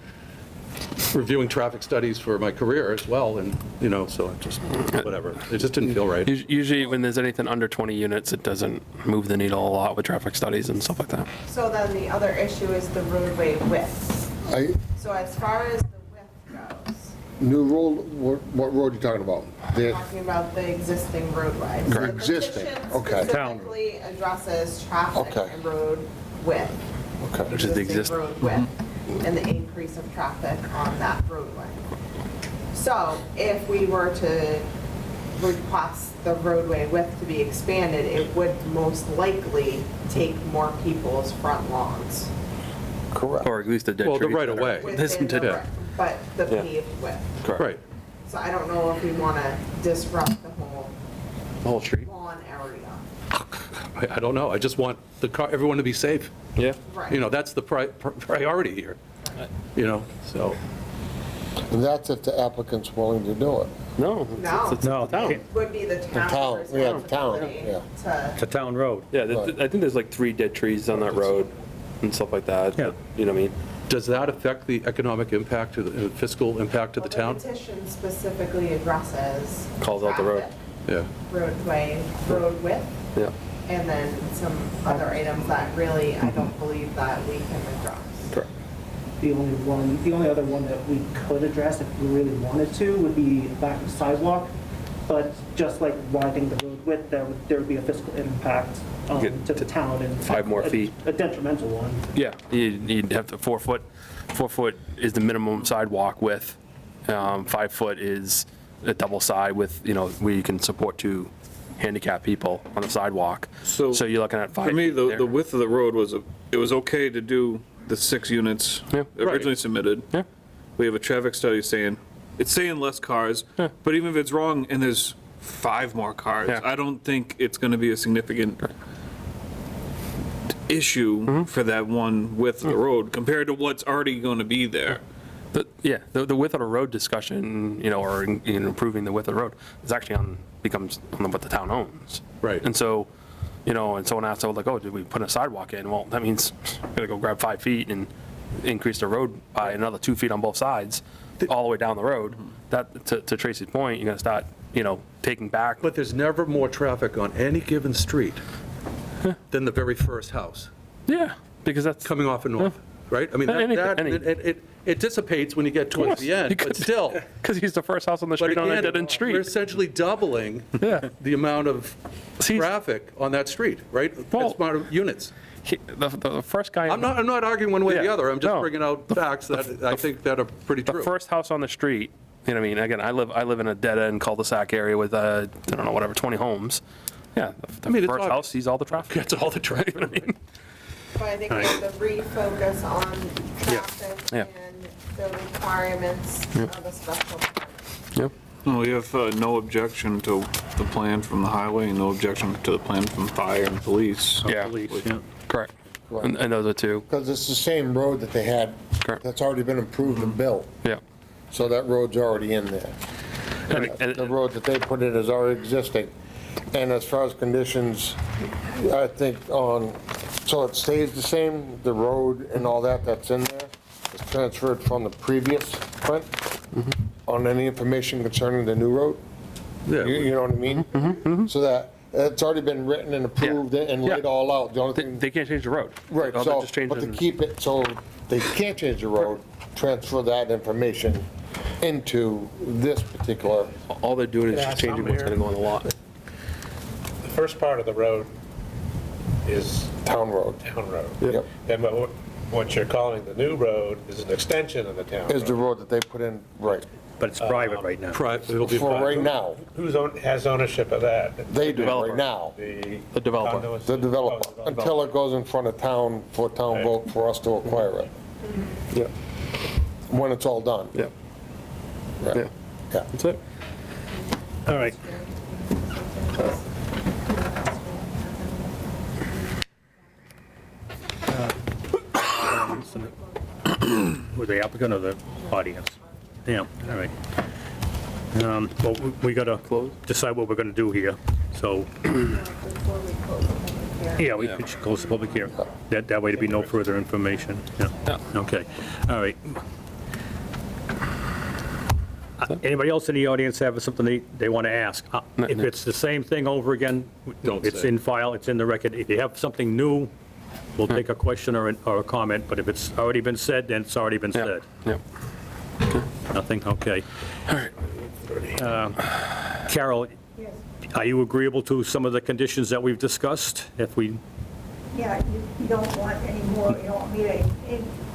reviewing traffic studies for my career as well, and, you know, so it just, whatever. It just didn't feel right. Usually when there's anything under 20 units, it doesn't move the needle a lot with traffic studies and stuff like that. So then the other issue is the roadway width. I, So as far as the width goes, new road, what road are you talking about? The- talking about the existing roadway. So the Existing, petition okay. specifically addresses traffic Okay. and road width. Okay. Which is the Existing road width and the increase of traffic on that roadway. So if we were to request the roadway width to be expanded, it would most likely take more people's front lawns. Correct. Or at least the dead Well, the trees that right are- of way. Within the Yeah. right- But the Yeah. paved width. Correct. Right, So I don't know if we want to disrupt the whole the whole street. lawn area. I don't know, I just want everyone to be safe. Yeah. Right. You know, that's the priority here, you know, so. And that's if the applicant's willing to do it. No. No. It's No, the town. It would be the town, town's yeah, the town, responsibility yeah. It's a town road. Yeah, I think there's like 3 dead trees on that road and stuff like that. Yeah. You know what I mean? Does that affect the economic impact, to the fiscal impact to the town? The petition specifically addresses. Calls out the road. traffic, Yeah. Roadway, road width, Yeah. and then some other items that really I don't believe that we can address. Correct. The only other one that we could address if we really wanted to would be back of sidewalk, but just like widening the road width, there would be a fiscal impact Get to the town and. 5 more feet. A detrimental one. Yeah, you'd have to 4 foot. 4 foot is the minimum sidewalk width. 5 foot is a double side with, you know, where you can support 2 handicapped people on the sidewalk. So you're looking at 5 For me, feet there. the width of the road it was okay to do the 6 units Yeah. originally submitted. Yeah. We have a traffic study saying, it's saying less cars, Yeah. but even if it's wrong and there's 5 more cars, Yeah. I don't think it's going to be a significant issue for that one width of the road compared to what's already going to be there. The width of the road discussion, you know, or improving the width of the road is actually becomes on what the town owns. Right. And so, you know, and someone asked, like, oh, did we put a sidewalk in? Well, that means we gotta go grab 5 feet and increase the road by another 2 feet on both sides, all the way down the road. That, to Tracy's point, you're gonna start taking back. But there's never more traffic on any given street than the very first house Yeah, because that's. coming off of North, right? I mean, it dissipates when you get towards the end, but still. Because he's the first house on the But street on a again, dead-end we're street. essentially doubling Yeah. the amount of traffic on that street, right? Well- That's amount of units. The first guy. I'm not arguing one way or the Yeah, other, I'm just no. bringing out facts that I think that are pretty The true. first house on the street, you know what I mean? Again, I live in a dead-end cul-de-sac area with, I don't know, whatever, 20 homes. Yeah, the mean, it's first obvious. house sees all the traffic. Gets all the traffic. You know what I mean? But I think we have to refocus on traffic Yeah. and the requirements of a special permit. Yep. No, we have no objection to the plan from the highway, and no objection to the plan from fire and police. Yeah. Police, yeah. Correct. And those are two. Because it's the same road that they had, Correct. that's already been improved and built. Yeah. So that road's already in there. The road that they put in is already existing. And as far as conditions, I think so it stays the same, the road and all that's in there is transferred from the previous print on any information concerning the new road. You know what I mean? So that, it's already been written and approved and laid all out. The only thing, They can't change the road. right, All they're so, just but to changing- keep it, so they can't change the road, transfer that information into this particular, All they're doing is Yeah, just changing something what's here. going to go on the lot. The first part of the road is town road. town road. Yep. And what you're calling the new road is an extension of the town Is the road. road that they put in, right, But it's private right now. It'll be for right now. Has ownership of that? They do Developer. right now, The developer. conduits- the developer, Oh, until it goes in front of town for town vote for us to acquire it. Yeah. When it's all done. Yeah. Right. Yeah. Yeah. That's it. All right. With the applicant or the audience? Yeah, all right. Well, we gotta decide what we're gonna do here, so, Before we close the public hearing. yeah, we should close the public hearing. That way there'd be no further information, yeah. Okay, all right. Anybody else in the audience have something they want to ask? If it's the same thing over again, it's in file, it's in the record. If you have something new, we'll take a question or a comment, but if it's already been said, then it's already been said. Yeah. Nothing, okay. Carol, are you agreeable to some of the conditions that we've discussed? If we, Yeah, you don't want any more, you don't want me to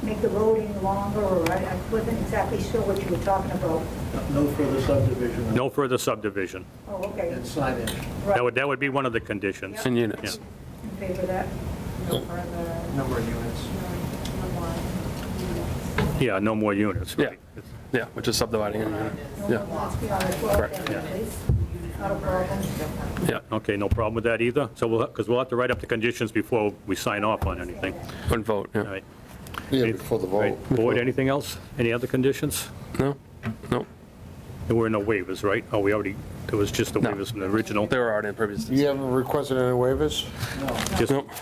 make the road any longer, or I wasn't exactly sure what you were talking about. No further subdivision. no further subdivision. Oh, okay. And signage. That would be one of the conditions. In units. In favor of that? No further. Number of units. Yeah, no more units, Yeah. right. Yeah, which is subdividing in a unit. Yeah. Let's be on the 12 Correct, then, please. Not a problem. Yeah. Okay, no problem with that either? So because we'll have to write up the conditions before we sign off on anything. One vote, All yeah. right. Yeah, before the vote. Right. Board, anything else? Any other conditions? No? No. There were no waivers, right? Oh, we already, there was just the No. waivers from the original? They were already in previous. You haven't requested any waivers?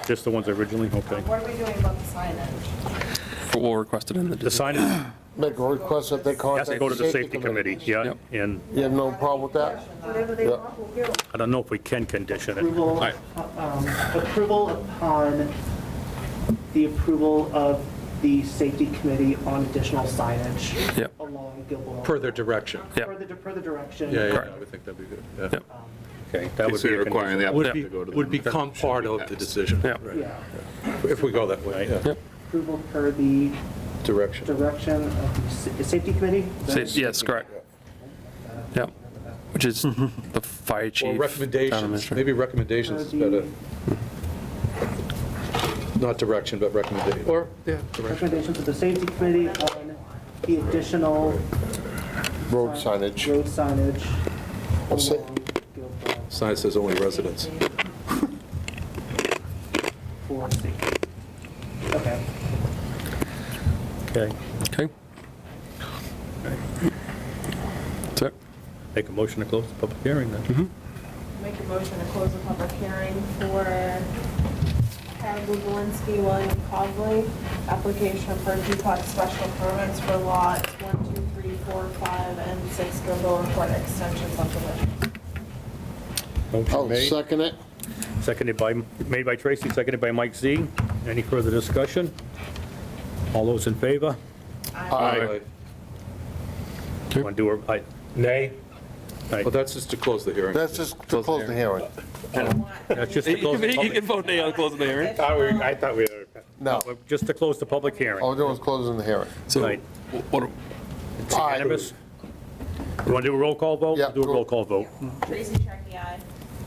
Just the ones originally, okay. What are we doing about the signage? We'll request it in the. The signage Make a request that they has contact to go to the safety committee, yeah, Yep. and You have no problem with that? Whatever they Yeah. want, we'll do. I don't know if we can condition it. Approval, approval upon the approval of the safety committee on additional signage Yep. along Gilboa. Per their direction. Yeah. Per the direction. Yeah, Correct. I would think that'd be good. Yeah. Yep. Okay, that would So be you're a requiring the condition. Would applicant to go to the. would become part of the decision. Yeah. Right. Yeah. If we go that way, yeah. Yep. Approval per the Direction. direction of the safety committee? Yes, correct. Yeah. Which is the fire chief. Or town recommendations, administrator. maybe recommendations is better. Not direction, but recommendation, or, yeah, direction. Recommendations of the safety committee on the additional Road signage. road signage I'll say- along Gilboa Sign says only residents. for safety. Okay. Okay, Okay. That's it. make a motion to close the public hearing then. Make a motion to close the public hearing for Ted Lubolinski, William Cogley, application for duplex special permits for lots 1, 2, 3, 4, 5, and 6 Gilboa Court extension subdivision. Motion I'll made. second it. Made by Tracy, seconded by Mike Z. Any further discussion? All those in favor? Aye. Want to do a, nay? Well, that's just to close the hearing. That's just to close the hearing. That's just to close the You public, can vote nay on closing the hearing. I thought we were. No, just to close the public hearing. all we're doing is closing the hearing. So, Right. what, It's unanimous. You want to do a roll call vote? Yeah. Do a roll call vote. Tracy Checky, aye.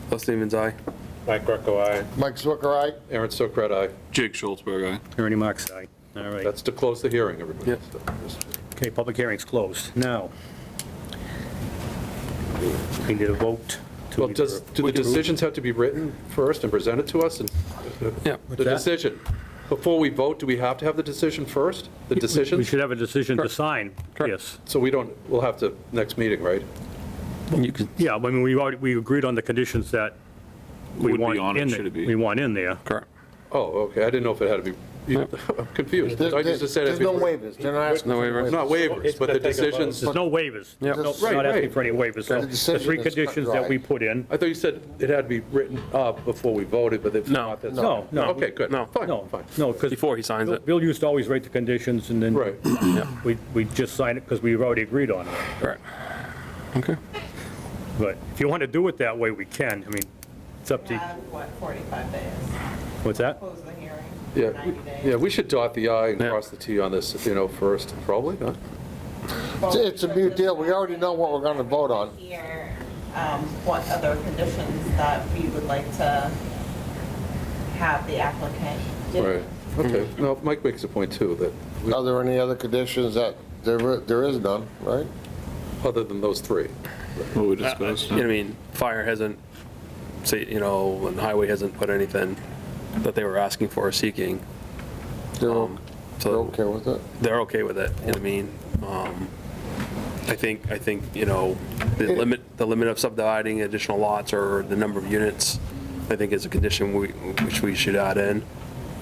Les Stevens, aye. Mike Greco, aye. Mike Zwicker, aye? Aaron Sokrat, aye. Jake Schultzberg, aye. Ernie Mac's aye. All right. That's to close the hearing, everybody. Yep. So, just- Okay, public hearing's closed. Now, we need a vote to Well, do the approve. decisions have to be written first and presented to us? And Yeah. The decision, before we vote, do we have to have the decision first? The decision? We should have a decision to sign, yes. So we don't, we'll have to, next meeting, right? You can, Yeah, I mean, we agreed on the conditions that we Would be want on it, in, should it be? we want in there. correct. Oh, okay, I didn't know if it had to be, I'm confused. I just said There's no waivers, they're not asking No for waivers. Not waivers, but the decisions, There's no waivers. Yep. No, Right, not asking right. for any waivers. So The the decision three is cut conditions dry. that we put in, I thought you said it had to be written up before we voted, but if No. not, that's. No, no. Okay, good. No. Fine, no, fine. no, because Before he signs it. Bill used to always write the conditions and then Right. we just sign it because we've already agreed on it. Correct. Okay. But if you want to do it that way, we can. I mean, it's up You to, have, what, 45 days? what's that? Close the hearing. Yeah, 90 days. yeah, we should dot the I and Yeah. cross the T on this, first, probably, huh? It's a new deal, we already know what we're gonna vote on. Here, what other conditions that we would like to have the applicant do. Right, okay. No, Mike makes a point too, that, Are there any other conditions that, there is none, right? other than those three. What we discussed. You know what I mean? Fire hasn't, say, and highway hasn't put anything that they were asking for or seeking. They're they're So okay with it? they're okay with it, you know what I mean? I think, the limit of subdividing additional lots or the number of units, I think is a condition which we should add in,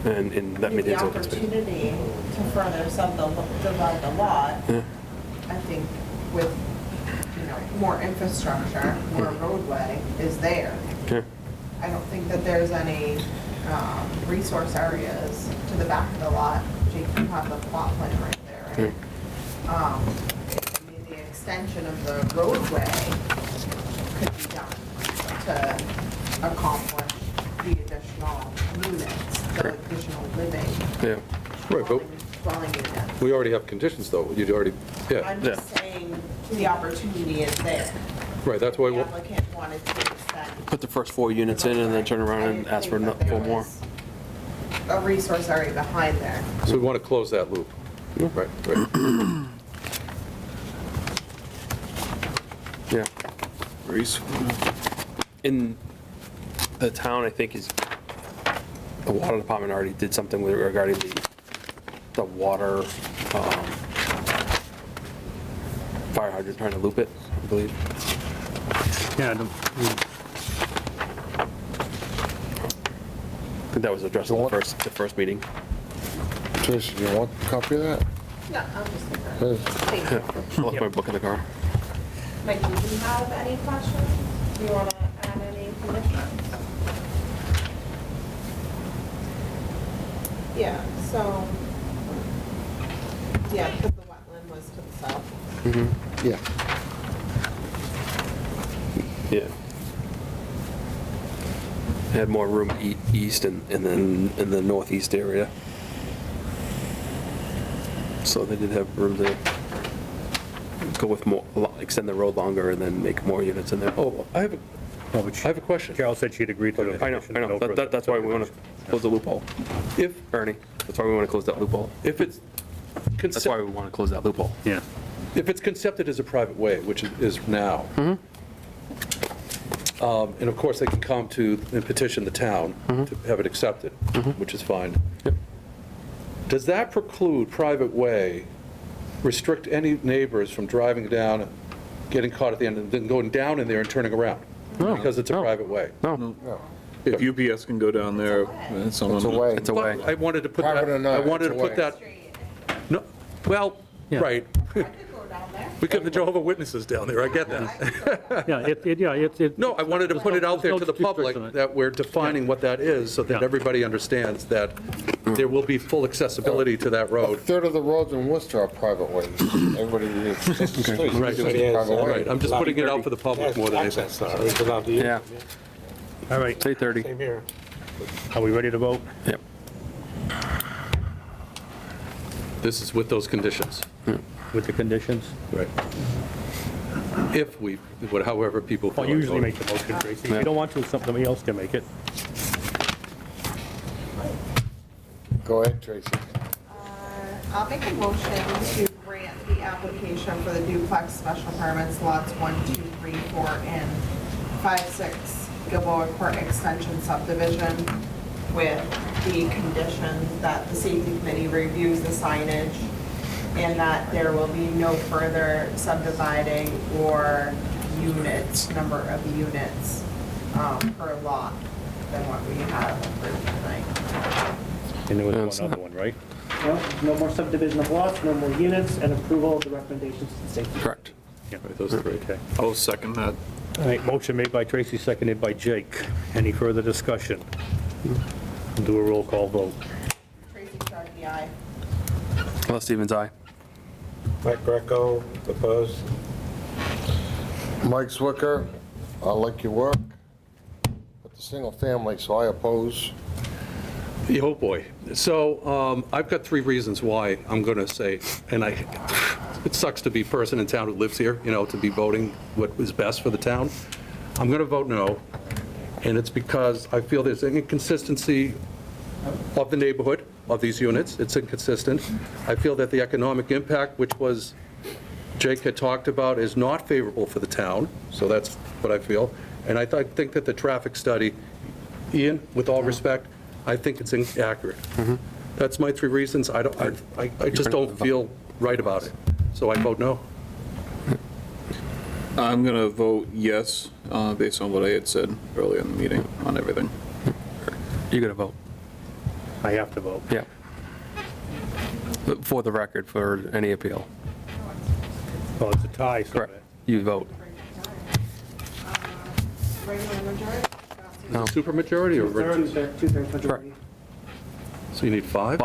and that The maintains open space. opportunity to further subdivide the lot, Yeah. I think with, more infrastructure, more roadway is there. Okay. I don't think that there's any resource areas to the back of the lot. Jake, you have the plot plan right there, right? I mean, the extension of the roadway could be done to accomplish the additional units, the additional living Yeah. Right, but dwelling units. we already have conditions though, you'd already, yeah, I'm just saying the opportunity is there. right, that's why, The applicant wanted to extend. Put the first 4 units in and then turn around and ask for 4 more. A resource area behind there. so we want to close that loop. Right, right. Yeah. Reese. In the town, I think the water department already did something regarding the water, fire hydrant, trying to loop it, I believe. Yeah, I think that was addressed in the first meeting. Tracy, do you want a copy of that? No, I'm just Yes. thinking. I left my book in the car. Mike, do you have any questions? Do you want to add any conditions? Yeah, so, yeah, because the wetland was to the south. Yeah. Yeah. Had more room east and then in the northeast area. So they did have room to go with more, extend the road longer and then make more units in there. Oh, I have a question. Carol said she'd agreed to the I know, condition. that's why we want to close the loophole. If, Ernie, that's why we want to close that loophole. if it's, That's why we want to close that loophole. Yeah. if it's concepted as a private way, which it is now, and of course, they can come to and petition the town to have it accepted, which is fine. Yep. Does that preclude private way, restrict any neighbors from driving down, getting caught at the end, and then going down in there and turning around? Because it's a private way. No, If UPS can go down there, it's It's a way. it's a way. I wanted to put that, Private or not, I wanted to it's a put way. that, no, well, right. I could go down there. We get the Jehovah's Witnesses down there, I get that. Yeah, No, I wanted to put it out there to the There's no public restriction on it. that we're defining what that is, so that Yeah. everybody understands that there will be full accessibility to that A road. third of the roads in Worcester are private ways. Everybody, it's just a street. Right, It's just a private way. right, I'm just putting it out for the public more than anything. Access, though, he's allowed to use Yeah, it. all right, 8:30. Same here. are we ready to vote? Yep. This is with those conditions. With the conditions? Right. If we, however people feel I'll like usually voting. make the motion, Tracy. If you don't want to, somebody else can make it. Go ahead, Tracy. I'll make a motion to grant the application for the duplex special permits lots 1, 2, 3, 4, and 5, 6 Gilboa Court Extension subdivision with the condition that the safety committee reviews the signage and that there will be no further subdividing or units, number of units per lot than what we have approved tonight. And there was one other one, right? No more subdivision of lots, no more units, and approval of the recommendations to the safety. Correct. Right, those three. Okay. I'll second that. All right, motion made by Tracy, seconded by Jake. Any further discussion? We'll do a roll call vote. Tracy Starkey, aye. Les Stevens, aye. Mike Greco, opposed. Mike Zwicker, I like your work, but the single family, so I oppose. Oh, boy. So I've got 3 reasons why I'm going to say, and it sucks to be a person in town who lives here, to be voting what is best for the town. I'm going to vote no, and it's because I feel there's an inconsistency of the neighborhood, of these units. It's inconsistent. I feel that the economic impact, which was Jake had talked about, is not favorable for the town, so that's what I feel. And I think that the traffic study, Ian, with all respect, I think it's inaccurate. That's my 3 reasons. I just don't feel right about it, so I vote no. I'm going to vote yes, based on what I had said earlier in the meeting on everything. You got to vote. I have to vote. Yeah. For the record, for any appeal. Well, it's a tie, so Correct. You vote. Regular majority? No. Supermajority or? Two-thirds majority. So you need 5?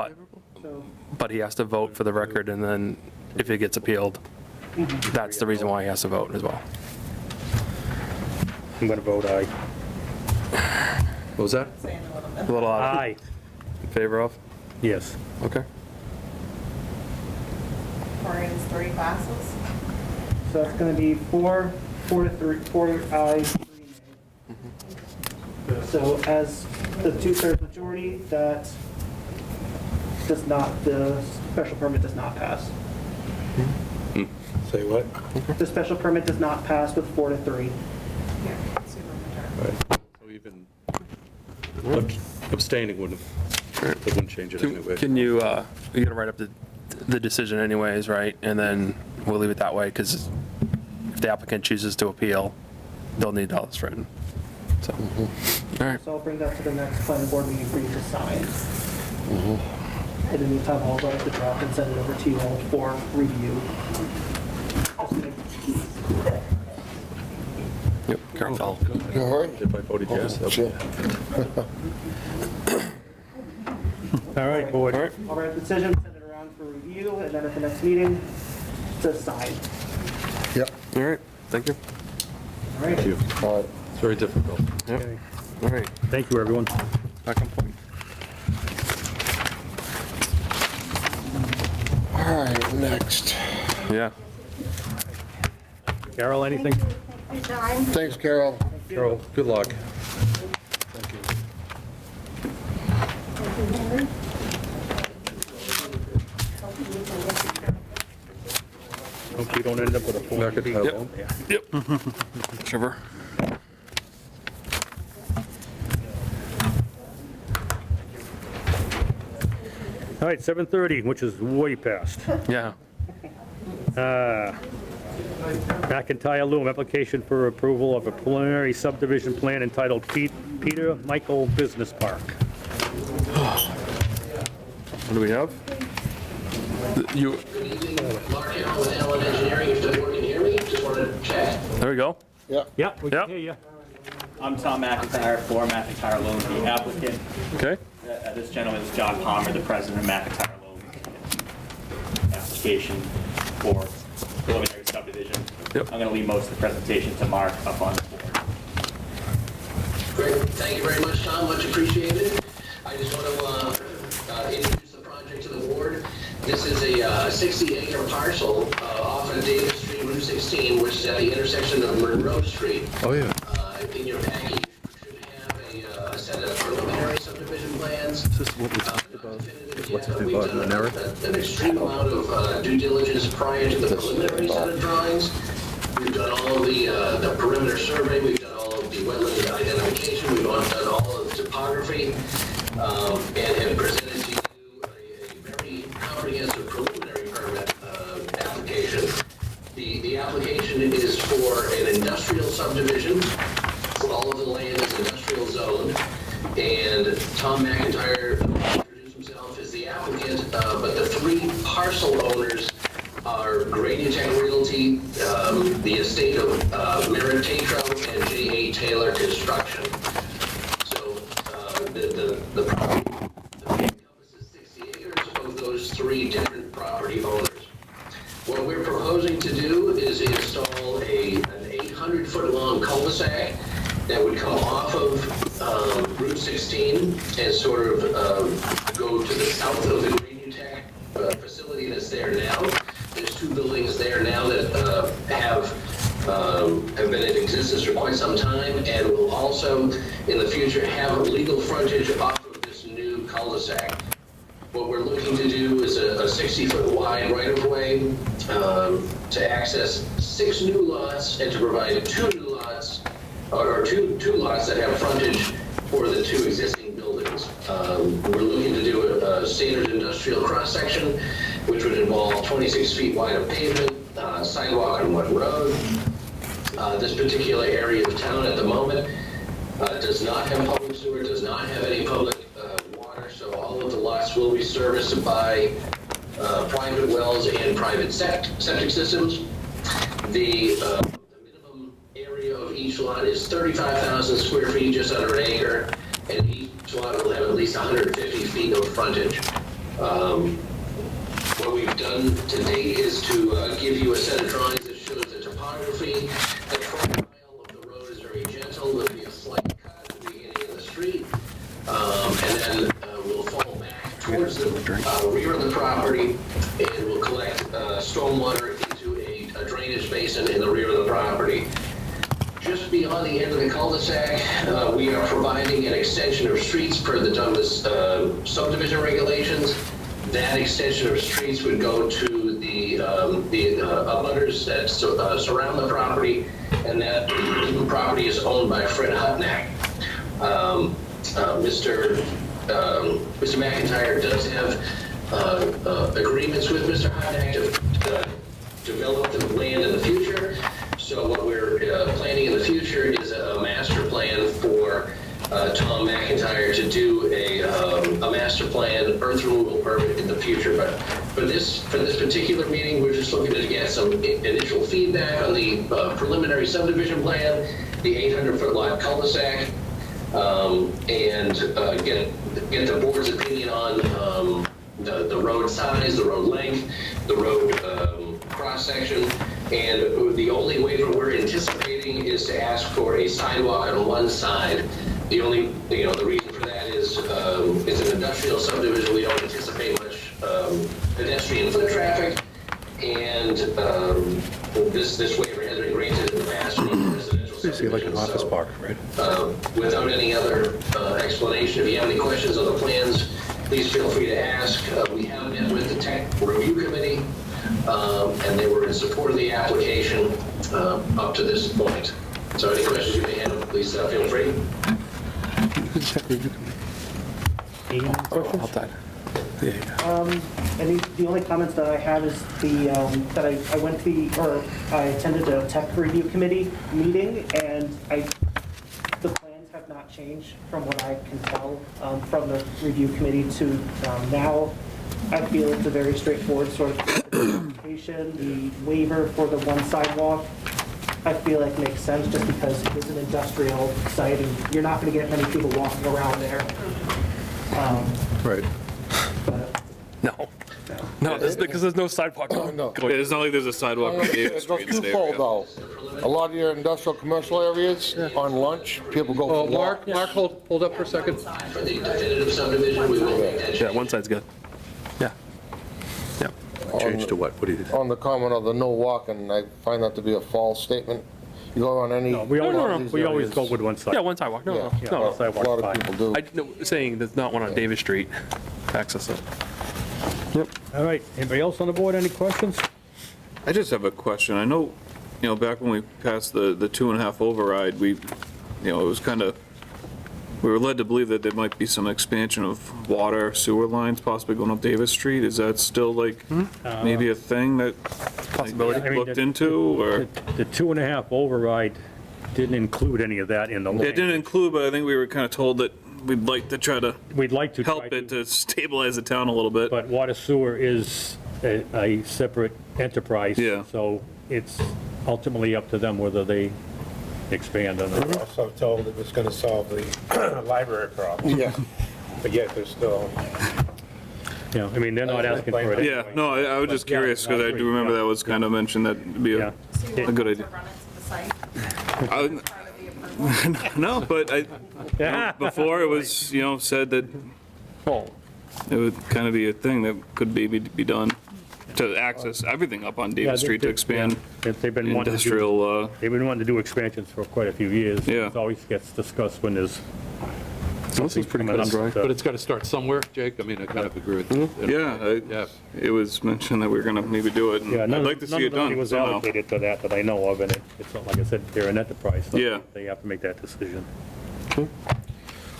But he has to vote for the record, and then if it gets appealed, that's the reason why he has to vote as well. I'm going to vote aye. What was that? Saying a little bit. A little odd. Aye. In favor of? Yes. Okay. 4 and 3 classes? So it's going to be 4 to 3, 4 ayes, 3 nays. So as the two-thirds majority, that does not, the special permit does not pass. Say what? The special permit does not pass with 4 to 3. Yeah, super majority. So even abstaining wouldn't change it anyway. Can you, you're going to write up the decision anyways, right? And then we'll leave it that way, because if the applicant chooses to appeal, they'll need all this written. So, all right. So I'll bring that to the next planning board meeting for you to sign. In the meantime, I'll write the draft and send it over to you all for review. Yep, Carol. You all right? If I voted yes, that's Sure. All right, board. All right. I'll write the decision, send it around for review, and then at the next meeting, to sign. Yep. All right, thank you. All right? All right. It's very difficult. Yep. All right, Thank you, everyone. back on point. All right, next. Yeah. Carol, anything? Thanks, Carol. Carol, good luck. Hope you don't end up with a full. Back at home. Yep. Trevor. All right, 7:30, which is way past. Yeah. McIntyre Loom, application for approval of a preliminary subdivision plan entitled Peter Michael Business Park. What do we have? You, Good evening, Mark Allen with Allen Engineering. If everyone can hear me, just wanted to check. there we go. Yep, we Yep. can hear you. I'm Tom McIntyre for McIntyre Loan, the applicant. Okay. This gentleman is John Palmer, the president of McIntyre Loan. Application for preliminary subdivision. Yep. I'm going to leave most of the presentation to Mark up on the board. Great, thank you very much, Tom, much appreciated. I just want to introduce the project to the board. This is a 60-acre parcel off of Davis Street, Route 16, which is at the intersection of Monroe Street. Oh, yeah. In your package, you should have a set of preliminary subdivision plans. Is this what we talked about? What's it about in Eric? An extreme amount of due diligence prior to the preliminary set of drawings. We've done all of the perimeter survey, we've done all of the wetland identification, we've done all of the topography, and have presented to you a very comprehensive preliminary permit application. The application is for an industrial subdivision. All of the land is industrial zoned, and Tom McIntyre introduced himself as the applicant, but the three parcel owners are Grady Tech Realty, the estate of Merritt Tatro, and J.A. Taylor Construction. So the property encompasses 60 acres of those three different property owners. What we're proposing to do is install an 800-foot-long cul-de-sac that would come off of Route 16 and sort of go to the south of the Green Tech facility that's there now. There's two buildings there now that have been in existence for quite some time, and will also in the future have legal frontage off of this new cul-de-sac. What we're looking to do is a 60-foot wide right-of-way to access 6 new lots and to provide 2 new lots, or two lots that have frontage for the 2 existing buildings. We're looking to do a standard industrial cross-section, which would involve 26 feet wide of pavement, sidewalk on one road. This particular area of town at the moment does not have public sewer, does not have any public water, so all of the lots will be serviced by private wells and private septic systems. The minimum area of each lot is 35,000 square feet, just under an acre, and each lot will have at least 150 feet of frontage. What we've done to date is to give you a set of drawings that shows the topography. The profile of the road is very gentle. There'll be a slight cut at the beginning of the street, and then we'll fall back towards the rear of the property, and we'll collect stormwater into a drainage basin in the rear of the property. Just beyond the end of the cul-de-sac, we are providing an extension of streets per the Douglas subdivision regulations. That extension of streets would go to the abutters that surround the property, and that property is owned by Fred Hutnack. Mr. McIntyre does have agreements with Mr. Hutnack to develop the land in the future. So what we're planning in the future is a master plan for Tom McIntyre to do a master plan earth removal permit in the future. But for this particular meeting, we're just looking to get some initial feedback on the preliminary subdivision plan, the 800-foot lot cul-de-sac, and get the board's opinion on the road size, the road length, the road cross-section, and the only waiver we're anticipating is to ask for a sidewalk on one side. The only, the reason for that is it's an industrial subdivision. We don't anticipate much pedestrian foot traffic, and this waiver has been granted in the past for residential Basically like an office park, right? Without any other explanation, if you have any questions on the plans, please feel free to ask. We have met with the tech review committee, and they were in support of the application up to this point. So any questions you may have, please feel free. Any questions? And the only comments that I have is that I went to I attended a tech review committee meeting, and the plans have not changed from what I can tell from the review committee to now. I feel it's a very straightforward sort of application. The waiver for the one sidewalk, I feel like makes sense just because it's an industrial site and you're not going to get many people walking around there. Right. No, because there's no sidewalk. No. It's not like there's a sidewalk on Davis It goes Street in this twofold, area. though. A lot of your industrial commercial areas, on lunch, people go Oh, for Mark, walks. hold up for a second. For the definitive subdivision, we will make that change. Yeah, one side's good. Yeah. Yeah. Change to what? What do you? On the comment of the no walking, I find that to be a false statement. You go on any. We always, we always go with one side. Yeah, one sidewalk. No, Yeah, no, no. a lot of people do. I, no, saying there's not one on Davis Street. Access it. Yep. All right, anybody else on the board, any questions? I just have a question. I know, back when we passed the 2.5 override, it was kind of, we were led to believe that there might be some expansion of water sewer lines possibly going up Davis Street. Is that still maybe a thing that Possibility. I mean, looked into, or? The 2.5 override didn't include any of that in the It lane. didn't include, but I think we were kind of told that we'd like to try to We'd like to help try it to stabilize the town a little bit. But water sewer is a separate enterprise. Yeah. So it's ultimately up to them whether they expand or not. Also told it was going to solve the library problem. Yeah. But yet there's still, Yeah, I mean, they're not asking for it Yeah, anyway. no, I was just curious, because I do remember that was kind of mentioned, that'd be Yeah. a good idea. To run it to the site. I- Part of the approval. No, but before it was, said that it would kind of be a thing that could maybe be done to access everything up on Davis Street to expand They've been wanting to do, industrial, they've been wanting to do expansions for quite a few years. Yeah. It always gets discussed when there's This is pretty coming cut and up. dry. But it's got to start somewhere, Jake? I mean, I kind of agree with you. yeah, it was mentioned that we were going to maybe do it, and Yeah, I'd none like to see it of the money done was somehow. allocated to that I know of, and it's not, like I said, they're an enterprise. So Yeah. They have to make that decision.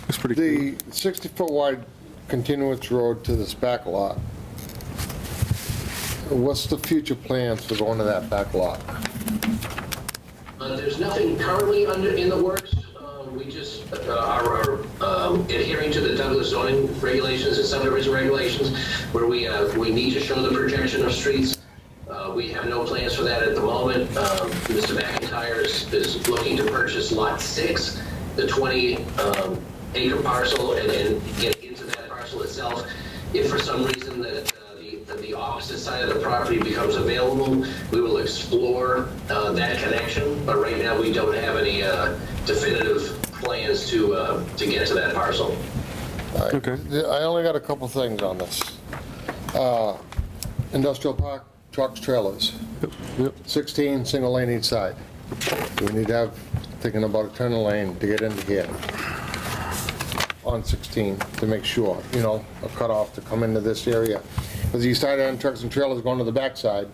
It's pretty cool. The 60-foot wide continuous road to this back lot, what's the future plans for going to that back lot? There's nothing currently in the works. We just are adhering to the Douglas zoning regulations and subdivision regulations, where we need to show the projection of streets. We have no plans for that at the moment. Mr. McIntyre is looking to purchase Lot 6, the 20-acre parcel, and then get into that parcel itself. If for some reason that the opposite side of the property becomes available, we will explore that connection, but right now we don't have any definitive plans to get to that parcel. Okay. I only got a couple things on this. Industrial park, trucks, trailers. 16, single lane each side. We need to have, thinking about a turn lane to get into here on 16 to make sure, a cutoff to come into this area. Because you start having trucks and trailers going to the backside,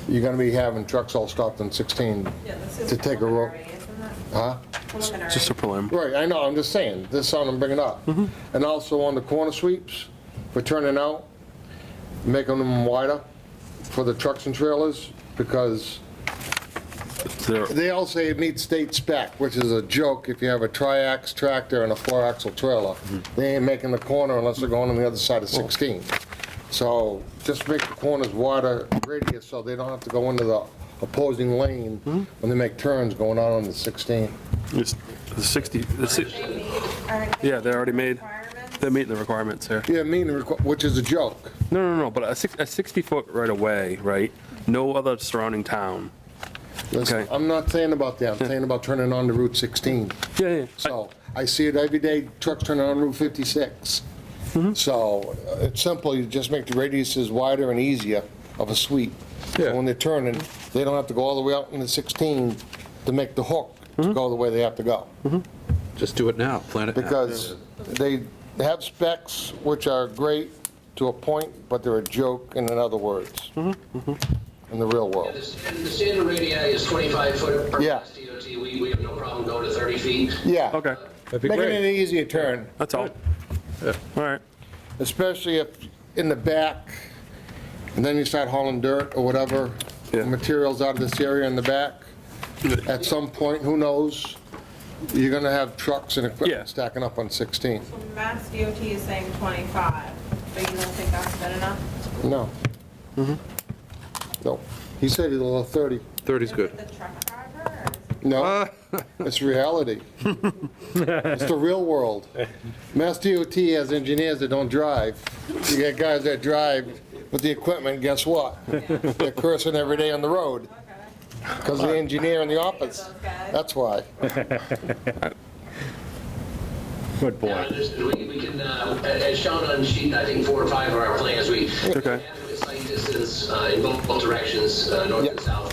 you're gonna be having trucks all stopped on 16 Yeah, this is to take a road. preliminary, isn't it? Huh? Preliminary. Just a prelim. Right, I know, I'm just saying, this is something I'm bringing up. And also on the corner sweeps, for turning out, making them wider for the trucks and trailers, because they all say it meets state spec, which is a joke if you have a tri-ax tractor and a 4-axle trailer. They ain't making the corner unless they're going on the other side of 16. So just make the corners wider radius so they don't have to go into the opposing lane when they make turns going out on the 16. It's the 60, Aren't they yeah, they're already made. requirements? They're meeting the requirements here. Yeah, which is a joke. No, but a 60-foot right away, right? No other surrounding town. Listen, Okay. I'm not saying about that, I'm saying about turning on to Route 16. Yeah. So I see it every day, trucks turning on Route 56. So it's simple, you just make the radiuses wider and easier of a sweep. So when they're turning, they don't have to go all the way out into 16 to make the hook to go the way they have to go. Just do it now, plan it now. Because they have specs which are great to a point, but they're a joke in other words, in the real world. The standard radii is 25 foot per Yeah. DOT. We have no problem going to 30 feet. Yeah. Okay. Making it an easier turn. That's all. All right. Especially if in the back, and then you start hauling dirt or whatever, materials out of this area in the back. At some point, who knows, you're gonna have trucks and equipment stacking up on 16. So Mass DOT is saying 25. But you don't think that's good enough? No. No. He said he'll allow 30. 30's good. The truck driver, or is it No, it's reality. It's the real world. Mass DOT has engineers that don't drive. You got guys that drive with the equipment, guess what? They're cursing every day on the road. Because the engineer in the office. That's why. Good boy. We can, as shown on sheet, I think 4 or 5 of our plans, we Okay. have site distance in both directions, north and south,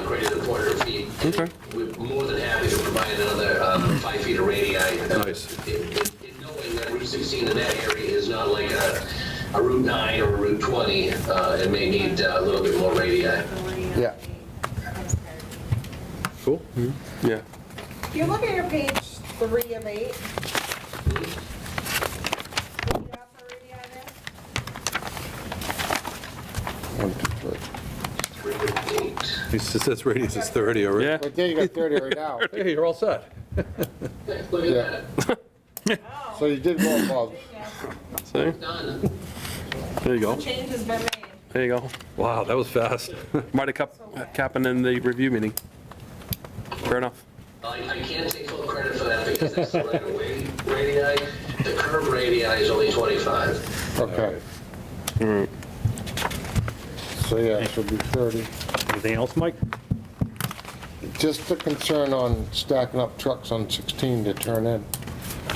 greater than 400 feet. Okay. We're more than happy to provide another 5 feet of radii. Nice. In knowing that Route 16 in that area is not like a Route 9 or a Route 20, it may need a little bit more radii. Yeah. Cool. Yeah. If you look at your page 3 of 8. What do you have for radii there? 3 of 8. He says radius is 30 already. Yeah. Right there, you got 30 right now. Hey, you're all set. Look at Yeah. that. So you did well, Bob. See? Done. There you go. Change has been made. There you go. Wow, that was fast. Might have happened in the review meeting. Fair enough. I can't take full credit for that because that's the right of way radii. The curb radii is only 25. Okay. So yeah, it should be 30. Anything else, Mike? Just a concern on stacking up trucks on 16 to turn in.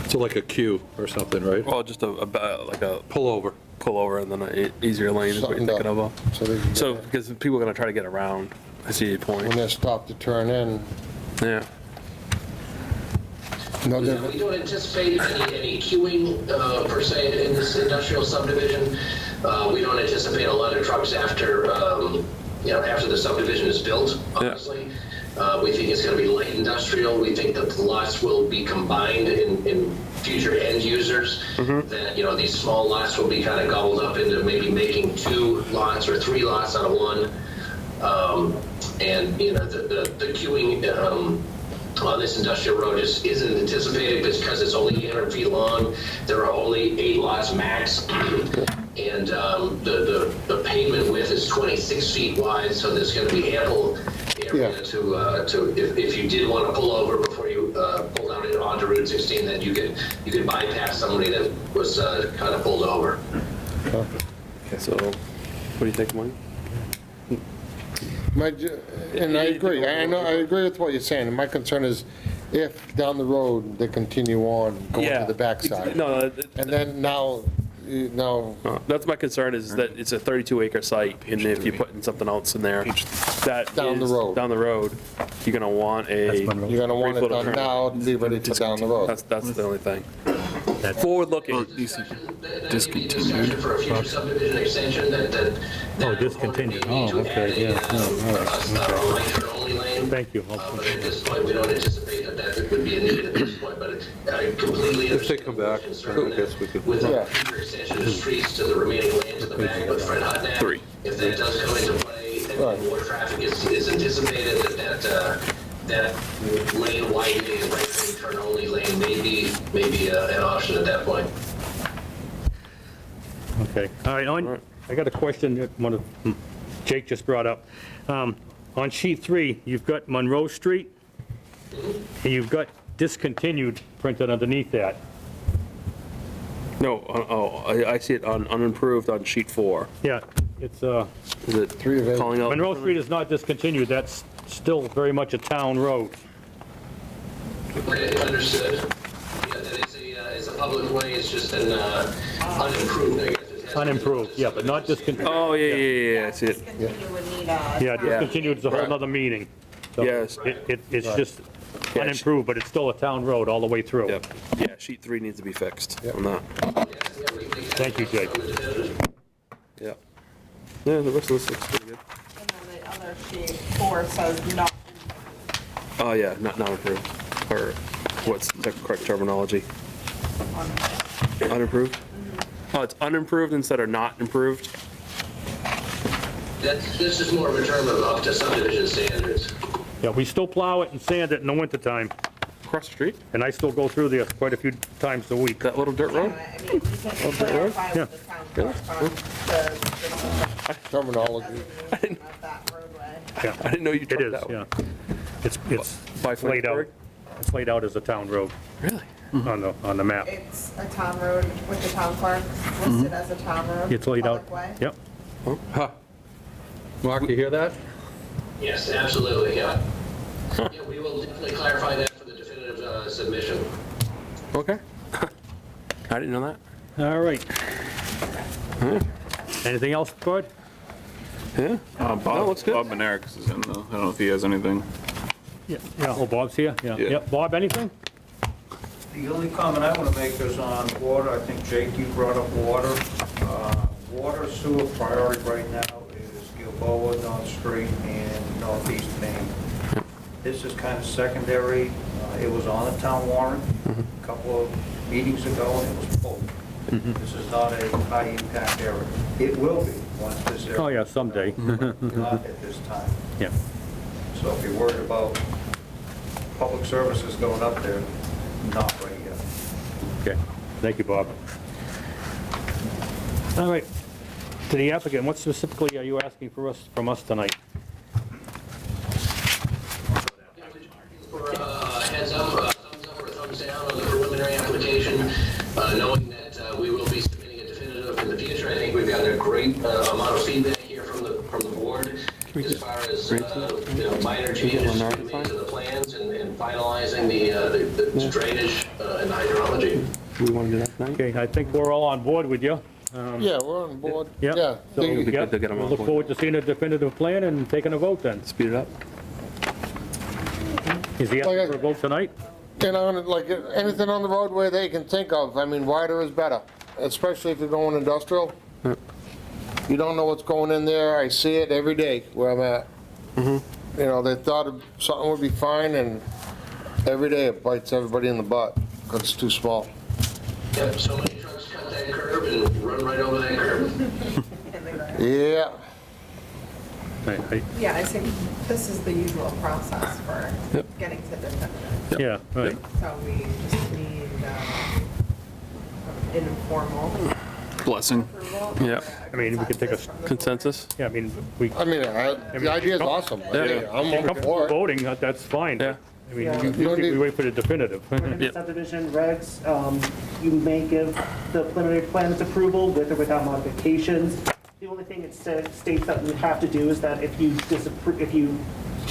So like a queue or something, right? Well, just like a Pull over. pull over and then an easier lane is what you're thinking of. So they can get So, there. because people are gonna try to get around. I see your When point. they're stopped to turn in, Yeah. no We different. don't anticipate any queuing per se in this industrial subdivision. We don't anticipate a lot of trucks after, after the subdivision is built, honestly. We think it's going to be light industrial. We think that the lots will be combined in future end users. That, these small lots will be kind of gobbled up into maybe making 2 lots or 3 lots out of one. And, the queuing on this industrial road isn't anticipated because it's only 800 feet long. There are only 8 lots max. And the pavement width is 26 feet wide, so there's going to be ample area to if you did want to pull over before you pulled out onto Route 16, then you could bypass somebody that was kind of pulled over. So, what do you think, Mike? And I agree, I agree with what you're saying, and my concern is if down the road they continue on going to the backside. No, And then now, that's my concern is that it's a 32-acre site, and if you put in something else in there, that Down the is- road. Down the road, you're gonna want a. you're gonna want it done now to be ready for down the road. That's the only thing. Forward-looking. Discontinued. For a future subdivision extension Oh, discontinued. Oh, okay, yeah. only lane. Thank you. But at this point, we don't anticipate that would be a need at this point, but I completely If they understand. come back, I guess we could. With Yeah. a future extension of streets to the remaining lanes in the back with Fred Hutton. 3. If that does come into play and more traffic is anticipated, that lane widening and right turn only lane may be an option at that point. Okay, all right, I got a question that Jake just brought up. On sheet 3, you've got Monroe Street, and you've got discontinued printed underneath that. No, I see it on unimproved on sheet 4. Yeah, it's, Is it 3 of 8. calling out? Monroe Street is not discontinued, that's still very much a town road. Okay, understood. Yeah, that is a public way, it's just an unimproved, I guess. Unimproved, yeah, but not discontinued. Oh, yeah, I see it. Discontinue would need a. Yeah, discontinued is a whole Right. nother meaning. So Yes. It's just Yeah, unimproved, but it's still a town road all the way through. Yep. Yeah, sheet 3 needs to be fixed on that. Thank you, Jake. Yeah. Yeah, the rest of this looks pretty good. And then the other sheet 4 says not. Oh, yeah, not improved. Or what's the correct terminology? Unimproved? Oh, it's unimproved instead of not improved? This is more of a term of up to subdivision standards. Yeah, we still plow it and sand it in the wintertime. Across the street? And I still go through there quite a few times a week. That little dirt road? I mean, we can clarify Yeah. with the town clerk on the Terminology. designation of that roadway. Yeah, I didn't know you it trucked is, that yeah. one. It's By laid out, Flansburgh? it's laid out as a town road Really? on the map. It's a town road with the town clerk listed as a town road. It's laid out, public way. yep. Huh. Mark, you hear that? Yes, absolutely, yeah. Yeah, we will definitely clarify that for the definitive submission. Okay. I didn't know that. All right. Anything else, Bud? Yeah? Bob, looks good. Bob Menarik is in though. I don't know if he has anything. Yeah, oh, Bob's here? Yeah. Yeah. Yep. Bob, anything? The only comment I want to make is on water. I think, Jake, you brought up water. Water sewer priority right now is Gilboa, North Street, and Northeast Main. This is kind of secondary. It was on the town warrant a couple of meetings ago, and it was pulled. This is not a high-impact area. It will be once this area. Oh, yeah, someday. Not at this time. Yeah. So if you're worried about public services going up there, not ready yet. Okay, thank you, Bob. All right, to the applicant, what specifically are you asking from us tonight? For a heads up, thumbs up or thumbs down on the preliminary application, knowing that we will be submitting a definitive in the future. I think we've got a great amount of feedback here from the board as far as minor changes to be made to the plans and finalizing the drainage and hydrology. We want to do that tonight? Okay, I think we're all on board with you. Yeah, we're on board. Yeah. Yeah. So, It'd be yeah, good to get 'em we'll on look board. forward to seeing a definitive plan and taking a vote then. Speed it up. Is he asking for a vote tonight? You know, like anything on the roadway they can think of, I mean, wider is better, especially if you're going industrial. You don't know what's going in there. I see it every day where I'm at. You know, they thought something would be fine, and every day it bites everybody in the butt because it's too small. Yep, so many trucks cut that curb and run right over that curb. Yeah. Yeah, I think this is the usual process for getting to definitive. Yeah, right. So we just need an informal Blessing. approval. Yeah. I mean, we could take a Consensus? Yeah, I mean, we. The idea is awesome. Yeah. I'm Comfortable for it. voting, that's fine. Yeah. I mean, Yeah. usually we wait for the definitive. In the subdivision regs, you may give the preliminary plan's approval with or without modifications. The only thing it states that we have to do is that if you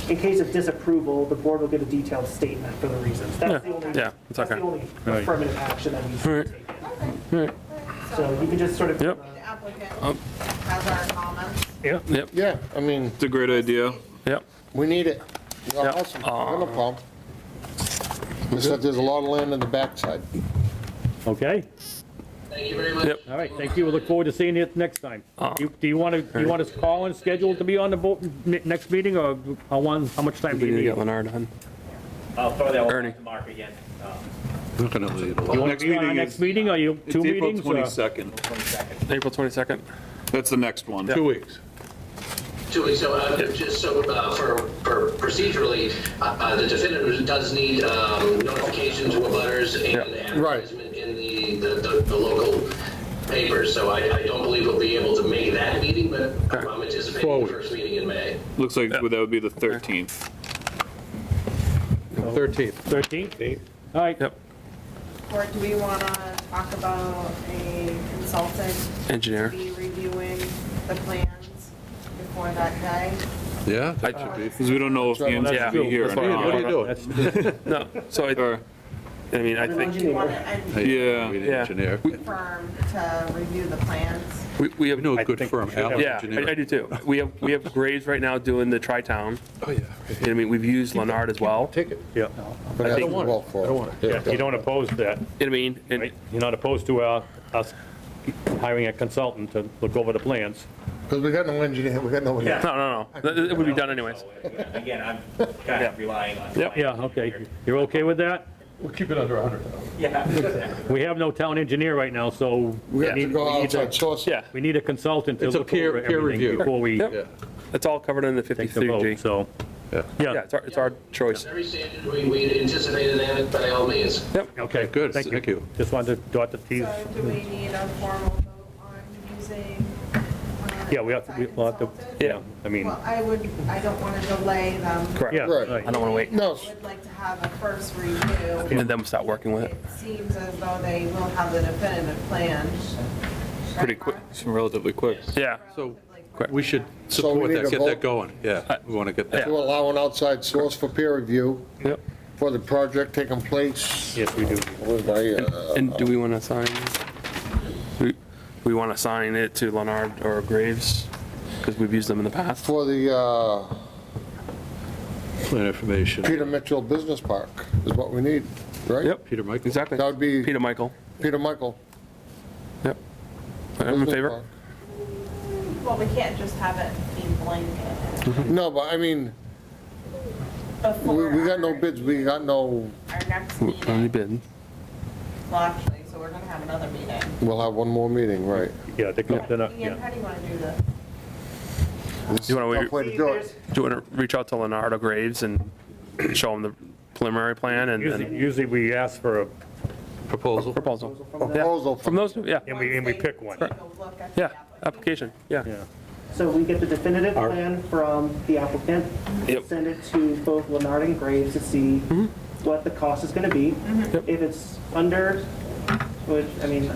in case of disapproval, the board will give a detailed statement for the reasons. That's the only, Yeah, it's that's okay. the only Right. affirmative action that needs to be Right. taken. Right. So you can just sort of. Yep. The applicant has our comments. Yeah. Yep. Yeah, I mean, It's a great idea. Yep. we need it. Yeah. Awesome. No problem. Except there's a lot of land in the backside. Okay, Thank you very much. Yep. all right, thank you, we look forward to seeing you next time. Do you want us to call and schedule to be on the vote next meeting, or how much time do We you need to need? get Leonard on. I'll throw that Ernie. one to Mark again. Not gonna leave it You alone. want to be on our next meeting, or you, two It's April meetings? or- 22nd. April 22nd? That's the next one. 2 weeks. 2 weeks, so just so for procedurally, the definitive does need notification to abutters and advertisement in the local papers, so I don't believe we'll be able to make that meeting, but I'm anticipating the first meeting in May. Looks like that would be the 13th. 13th. 13th? All right. Yep. Or do we want to talk about a consultant Engineer. to be reviewing the plans before that day? Yeah, that should be. Because we don't know if Ian's Yeah. going to be here or That's what not. What are you doing? No, so I mean, I think, Do you want an Yeah. We need Yeah. engineer. firm to review the plans? we have, You know a I good think firm, we should Al have- yeah, Engineer. I do too. We have Graves right now doing the Tri-Town. Oh, yeah. I mean, we've used Leonard as well. Take it. Yeah, But I I think- don't want it. I don't want it. yeah, you don't oppose that, I mean, and right? You're not opposed to us hiring a consultant to look over the plans? Because we got no engineer, we got no. Yeah. no. It would be done anyways. Again, I'm kind of relying on. Yep. Yeah, okay, you're okay with that? We'll keep it under 100. Yeah. We have no town engineer right now, so We have to go outside source. Yeah, we need a consultant to It's a look peer over everything review. before we Yep. Yeah. It's all covered in the take the 53G. vote, so, Yeah, it's our choice. Very standard, we anticipated that by all means. Yep. Okay, Good, thank you. Just wanted to dot the Ts. So do we need a formal vote on using? Yeah, we'll have to, yeah, I mean, Well, I don't want to delay them. Correct. yeah, Right. right. I don't want to wait. No, I would like to have a first review. And then we'll start working with it. It seems as though they will have the definitive plan. Pretty quick, it's relatively quick. Yeah. So Correct. we should So support we need that, a get vote? that going. Yeah, we want to get that. to allow an outside source for peer review Yep. for the project taking place. Yes, we do. What was I, And do we want to sign, we want to sign it to Leonard or Graves? Because we've used them in the past. for the Plan information. Peter Mitchell Business Park is what we need, right? Yep. Peter Michael. Exactly. That would be Peter Michael. Peter Michael. Yep. I'm in Business favor. Park. Well, we can't just have it be blanket No, but I mean, before we got no bids, we got no, our next Only meeting. bid. Well, actually, so we're gonna have another meeting. we'll have one more meeting, right? Yeah, they're not, Ian, yeah. how do you want to do this? You want Tough way to do it. Do you want to reach out to Leonard or Graves and show them the preliminary plan and Usually we ask for a, Proposal. proposal? Proposal From those two, yeah. and we pick one. Take a look at the Yeah, application, yeah. Yeah. So we get the definitive plan from the applicant, Yep. send it to both Leonard and Graves to see what the cost is gonna be. If it's under, which, I mean,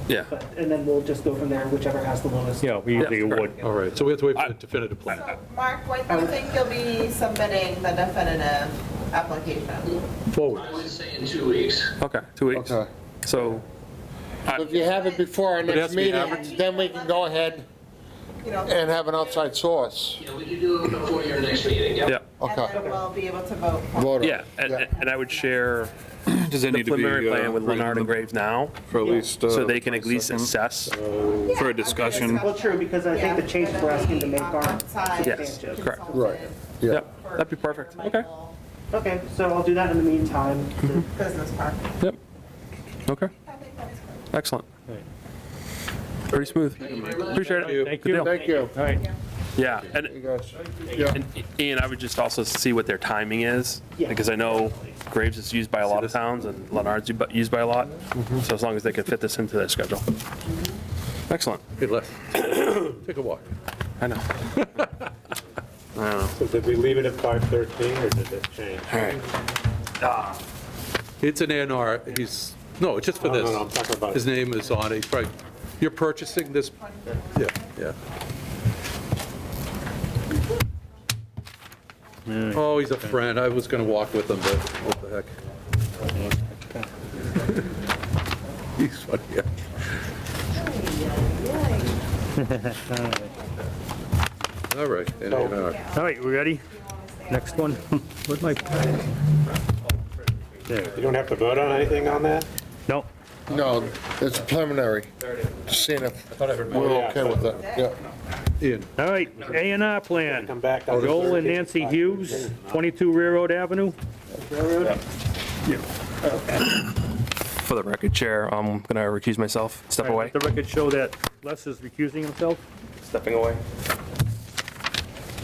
Yeah. and then we'll just go from there, whichever has the lowest. Yeah, we usually award. All right, so we have to wait for the definitive plan. So, Mark, when do you think you'll be submitting the definitive application? Forward. I would say in 2 weeks. Okay, 2 weeks. Okay. So, If you have it before our has next to be meeting, advertised. then we can go ahead You know, and have an outside source. Yeah, we can do it before your next meeting, yep. yeah, and Okay. then we'll be able to vote. Vote on it. yeah, and I would share Does it the need to be preliminary plan with written Leonard and Graves now, for at least? so they can at least assess. For a discussion? Well, true, because I think the changes we're asking to make are Yes, substantive. correct. Right, yeah. Yep, that'd be perfect. Okay, Okay, so I'll do that in the meantime. Business park. yep. Okay, I think that's good. excellent. Pretty smooth. Appreciate it. Thank Good you. deal. Thank you. All right. Yeah, and You guys. Yeah. And Ian, I would just also see what their timing is, Yeah. because I know Graves is used by a lot of towns and Leonard's used by a lot. So as long as they could fit this into their schedule. Excellent. Hey, Les, take a walk. I know. I don't know. So did we leave it at 513 or did it change? All right. It's an A&R, he's, no, it's just for No, this. no, I'm talking about- His name is on it, right. You're purchasing this, yeah, yeah. Oh, he's a friend, I was gonna walk with him, but what the heck. He's funny, yeah. All right, A&R. All right, we ready? Next one. Where's my pen? There. You don't have to vote on anything on that? No, No, it's preliminary, just seeing if we're okay with that, yeah. Ian, all right, A&R plan. Come back. Joel and Nancy Hughes, 22 Railroad Avenue. For the record, Chair, I'm going to recuse myself. Step away. Let the record show that Les is recusing himself. Stepping away.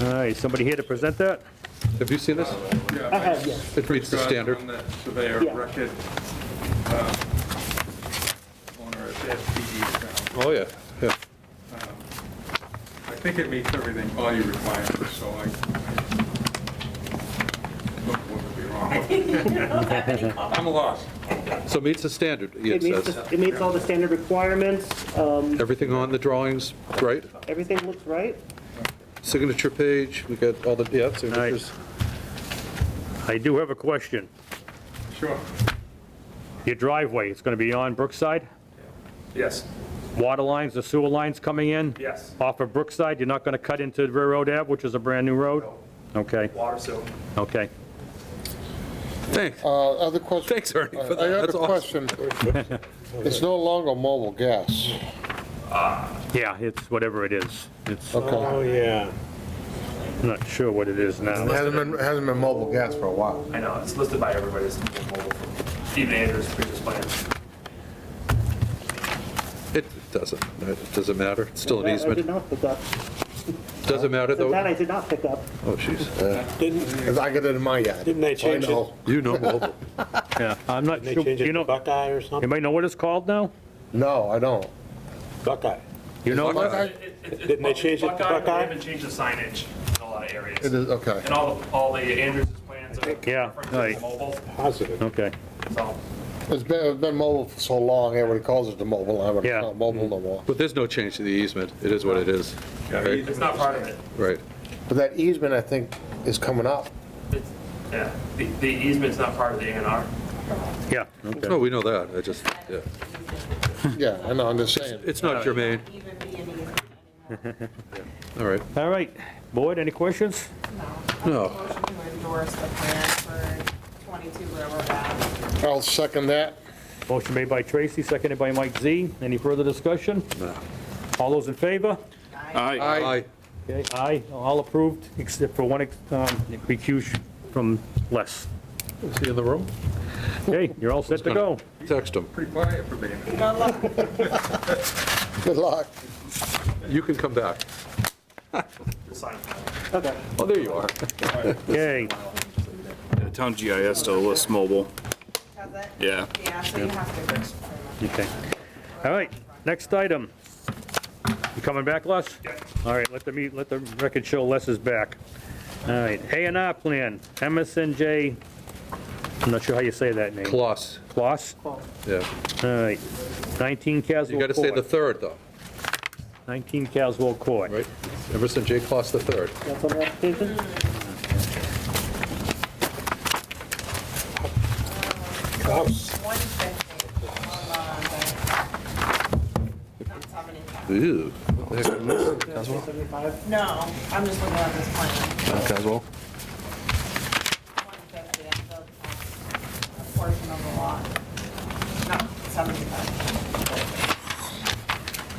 All right, somebody here to present that? have you seen this? I have, yes. It meets the standard. On that surveyor Yeah. record, owner of SPE down. Oh, yeah, yeah. I think it meets everything, all your requirements, so I don't want to be wrong. I'm lost. So it meets the standard, Ian It meets, says. it meets all the standard requirements, Everything on the drawings, right? everything looks right. Signature page, we got all the, yeah, signatures. I do have a question. Sure. Your driveway, it's going to be on Brookside? Yes, Water lines, the sewer lines coming in? yes. Off of Brookside, you're not going to cut into Railroad Ave, which is a brand-new road? Okay, Water sewer. okay. Thanks. Other question? Thanks, Ernie, for I that. have That's a awesome. question. It's no longer mobile gas. Yeah, it's whatever it is. It's, Okay. Oh, yeah. I'm not sure what it is now. Hasn't been mobile gas for a while. I know, it's listed by everybody as mobile, even Andrew's previous plans. It doesn't matter, it's still an I did easement. not put that. Doesn't matter, So though? that I did not pick up. Oh, jeez. Because I got it in my yard. Didn't they change I know. You know mobile. Yeah, I'm not They sure, changed it you to know, Buckeye or something? anybody know what it's called now? No, I don't. Buckeye. You know, Buckeye? Didn't they change it to Buckeye, but they Buckeye? haven't changed the signage in a lot of areas. It is, okay. And all the Andrews' plans are Yeah, referenced right. as mobile, Positive. okay. so. It's been mobile for so long, everybody calls it the mobile line, but it's Yeah. not mobile no more. But there's no change to the easement. It is what it is. Right? It's not part of it. Right. But that easement, I think, is coming up. It's, yeah, the easement's not part of the A&R. Yeah, No, okay. we know that. I just, yeah. Yeah, I know, I'm just saying. It's not germane. Even be an easement. All right. All right, board, any questions? No. Motion to endorse the plan for 22 Railroad Ave. I'll second that. Motion made by Tracy, seconded by Mike Z. Any further discussion? No. All those in favor? Aye. Aye. Okay, aye, all approved, except for one recuse from Les. Is he in the room? Okay, you're all set to go. Text him. Pretty quiet for me. Good luck. Good luck. You can come back. Okay. Oh, there you are. Okay, The town GIS still lists mobile. Has it? Yeah. Yeah, so you have to. okay. All right, next item. You coming back, Les? Yeah. All right, let the record show Les is back. All right, A&R plan, MSNJ, I'm not sure how you say that name. Kloss. Kloss? Yeah. All right, 19 Caswell You got to say the Court. third, though, 19 Caswell Court. right? Emerson J. Kloss the third. That's on the application? House. 150. Hold on. Not 75. Ew. What the heck is this? 75? No, I'm just looking at this plan. Caswell. 150, that's a portion of the lot. No, 75.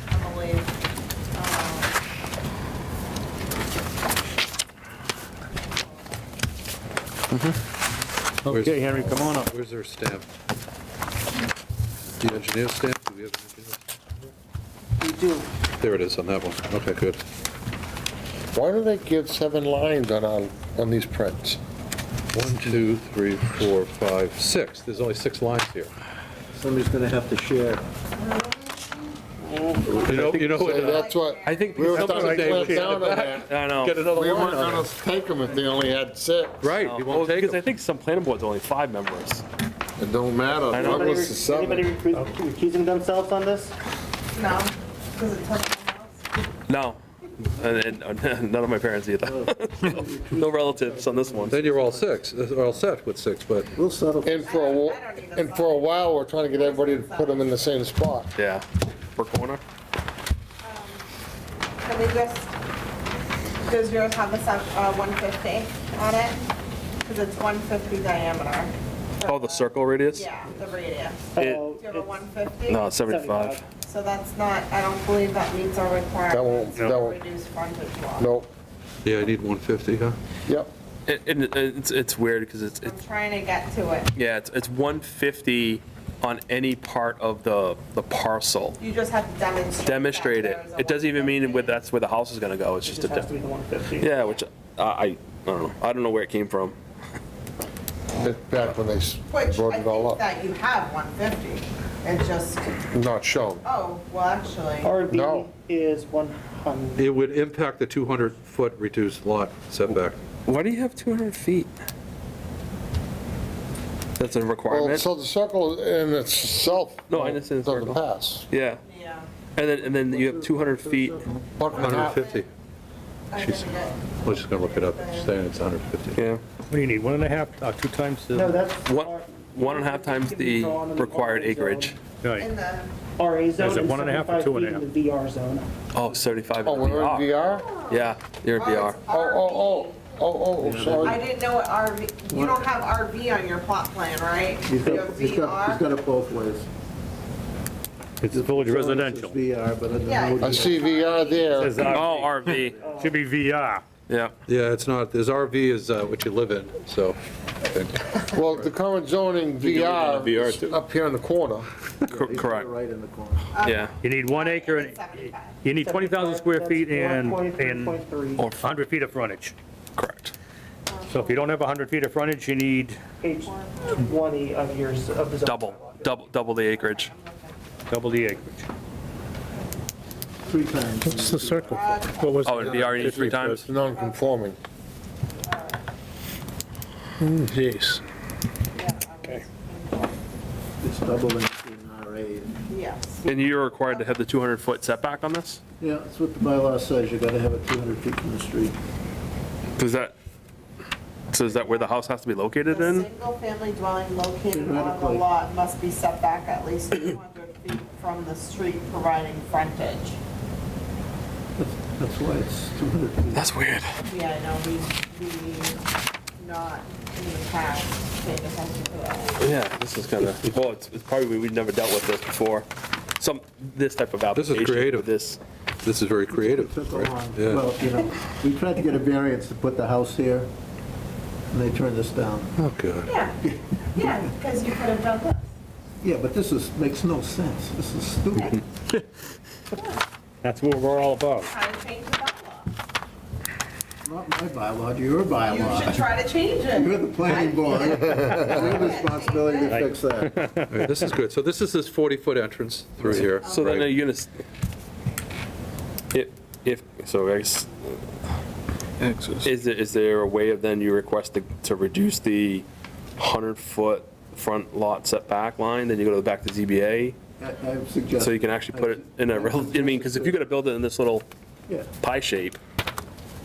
I believe. Okay, Henry, come on up. Where's their stamp? The engineer's stamp? Do we have an engineer's? You do. There it is on that one. Okay, good. Why do they give 7 lines on these prints? 1, 2, 3, 4, 5, 6. There's only 6 lines here. Somebody's going to have to share. You know what? That's what, I think we were something starting to like click down on that. I know. Get another We line weren't on gonna there. take them if they only had 6. Right, you Well, won't take because I them. think some planning boards only 5 members. It don't matter. I know. What was the Anybody 7? recusing themselves on this? No, because it touches my house. No. And none of my parents either. No relatives on this one. Then you're all 6, all set with 6, but We'll settle. And for a while, we're trying to get everybody to put them in the same spot. Yeah. Per corner. Can we just, does yours have a 150 on it? Because it's 150 diameter. Oh, the circle radius? Yeah, the radius. It- Do you have a 150? No, it's 75. So that's not, I don't believe that meets our requirements that for won't- reduced frontage law. Nope. yeah, I need 150, huh? Yep. It's weird because it's I'm trying to get to it. yeah, it's 150 on any part of the parcel. You just have to demonstrate. Demonstrate that it. there's a It doesn't even mean 150. that's where the house is gonna go. It's It just just a has to be the 150. yeah, which I don't know. I don't know where it came from. It's back when they Which wrote I it all think up. that you have 150. It just, Not shown. oh, well, actually. RV No. is 100. It would impact the 200-foot reduced lot setback. Why do you have 200 feet? That's a Well, requirement. so the circle in itself No, I understand the doesn't circle. pass. Yeah, Yeah. and then you have 200 feet. Buck and a half. 150. I She's- didn't get- We're just gonna look it up, It's saying it's 150. Yeah, What do you need, 1.5, 2 times No, the... that's. one and a half times the required acreage. Right. In the, RA zone Is it and 1.5 or 75 2.5? feet in the VR zone. Oh, 75 Oh, in we're in VR. VR? Yeah, you're in VR. Oh, I sorry. didn't know what RV, you don't have RV on your plot plan, right? He's You got, have he's got VR? it both ways. It's village residential. It's VR, but in the Yeah. note I see VR there. Says Oh, RV. RV. Should be VR. Yeah. Yeah, it's not, there's RV is what you live in, so. I think. Well, the current zoning can live in a VR VR is too. up here in the corner. Correct. Right in the corner. Yeah. You need 1 acre, and you need 20,000 square feet and 23.3. 100 feet of frontage. Correct. So if you don't have 100 feet of frontage, you need Page 20 of yours, of the zoning bylaw. Double the acreage. double the acreage. 3 times. What's the circle? What was Oh, it'd be already 3 times? It's non-conforming. Jeez. Okay. It's doubling in RA. Yes. And you're required to have the 200-foot setback on this? Yeah, that's what the bylaw says, you gotta have it 200 feet from the street. So is that where the house has to be located The in? single-family dwelling located on the Theoretically. lot must be set back at least 200 feet from the street, providing frontage. That's why it's 200 feet. That's weird. Yeah, I know, we not in the past paid attention to that. Yeah, this is kind of, well, it's probably, we've never dealt with this before. This type of This is application. creative. This. This is very creative. Took a right? long, Yeah. well, you know, we tried to get a variance to put the house here, and they turned us down. Oh, good. Yeah, because you could have done this. Yeah, but makes no sense, this is stupid. That's what we're all about. Try to change the bylaw. Not my bylaw, your You should bylaw. try to change it. You're the planning board, your responsibility to fix that. All right, this is good. So this is this 40-foot entrance through here. So then right? are you gonna, so I guess, is there a way of then you request to reduce the 100-foot front lot setback line, then you go to the back to ZBA? I've suggested. So you can actually put it in a, I mean, because if you're gonna build it in this little Yeah, pie shape,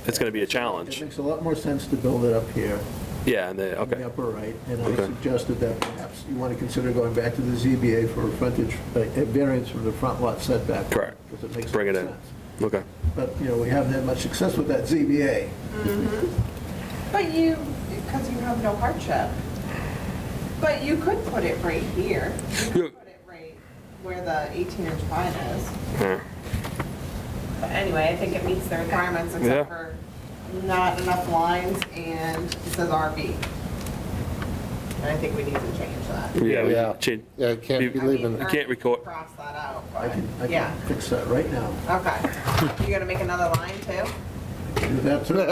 it's gonna be a it challenge. makes a lot more sense to build it up here, Yeah, and in the okay, upper right, and I Okay. suggested that perhaps you want to consider going back to the ZBA for a frontage, a variance from the front lot setback. Correct. Because it makes Bring it sense. in. Okay. But, you know, we haven't had much success with that ZBA. But because you have no hardship. But you could put it right here. You could put it right where the 18-inch line is. Yeah. But anyway, I think it meets the requirements Yeah. except for not enough lines and it says RV. And I think we need to change that. Yeah. Change. Yeah, it can't be leaving. You can't record. Cross that out, I but, can yeah. fix that right now. Okay. You gonna make another line too? Do that too.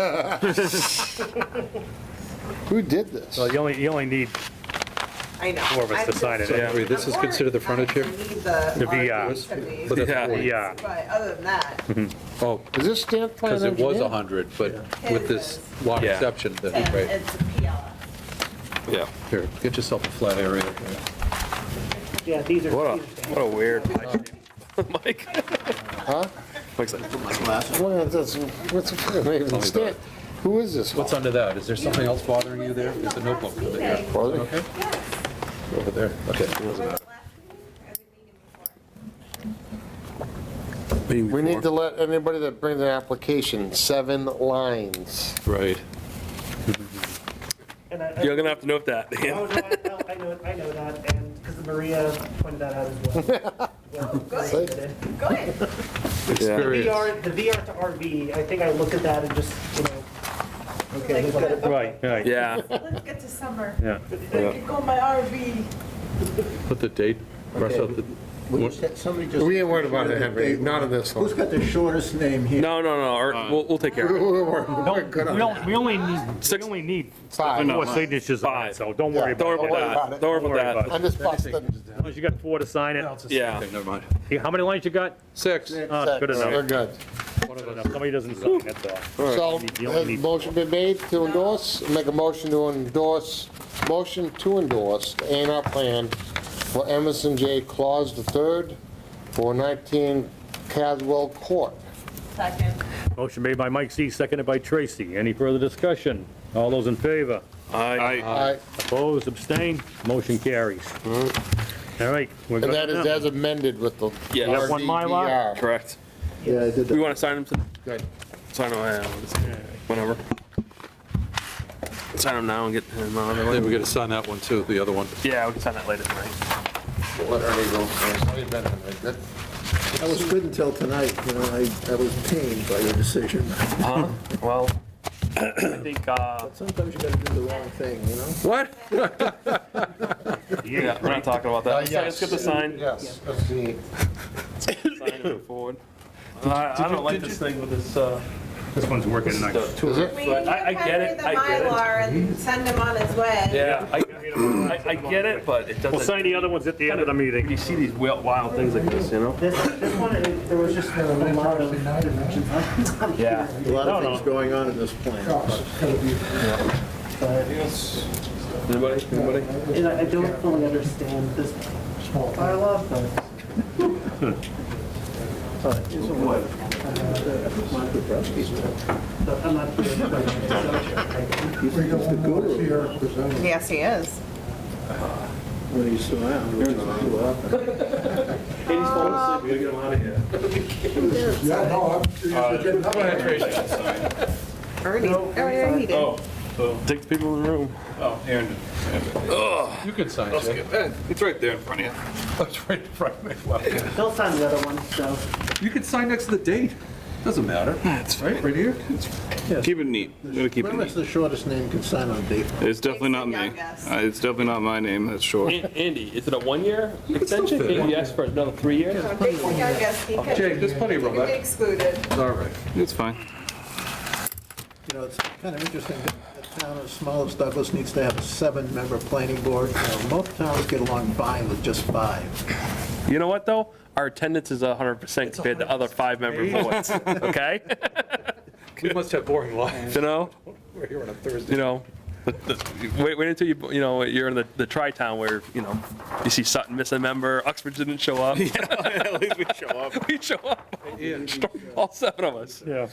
Who did this? Well, you only need I know. 4 of us to sign it. Yeah. Wait, this is considered the frontage here? I need the The VR. RV to be- But that's Yeah. 40. Yeah. But other than that, Oh, Is this stamped by an because it was engineer? 100, but with this lot Yeah. exception, then, and right. it's a PLS. Yeah. Here, get yourself a flat area. Yeah, these are. What a weird pie shape. Mike. Huh? Mike's like, What's the stamp? Who is this? What's under that? Is there something else bothering you there? There's a notebook over there. Bothering? Okay. Over there, okay. We need to let anybody that brings an application, 7 lines. Right. And you're gonna have to note that. Oh, no, I know that, and because Maria pointed that out as well. Well, Good. Good. VR, the VR to RV, I think I looked at that and just, you know, okay, let's get it. Right, right. Yeah. Let's get to summer. Yeah. I could go my RV. Put the date, cross out the, Somebody just. We ain't worried about it, Henry, not in this Who's one. got the shortest name here? No, we'll take care of it. We're good on that. We only need 5. 4 signatures on it, so don't worry Yeah. about it. Don't worry about that. I just busted. As long as you got 4 to sign it. Yeah. okay, never mind. How many lines you got? 6. Oh, good We're enough. good. Good enough. Somebody doesn't sign, that's all. So, You only has need- motion been made to endorse? Make a motion to endorse, motion to endorse the A&R plan for Emerson J. Claus III for 19 Caswell Court. Second. Motion made by Mike C., seconded by Tracy. Any further discussion? All those in favor? Aye. Opposed, abstained, motion carries. All right. we're And good that is now. as amended with the Yeah. You have one Mylar? RDVR. Correct. Yeah, I did We that. want to sign them to, Good. sign them, whatever. Sign them now and get him on the Then we way. got to sign that one too, the other one. Yeah, we can sign that later tonight. Let Ernie go first. How you been, Henry? Good? I was good until tonight, you know, I was pained by your decision. Well, I think, Sometimes you gotta do the wrong thing, you know? What? yeah, we're not talking about that. Let's get the sign. Yes, that's the, Sign and move forward. I don't like this thing with this, This one's working nice. is it? We need to I get it, Henry the I get it. Mylar and send him on his way. Yeah, I get it, but it doesn't. We'll sign the other ones at the end of the meeting. You see these wild things like this, you know? This one, there was just a lot of. Yeah. A lot of things going on in this plan. Anybody? And I don't fully understand this bylaw, but. I'm not Yes, he is. When he's around, which is too often. Katie's falling asleep, we gotta get him out of here. Yeah, no, Go ahead, Tracy. Already he did. Oh, take the people in the room. Oh, Aaron. You can sign, Jay. It's right there in front of you. That's right in front of me. Well, They'll sign the other one, so. you can sign next to the date. Doesn't matter. That's Right here? Keep it neat. We're gonna keep it Whoever's neat. the shortest name can sign on a date. It's definitely not me. Youngest. It's definitely not my name, that's sure. Andy, is it a 1-year extension? Can you ask for another 3 years? Jake's the youngest, he Jay, can there's plenty of he room. can be excluded. All right. It's fine. You know, it's kind of interesting that a town as small as Douglas needs to have a 7-member planning board. You know, most towns get along fine with just 5. You know what, though? Our attendance is 100% compared to other 5-member boards, okay? We must have boring lives. You know? We're here on a Thursday. You know, wait until you're in the tri-town where, you see Sutton miss a member, Uxbridge didn't show up. At least we show up. We show up, all 7 of us. Yeah.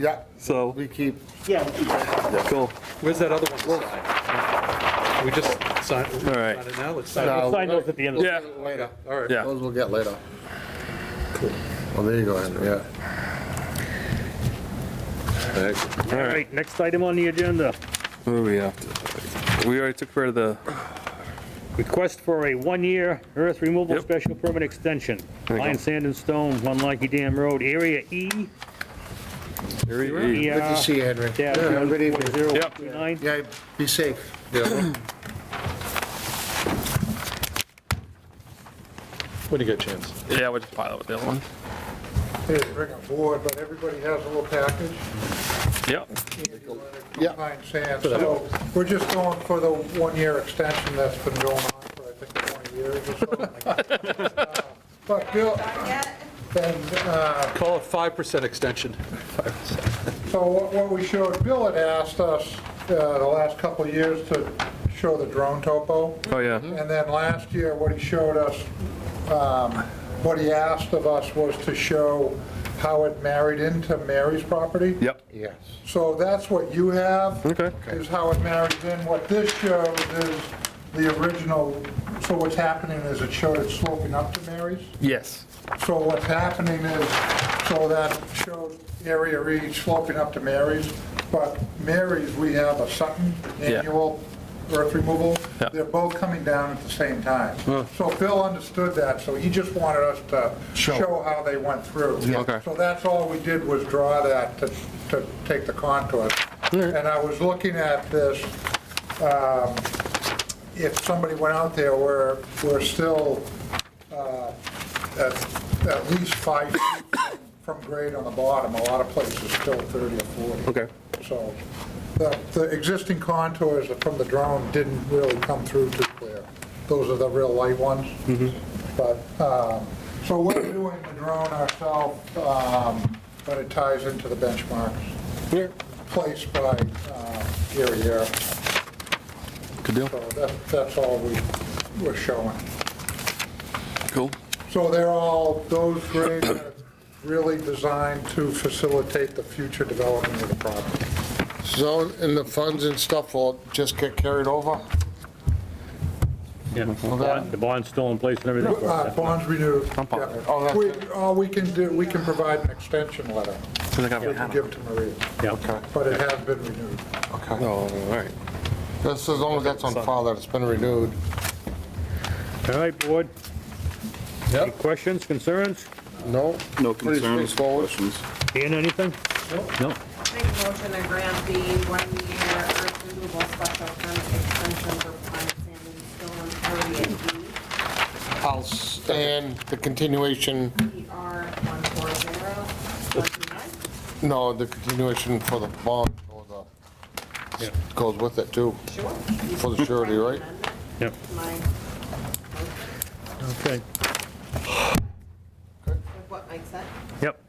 Yeah, So, we keep, Yeah. cool. Where's that other one signed? We just signed. All right. Sign it now? Let's sign No. it. Sign those at the end of the. Yeah, later. All right. yeah. Those we'll get later. Cool. Well, there you go, Henry, yeah. Thanks. All right, next item on the agenda. What are we up to? We already took care of the, Request for a 1-year earth removal Yep. special permit extension. There you Line, go. sand, and stone, 1 Lucky Dam Road, Area E. Area E. Good to see you, Henry. Yeah, Good evening. 029. Yeah, be safe. Yeah. When you get a chance. Yeah, we'll just pile it with the other one. Hey, bring a board, but everybody has a little package. Yep. Yeah. Fine sand, so we're just going for the 1-year extension that's been going on for, I think, 20 years or so. But Bill, and, Call it 5% extension. so what we showed, Bill had asked us the last couple of years to show the drone topo. Oh, yeah. And then last year, what he showed us, what he asked of us was to show how it married into Mary's property. Yep. Yes. So that's what you have. Okay. Is how it marries in. What this shows is the original, so what's happening is it showed it sloping up to Mary's. Yes. So what's happening is, so that showed area E sloping up to Mary's, but Mary's, we have a Sutton Yeah. annual earth removal. Yeah. They're both coming down at the same time. So Bill understood that, so he just wanted us to show how they went through. Okay. So that's all we did was draw that to take the contours. And I was looking at this, if somebody went out there, we're still at least 5 feet from grade on the bottom. A lot of places still 30 or 40. Okay. So the existing contours from the drone didn't really come through too clear. Those are the real light ones. But, so we're doing the drone ourselves, but it ties into the benchmarks placed by Area. Good deal. So that's all we're showing. Cool. So they're all, those grades are really designed to facilitate the future development of the property. So, and the funds and stuff will just get carried over? Yeah, the bond's still in place and everything. Bonds renewed. positive. Oh, that's All we can do, we can provide an extension letter. So they got We can give to Maria, Yeah. but it has been renewed. Okay. Oh, all right. That's as long as that's on file, that it's been renewed. All right, board. Any Yep. questions, concerns? No? No Pretty concerns, straightforward. questions. Ian, anything? No. Make a motion to grant the 1-year earth removal special permit extension for Planet Sand and Stone 38B. I'll stand the continuation, PR 140-129. no, the continuation for the bond, or the, goes with it too, Sure. for the surety, right? Yep. My, Okay. with what Mike said. Yep.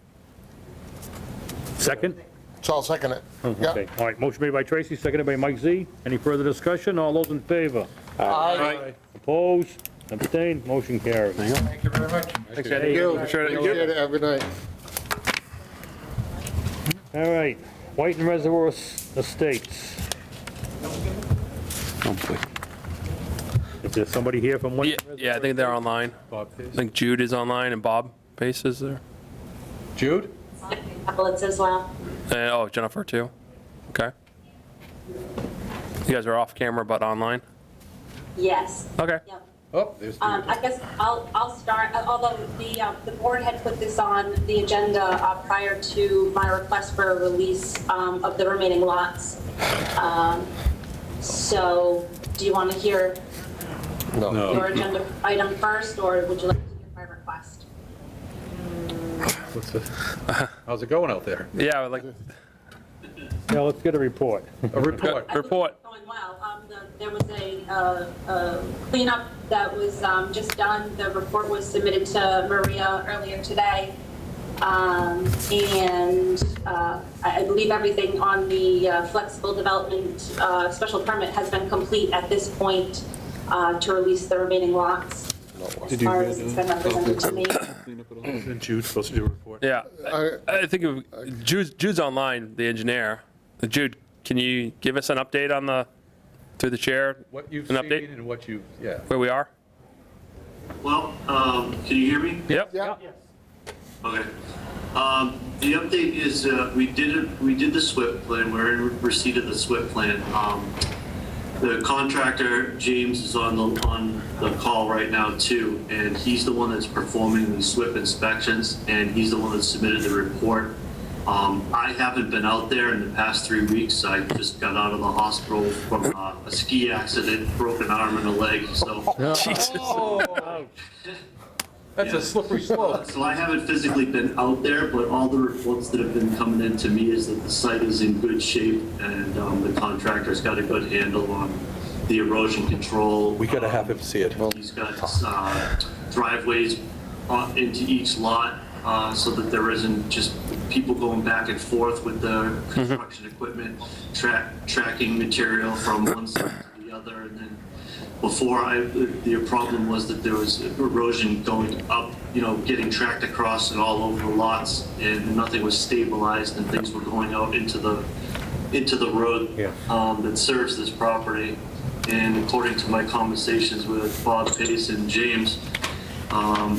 Second? So I'll second it. Okay, all right, motion made by Tracy, seconded by Mike Z. Any further discussion? All those in favor? Aye. Opposed? Abstained? Motion carries. Thank you very much. Thanks, Thank Eddie. you. Appreciate it. Appreciate it. Have a good night. All right, White and Reservoir Estates. Is there somebody here from White? Yeah, and Reservoir? yeah, I think they're online. I think Jude is online and Bob Pace is there. Jude? Tablets as well. And, oh, Jennifer too. Okay. You guys are off camera but online? Yes. Okay. Yep. Oh, there's I guess I'll start, although the board had put this on the agenda prior to my request for a release of the remaining lots. So do you want to hear your agenda item first, or would you like to hear my request? How's it going out there? Yeah, I would like Yeah, let's get a report. A report. report. Going well. There was a cleanup that was just done. The report was submitted to Maria earlier today. And I believe everything on the flexible development special permit has been complete at this point to release the remaining lots. As far as it's been represented to me. Isn't Jude supposed to do a report? Yeah, I think Jude's online, the engineer. Jude, can you give us an update on through the chair? What you've An seen update? and what you, yeah. Where we are? Well, can you hear me? Yep. Yeah. Okay. The update is we did the SWIP plan. We're in receipt of the SWIP plan. The contractor, James, is on the call right now too, and he's the one that's performing the SWIP inspections, and he's the one that submitted the report. I haven't been out there in the past 3 weeks. I just got out of the hospital from a ski accident, broken arm and a leg, so. Jesus. That's a slippery slope. So I haven't physically been out there, but all the reports that have been coming in to me is that the site is in good shape, and the contractor's got a good handle on the erosion control. We gotta have him see it. He's got driveways into each lot, so that there isn't just people going back and forth with the construction equipment, tracking material from one side to the other, and then before, the problem was that there was erosion going up, getting tracked across and all over the lots, and nothing was stabilized, and things were going out into the road that serves this property. And according to my conversations with Bob Pace and James,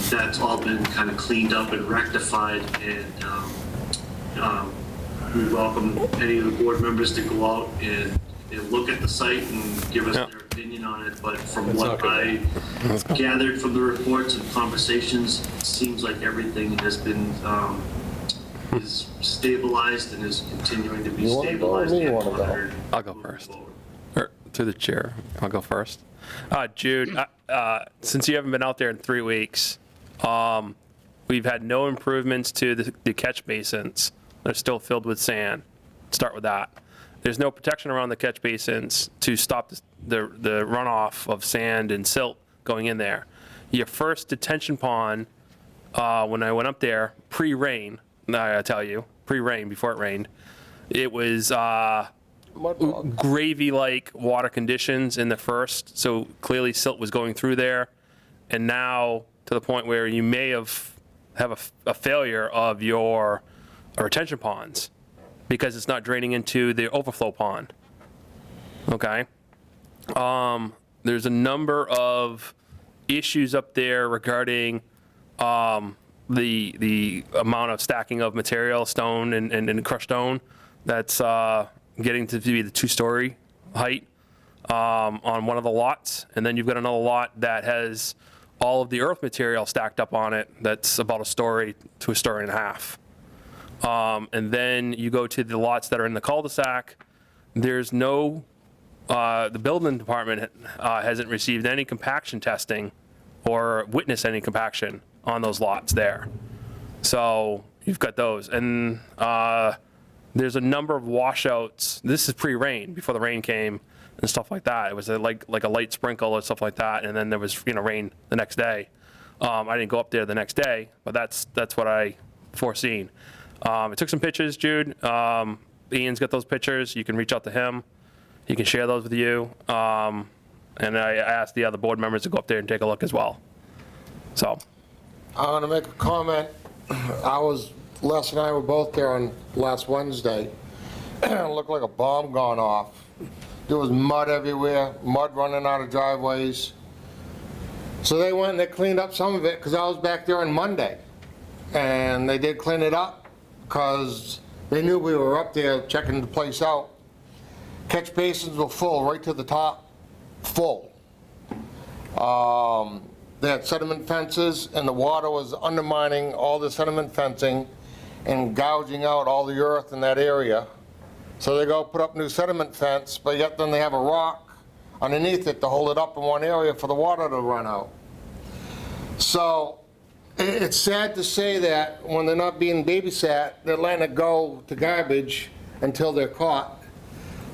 that's all been kind of cleaned up and rectified, and we welcome any of the board members to go out and look at the site and give us their opinion on it, but from what I gathered from the reports and conversations, it seems like everything has been is stabilized and is continuing to be stabilized and monitored. I'll go first. Or through the chair, I'll go first. Jude, since you haven't been out there in 3 weeks, we've had no improvements to the catch basins. They're still filled with sand. Start with that. There's no protection around the catch basins to stop the runoff of sand and silt going in there. Your first detention pond, when I went up there, pre-rain, I tell you, pre-rain, before it rained, it was gravy-like water conditions in the first, so clearly silt was going through there, and now to the point where you may have a failure of your retention ponds, because it's not draining into the overflow pond. Okay? There's a number of issues up there regarding the amount of stacking of material, stone and crushed stone, that's getting to be the 2-story height on one of the lots. And then you've got another lot that has all of the earth material stacked up on it that's about 1 story to 1.5 stories. And then you go to the lots that are in the cul-de-sac, there's no, the building department hasn't received any compaction testing or witnessed any compaction on those lots there. So you've got those. And there's a number of washouts. This is pre-rain, before the rain came and stuff like that. It was like a light sprinkle or stuff like that, and then there was, rain the next day. I didn't go up there the next day, but that's what I foreseen. I took some pictures, Jude. Ian's got those pictures. You can reach out to him. He can share those with you. And I asked the other board members to go up there and take a look as well. So. I want to make a comment. Les and I were both there on last Wednesday. It looked like a bomb gone off. There was mud everywhere, mud running out of driveways. So they went and they cleaned up some of it, because I was back there on Monday. And they did clean it up because they knew we were up there checking the place out. Catch basins were full, right to the top, full. They had sediment fences, and the water was undermining all the sediment fencing and gouging out all the earth in that area. So they go put up new sediment fence, but yet then they have a rock underneath it to hold it up in one area for the water to run out. So it's sad to say that when they're not being babysat, they're letting it go to garbage until they're caught.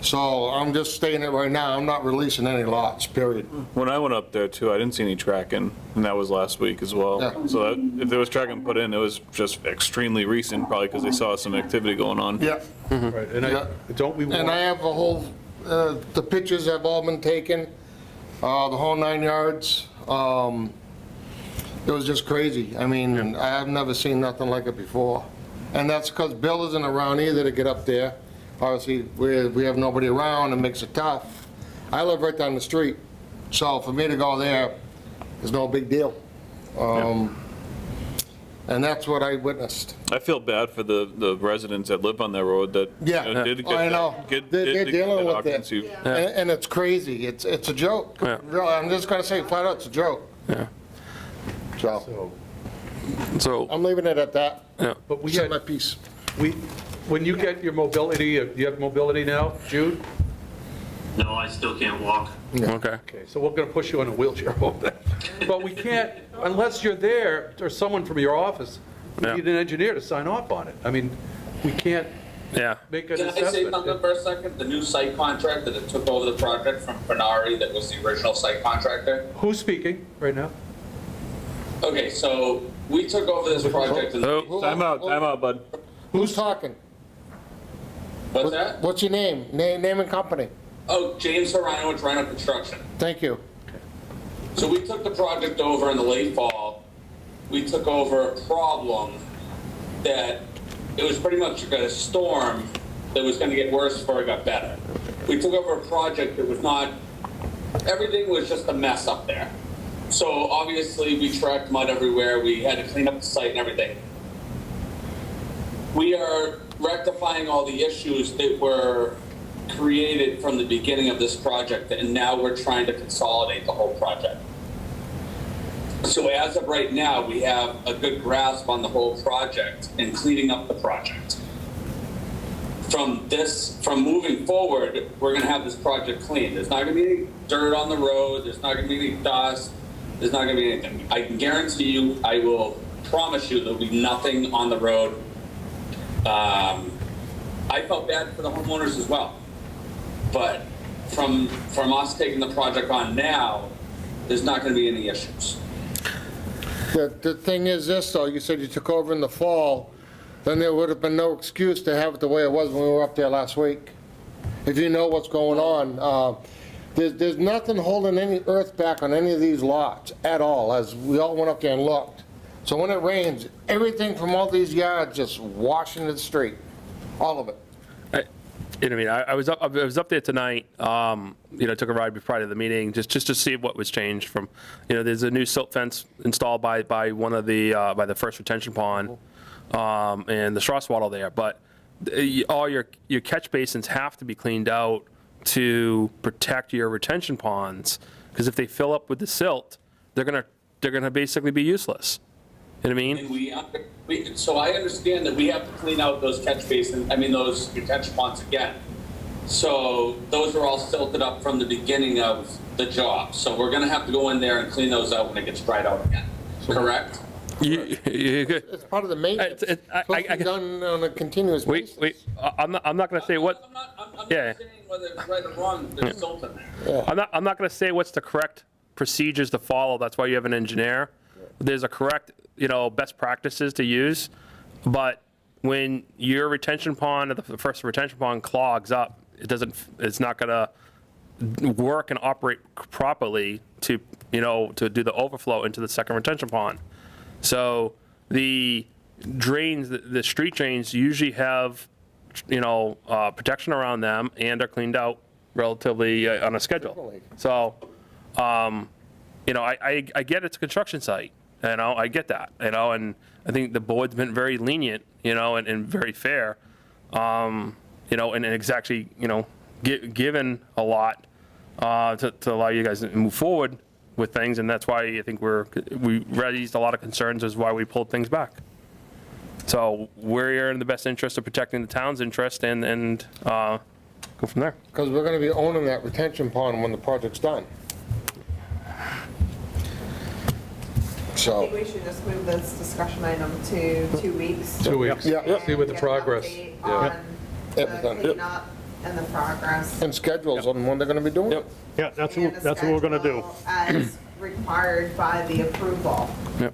So I'm just stating it right now, I'm not releasing any lots, period. When I went up there too, I didn't see any tracking, and that was last week as well. Yeah. So if there was tracking put in, it was just extremely recent, probably because they saw some activity going on. Yeah. Right, and don't we want... And I have a whole, the pictures have all been taken, the whole 9 yards. It was just crazy. I mean, I have never seen nothing like it before. And that's because Bill isn't around either to get up there. Obviously, we have nobody around, it makes it tough. I live right down the street, so for me to go there is no big deal. And that's what I witnessed. I feel bad for the residents that live on that road that Yeah, did get I know. They're dealing with it. occupancy. And it's crazy. It's a joke. Yeah. Really, I'm just going to say flat out, it's a joke. Yeah. So I'm leaving it at that. Yeah. But we Say had, my piece. when you get your mobility, do you have mobility now, Jude? No, I still can't walk. Okay. Okay, so we're going to push you in a wheelchair over there. But we can't, unless you're there, or someone from your office, we Yeah. need an engineer to sign off on it. I mean, we can't Yeah. make an Can I say assessment. something for a second? The new site contractor that took over the project from Fenari, that was the original site contractor. Who's speaking right now? Okay, so we took over this project in Oh. Time out, bud. Who's talking? What's that? What's your name? Name and company. Oh, James Harino with Rhino Construction. Thank you. So we took the project over in the late fall. We took over a problem that it was pretty much a storm that was going to get worse before it got better. We took over a project that was not, everything was just a mess up there. So obviously we tracked mud everywhere. We had to clean up the site and everything. We are rectifying all the issues that were created from the beginning of this project, and now we're trying to consolidate the whole project. So as of right now, we have a good grasp on the whole project and cleaning up the project. From moving forward, we're gonna have this project clean. There's not gonna be any dirt on the road, there's not gonna be any dust, there's not gonna be anything. I can guarantee you, I will promise you, there'll be nothing on the road. I felt bad for the homeowners as well. But from us taking the project on now, there's not going to be any issues. The thing is this, though, you said you took over in the fall, then there would have been no excuse to have it the way it was when we were up there last week. If you know what's going on, there's nothing holding any earth back on any of these lots at all, as we all went up there and looked. So when it rains, everything from all these yards just wash into the street, all of it. I was up there tonight, took a ride prior to the meeting, just to see what was changed from, there's a new silt fence installed by one of the, by the first retention pond, and the straw swaddle there, but all your catch basins have to be cleaned out to protect your retention ponds, because if they fill up with the silt, they're gonna basically be useless. You know what I mean? And so I understand that we have to clean out those those retention ponds again. So those are all silted up from the beginning of the job. So we're gonna have to go in there and clean those out when it gets dried out again, correct? It's part of the maintenance. It's supposed to be done on a continuous basis. Wait, I'm not gonna say what. I'm not saying whether it's right or wrong, there's silt in there. I'm not gonna say what's the correct procedures to follow. That's why you have an engineer. There's a correct, best practices to use. But when your retention pond, the first retention pond clogs up, it's not gonna work and operate properly to do the overflow into the second retention pond. So the drains, the street drains usually have, protection around them and are cleaned out relatively on a schedule. So, I get it's a construction site, I get that, and I think the board's been very lenient, and very fair, and it's actually, given a lot to allow you guys to move forward with things, and that's why I think we raised a lot of concerns as why we pulled things back. So we're in the best interest of protecting the town's interest and go from there. Because we're going to be owning that retention pond when the project's done. I So, think we should just move this discussion item to 2 weeks. 2 weeks. Yeah. See what the Get an progress. update Yeah. on the Everything. cleanup and the progress. and schedules on when they're going to be doing it. Yeah, that's And what the we're gonna do. schedule As required by the approval. Yep.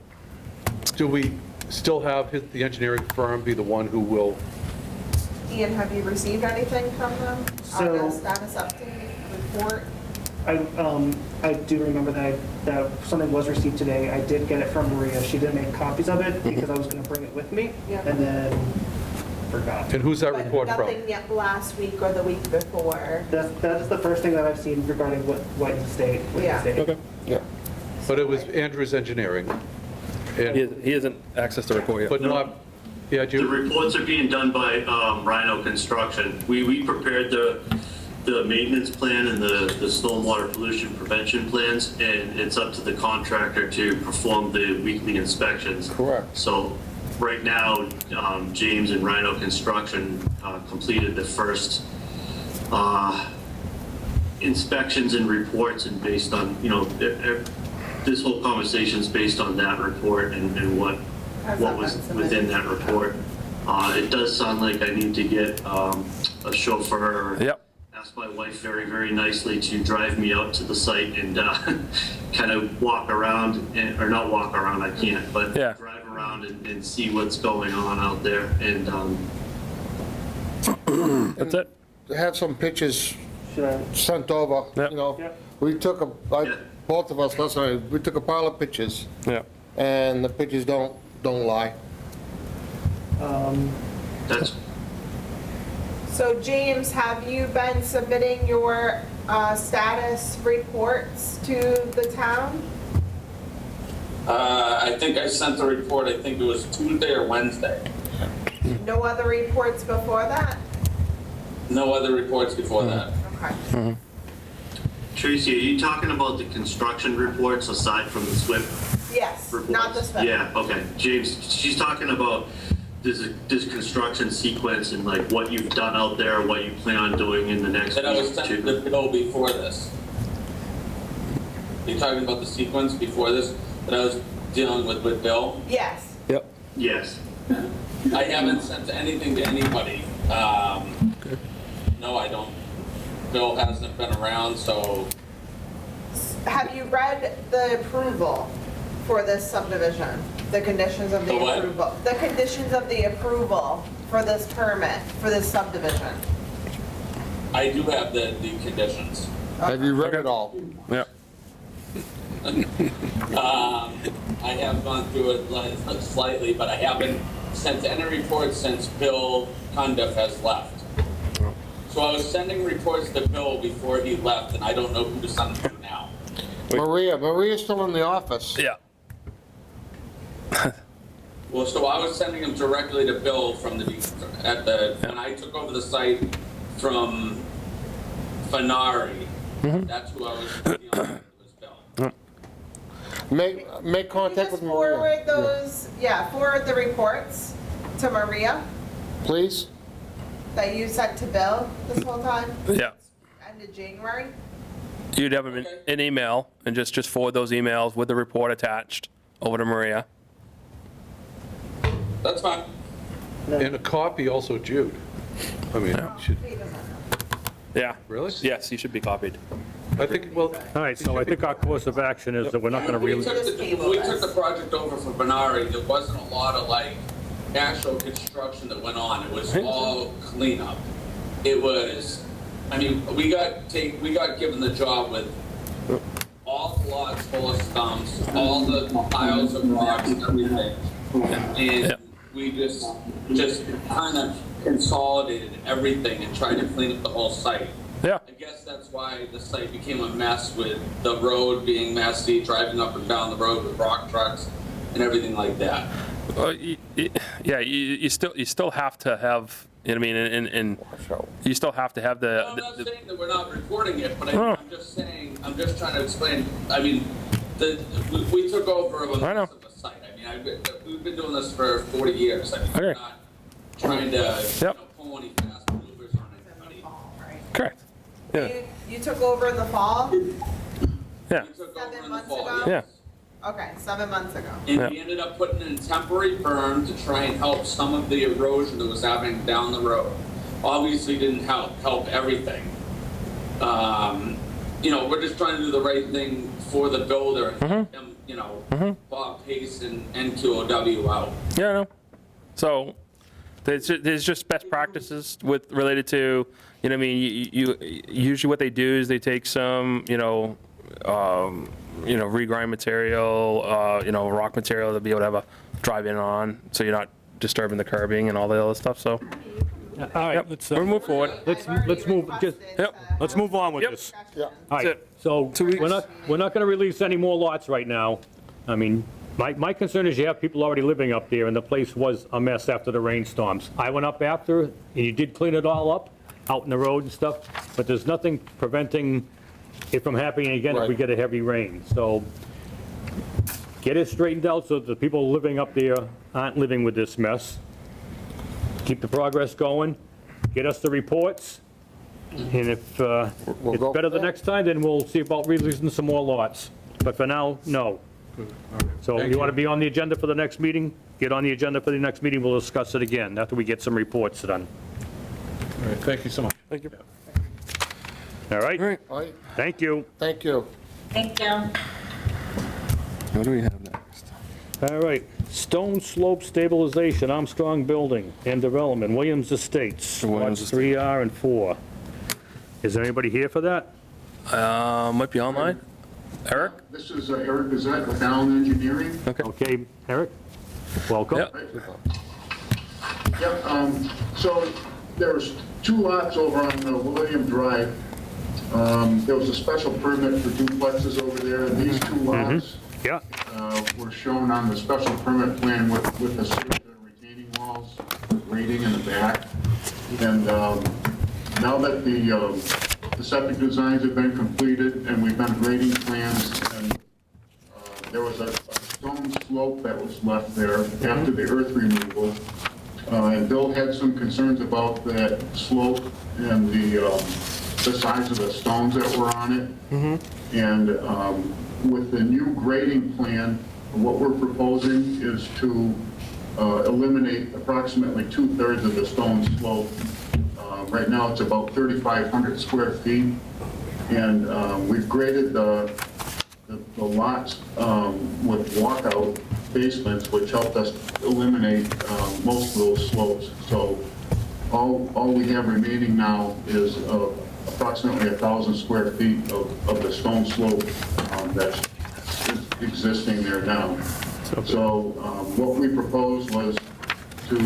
Do we still have the engineering firm be the one who will, Ian, have you received anything from them on So- a status update report? I do remember that something was received today. I did get it from Maria. She did make copies of it because I was going to bring it with me, Yeah. and then forgot. and who's that But report from? nothing yet last week or the week before. That is the first thing that I've seen regarding what you state. Yeah. Okay. Yeah. But it was Andrew's engineering. And- He hasn't accessed the report yet. But not, yeah, The Jude? reports are being done by Rhino Construction. We prepared the maintenance plan and the stormwater pollution prevention plans, and it's up to the contractor to perform the weekly inspections. Correct. So right now, James and Rhino Construction completed the first inspections and reports, and based on, this whole conversation's based on that report and what was within that report. It does sound like I need to get a chauffeur. Yep. Ask my wife very, very nicely to drive me out to the site and kind of walk around, or not walk around, I can't, but Yeah. drive around and see what's going on out there. And That's it. Have some pictures Should I? sent over, Yep. Yep. We took Yeah. both of us, last night, we took a pile of pictures, Yeah. and the pictures don't lie. that's, So James, have you been submitting your status reports to the town? I think I sent the report, I think it was Tuesday or Wednesday. No other reports before that? No other reports before that. Okay. Tracy, are you talking about the construction reports aside from the SWIP Yes, reports? not the special. Yeah, okay. James, she's talking about this construction sequence and like what you've done out there, what you plan on doing in the next That I was week or sent two. the bill before this. You talking about the sequence before this that I was dealing with Bill? Yes. Yep. Yes. I haven't sent anything to anybody. No, I don't. Bill hasn't been around, so Have you read the approval for this subdivision? The conditions of the The what? approval? The conditions of the approval for this permit, for this subdivision? I do have the conditions. Have you read it all? Yep. I have gone through it slightly, but I haven't sent any reports since Bill Cundiff has left. So I was sending reports to Bill before he left, and I don't know who to send them to now. Maria's still in the office. Yeah. Well, so I was sending them directly to Bill from when I took over the site from Fenari. That's who I was dealing with, was Bill. Make contact with Forward Maria. those, forward the reports to Maria Please? that you sent to Bill this whole time, Yeah. end of January. You'd have an email and just forward those emails with the report attached over to Maria. That's fine. And a copy also Jude. I mean, you should, Yeah. Really? Yes, you should be copied. I think, well. All right, so I think our course of action is that we're not going to When really, we took the project over from Benari, there wasn't a lot of like actual construction that went on. It was all cleanup. It was, I mean, we got given the job with all the lots full of stumps, all the piles of rocks and everything. And we just kind of consolidated everything and tried to clean up the whole site. Yeah. I guess that's why the site became a mess, with the road being messy, driving up and down the road with rock trucks and everything like that. Yeah, you still have to have, you know what I mean, and you still have to have the. I'm not saying that we're not recording it, but I'm just saying, I'm just trying to explain. I mean, we took over a mess of the site. I mean, we've been doing this for 40 years. I mean, we're not trying to pull any fast maneuvers on anybody. Correct. Yeah. You took over in the fall? Yeah. We took over 7 in the months fall. ago? Yeah. Okay, 7 months ago. And we ended up putting in temporary berm to try and help some of the erosion that was happening down the road. Obviously didn't help everything. You know, we're just trying to do the right thing for the builder and help him, you know, Bob Pace and NQOW out. Yeah, I know. So there's just best practices related to, you know what I mean, you usually what they do is they take some, regrind material, rock material to be able to have a drive-in on, so you're not disturbing the curbing and all the other stuff, so. all right, We'll move forward. let's move, just, let's move on with this. Yeah. All right, so we're not going to release any more lots right now. I mean, my concern is you have people already living up there, and the place was a mess after the rainstorms. I went up after, and you did clean it all up, out in the road and stuff, but there's nothing preventing it from happening again if we get a heavy rain. So get it straightened out so the people living up there aren't living with this mess. Keep the progress going, get us the reports, and if it's better the next time, then we'll see about releasing some more lots. But for now, no. So you want to be on the agenda for the next meeting? Get on the agenda for the next meeting, we'll discuss it again after we get some reports done. All right, thank you so much. Thank you. All right? All right, Thank you. thank you. Thank you. What do we have next? All right, Stone Slope Stabilization, Armstrong Building and Development, Williams Estates, Williams lots 3R and 4. Is there anybody here for that? Might be online. Eric? This is Eric Gazette with Allen Engineering. Okay, Eric, welcome. Yep. Yep, so there's 2 lots over on William Drive. There was a special permit for duplexes over there. These 2 lots were shown on the special permit plan with the retaining walls, grading in the back. And now that the septic designs have been completed and we've done grading plans, and there was a stone slope that was left there after the earth removal. And Bill had some concerns about that slope and the size of the stones that were on it. And with the new grading plan, what we're proposing is to eliminate approximately 2/3 of the stone slope. Right now it's about 3,500 square feet. And we've graded the lots with walkout basements, which helped us eliminate most of those slopes. So all we have remaining now is approximately 1,000 square feet of the stone slope that's existing there now. So what we proposed was to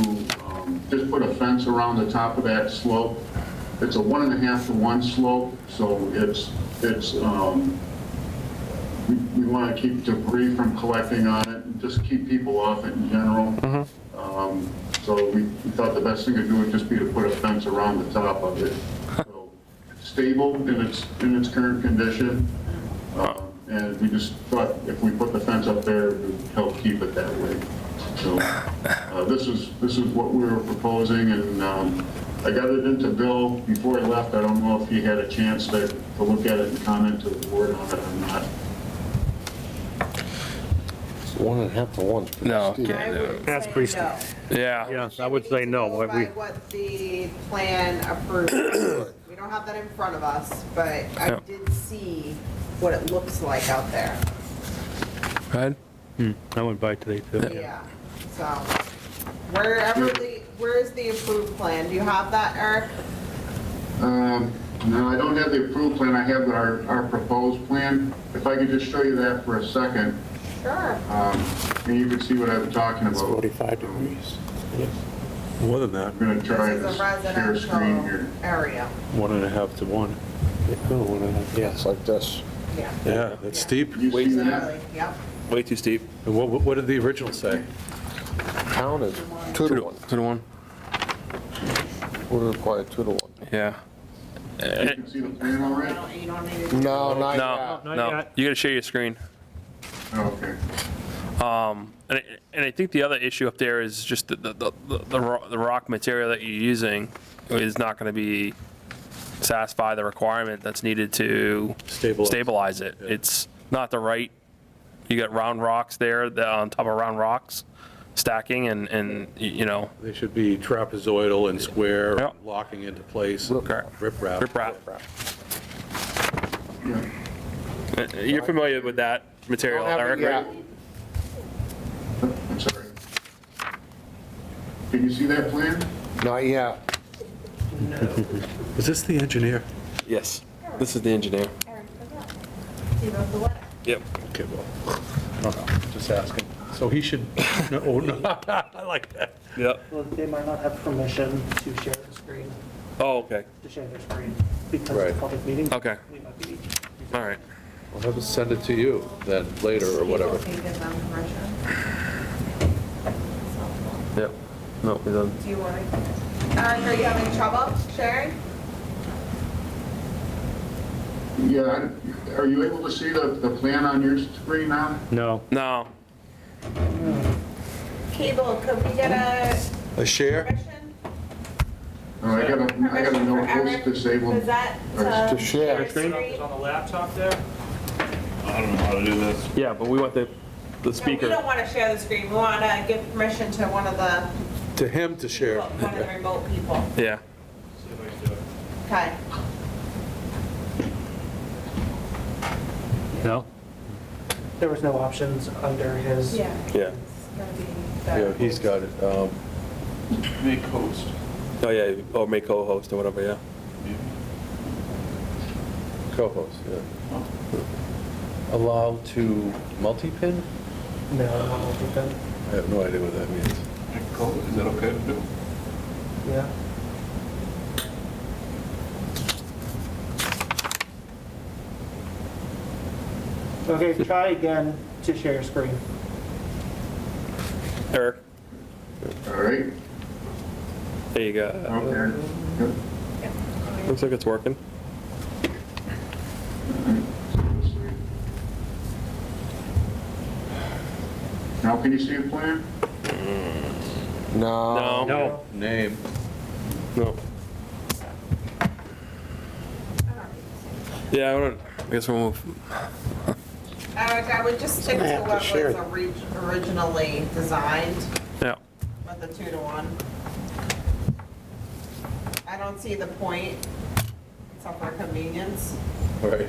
just put a fence around the top of that slope. It's a 1.5 to 1 slope, so we want to keep debris from collecting on it and just keep people off it in general. So we thought the best thing to do would just be to put a fence around the top of it. So stable in its current condition, and we just thought if we put the fence is what we were proposing, and I got it into Bill before he left. I don't know if he had a chance to look at it and comment to the board on it or not. It's 1.5 to 1. No, That's pretty steep. Yeah. Yes, I would say no. Go by what the plan approved. We don't have that in front of us, but I Yeah. did see what it looks like out there. Right? I went by today too. Yeah, so where's the approved plan? Do you have that, Eric? No, I don't have the approved plan. I have our proposed plan. If I could just show you that for a second, Sure. and you can see what I'm talking It's about. 45 degrees. More than that. I'm going to try This is this a share screen residential here. area. 1.5 to 1. Yeah. It's like this. Yeah. Yeah, that's steep. You see that? Exactly, yep. Way too steep. And what did the original say? Town is 2 to 1. 2 to 1. We're required 2 to 1. Yeah. You can see the plan all right? You don't need to. No, not No, yet. no. You gotta share your screen. Okay. And I think the other issue up there is just the rock material that you're using is not gonna be satisfy the requirement that's needed to stabilize it. It's not the right, you got round rocks there, on top of round rocks, stacking and you know. They should be trapezoidal and square, Yep. locking into place. Riprap. Riprap. Yeah. You're familiar with that material, Don't have Eric, it right? yet. I'm sorry. Can you see that plan? Not yet. Is this the engineer? Yes. This is the engineer. He wrote the letter. Yep. Okay, well, I don't know, just asking. So he should, no, I like that. Yep. Well, they might not have permission to share the screen, Oh, okay. to share their screen, because Right. it's a public meeting. Okay. We might be- All right. I'll have to send it to you then later or whatever. Can you give them permission? Yep. No, it doesn't. Do you want to? Eric, are you having trouble sharing? Yeah. Are you able to see the plan on your screen now? No. No. Cable, could we get A share? permission? Oh, I got a Permission for note Eric? that's disabled. Is that Or to share. screen? It's on the laptop there? I don't know how to do this. Yeah, but we want the No, speaker. we don't want to share the screen. We want to give permission to one of the To him to share. remote people. Yeah. See if I can do it. Okay. No? There was no options under his. Yeah. Yeah. It's gonna be Yeah, the- he's got it. Make host. Oh, yeah, or make co-host or whatever, yeah. Co-host, yeah. Allow to multi-pin? No, not open. I have no idea what that means. Is that okay to do? Yeah. Okay, try again to share your screen. Eric, All right. there you go. Okay. Yep. Looks like it's working. Now, can you see the plan? No. No. Name. No. Yeah, I guess we'll move. Eric, I would just stick to Gonna have to what share was it. originally designed Yeah. with the 2-to-1. I don't see the point, except for convenience. All right.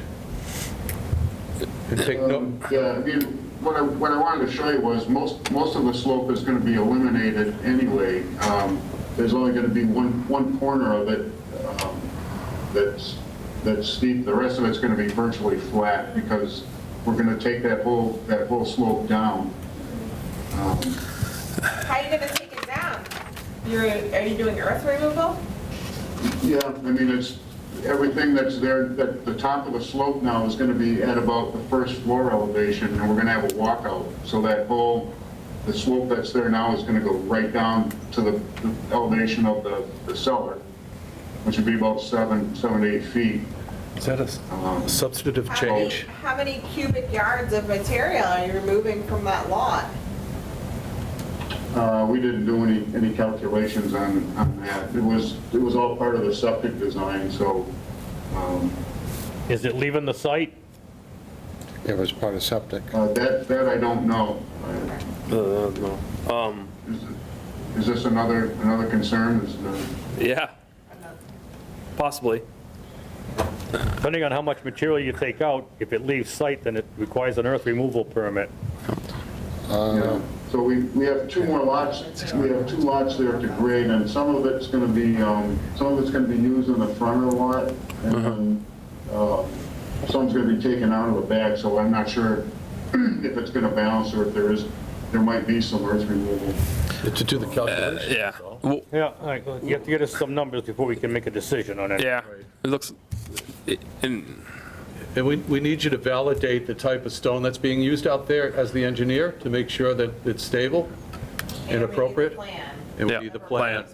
And take note. Yeah, I mean, what I wanted to show you was most of the slope is going to be eliminated anyway. There's only going to be one corner of it that's steep. The rest of it's going to be virtually flat because we're going to take that whole slope down. How are you going to take it down? Are you doing earth removal? Yeah, I mean, it's everything that's there, that the top of the slope now is going to be at about the first floor elevation, and we're going to have a walkout. So that the slope that's there now is going to go right down to the elevation of the cellar, which would be about 7 to 8 feet. Is that a substantive change? How many cubic yards of material are you removing from that lot? We didn't do any calculations on that. It was all part of the septic design, so. Is it leaving the site? It was part of septic. That I don't know. No. Is this another concern? Yeah, possibly. Depending on how much material you take out, if it leaves site, then it requires an earth removal permit. Yeah. So we have two more lots. We have 2 lots there to grade, and some of it's going to be used in the front of the lot, and some's going to be taken out of the back. So I'm not sure if it's going to balance or if there might be some earth removal. To do the calculation. Yeah. Yeah, all right, you have to get us some numbers before we can make a decision on it. Yeah, it looks, And we need you to validate the type of stone that's being used out there as the engineer to make sure that it's stable and appropriate. And we need the plan.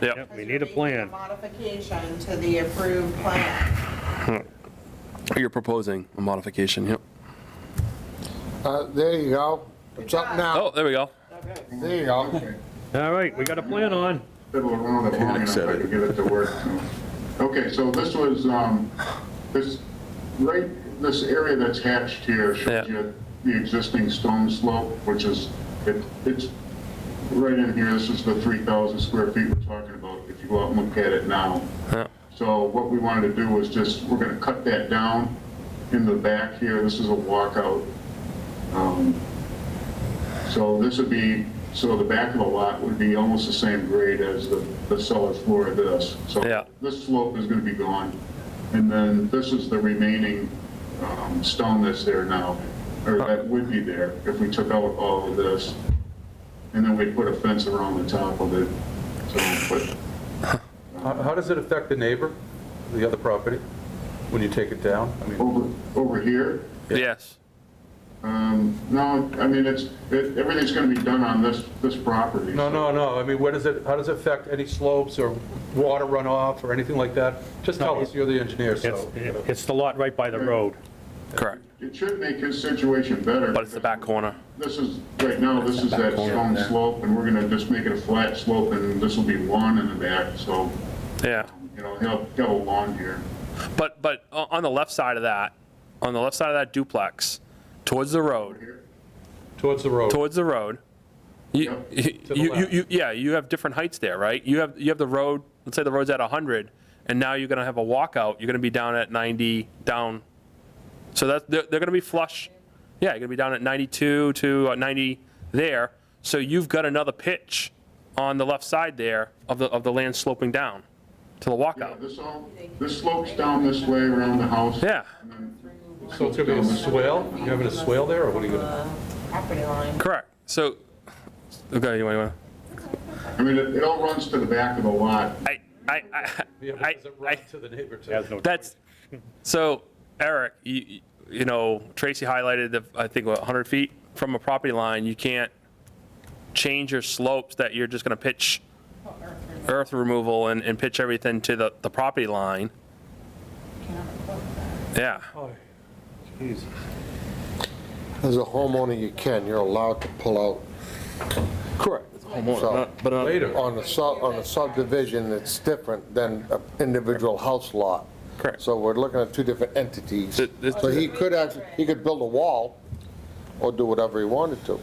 Yep, we need a plan. Modification to the approved plan. you're proposing a modification, yep. There you go. It's up now. Oh, there we go. There you go. All right, we got a plan on. Fiddle around it long enough to get it to work. Okay, so this was, this area that's hatched here shows you the existing stone slope, which is, it's right in here. This is the 3,000 square feet we're talking about if you go out and look at it now. Yeah. So what we wanted to do was we're going to cut that down in the back here. This is a walkout. So the back of the lot would be almost the same grade as the cellar floor of this. So this slope is going to be gone. And then this is the remaining stone that's there now, or that would be there if we took out all of this. And then we'd put a fence around the top of it. So, How does it affect the neighbor, the other property, when you take it down? I mean, over here? Yes. No, I mean, everything's going to be done on this property. No. I mean, how does it affect any slopes or water runoff or anything like that? Just tell us, you're the engineer, so. It's the lot right by the road. Correct. It should make his situation better. But it's the back corner. This is, right now, this is that stone slope, and we're going to just make it a flat slope, and this will be lawn in the back, so. Yeah. He'll have a lawn here. But on the left side of that duplex, towards the road. Towards the road. You have different heights there, right? You have the road, let's say the road's at 100, and now you're going to have a walkout, you're going to be down at 90, down. So they're going to be flush. Yeah, you're going to be down at 92 to 90 there. So you've got another pitch on the left side there of the land sloping down to the walkout. Yeah, this slopes down this way around the house. Yeah. So it's going to be a swale? You having a swale there, or what are you going to? Property line. Correct. So, okay, you want to? I mean, it all runs to the back of the lot. To the neighbor too. That's, so, Eric, you know, Tracy highlighted, I think, 100 feet from a property line, you can't change your slopes that you're just going to pitch earth removal and pitch everything to the property line. Yeah. As a homeowner, you're allowed to pull out. Correct. But later. On a subdivision, it's different than an individual house lot. Correct. So we're looking at 2 different entities. So he could build a wall or do whatever he wanted to.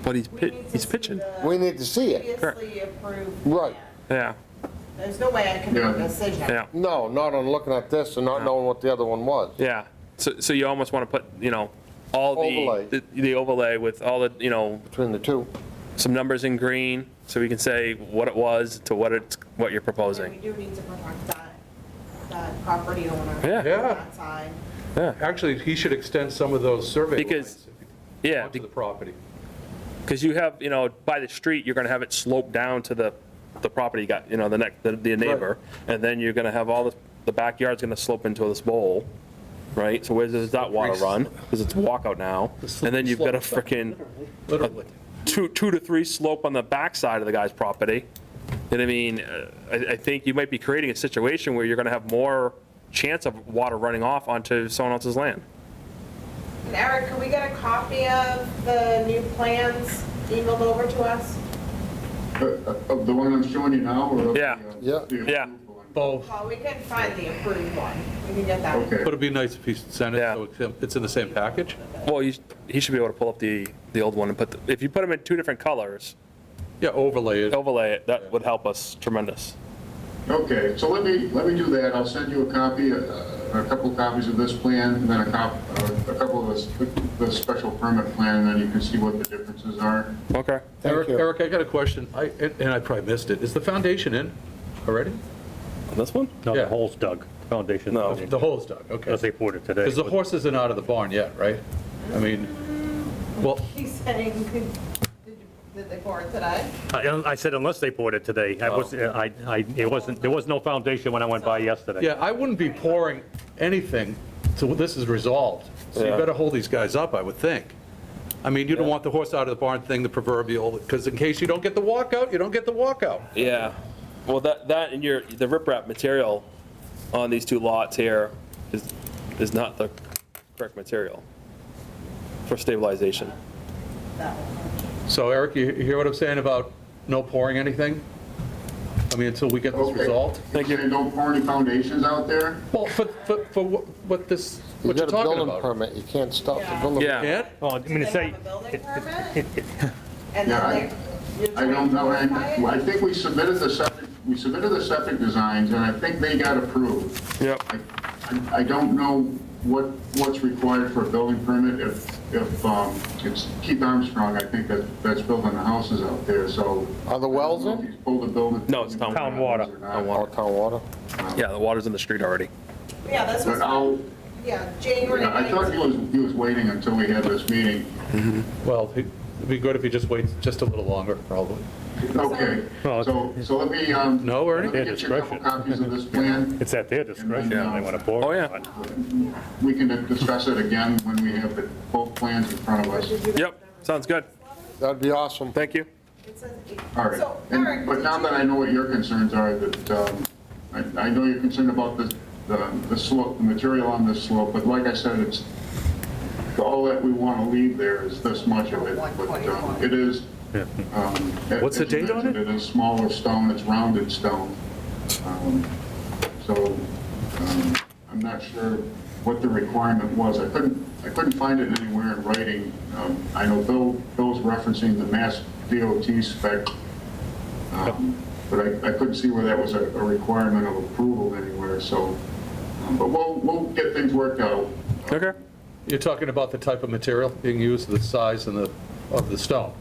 But he's pitching. We need to see it. Previously approved. Right. Yeah. There's no way I can make a decision. Yeah. No, not on looking at this and not knowing what the other one was. Yeah. So you almost want to put, all the overlay with all the, between the two. Some numbers in green, so we can say what it was to what you're proposing. We do need to protect that property owner. Yeah. On that side. Yeah. Actually, he should extend some of those survey Because, lines onto the property. Because you have, by the street, you're going to have it slope down to the property, the neighbor, and then you're going to have all the backyard's going to slope into this bowl, right? So where does that water run? Because it's a walkout now. And then you've got a frickin' 2 to 3 slope on the backside of the guy's property. And I mean, I think you might be creating a situation where you're going to have more chance of water running off onto someone else's land. And Eric, could we get a copy of the new plans emailed over to us? Of the one I'm showing you now, or? Of Yeah. the Yeah. approved one? Both. Well, we can find the approved one. We can get that. Okay. But it'd be nice if he sent it, Yeah. so it's in the same package. Well, he should be able to pull up the old one and if you put them in two different colors, Yeah, overlay it. that would help us tremendous. Okay, so let me do that. I'll send you a copy, a couple copies of this plan, and then a couple of the special permit plan, and then you can see what the differences are. Okay. Eric, I got a question, and I probably missed it. Is the foundation in already? This one? No, Yeah. the hole's dug, foundation. No. The hole's dug, okay. Because they poured it today. Because the horse isn't out of the barn yet, right? I mean, well, He's saying, did they pour it today? I said unless they poured it today. There was no foundation when I went by yesterday. yeah, I wouldn't be pouring anything till this is resolved. So you Yeah. better hold these guys up, I would think. I mean, you don't want the horse out of the barn thing, the proverbial, because in case you don't get the walkout, you don't get the walkout. Yeah. Well, that and the riprap material on these two lots here is not the correct material for stabilization. So Eric, you hear what I'm saying about no pouring anything? I mean, until we get this Okay. resolved? Thank you. Don't pour any foundations out there? Well, for what this, You what you're got a talking building about. permit, you can't stop the building. Yeah. Can't? Well, I mean, to They say, have a building permit? And Yeah, then I don't know, and I think we submitted the septic designs, and I think they got approved. Yep. I don't know what's required for a building permit, if it's Keith Armstrong, I think that's building the houses out there, so. Are the wells I don't know if in? he's pulled the building. No, it's town water. or not. Oh, town water? Yeah, the water's in the street already. Yeah, this was, But I'll, yeah, January. I thought he was waiting until we had this meeting. Well, it'd be good if you just wait just a little longer, probably. Okay, Well, so let me, No, let Ernie? me get you a couple copies of this plan. it's at their discretion, Yeah. they want to pour it. Oh, yeah. or not. We can discuss it again when we have both plans in front of us. Yep. Sounds good. That'd be awesome. Thank you. All right. So, And- Eric, But now that I know what your concerns are, that, I know you're concerned about the slope, the material on this slope, but like I said, it's, all that we want to leave there is this much of it. But it is, What's the as you date on it? mentioned, It is smaller stone, it's rounded stone. So I'm not sure what the requirement was. I couldn't find it anywhere in writing. I know Bill's referencing the Mass DOT spec, but I couldn't see where that was a requirement of approval anywhere, so, but we'll get things worked out. Okay. You're talking about the type of material being used, the size and of the stone.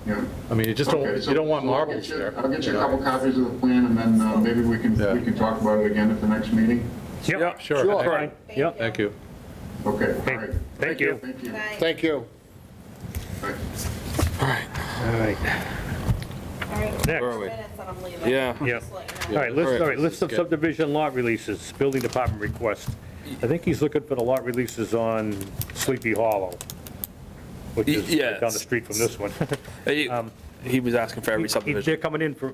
Yeah. I mean, you just don't, Okay, so- you don't want so I'll get marbles you- there. I'll get you a know. couple copies of the plan, and then maybe we can talk about it again at the next meeting. Yep, Sure. Sure. fine, yep. Thank you. Okay, all right. Thank you. Thank you. Thank you. Bye. All right. Next. Where are we? Minutes and I'm leaving. Yeah. Yeah. Just let you know. All right, list of subdivision lot releases, building department request. I think he's looking for the lot releases on Sleepy Hollow, which is right Yes. down the street from this one. He was asking for every They're subdivision. coming in for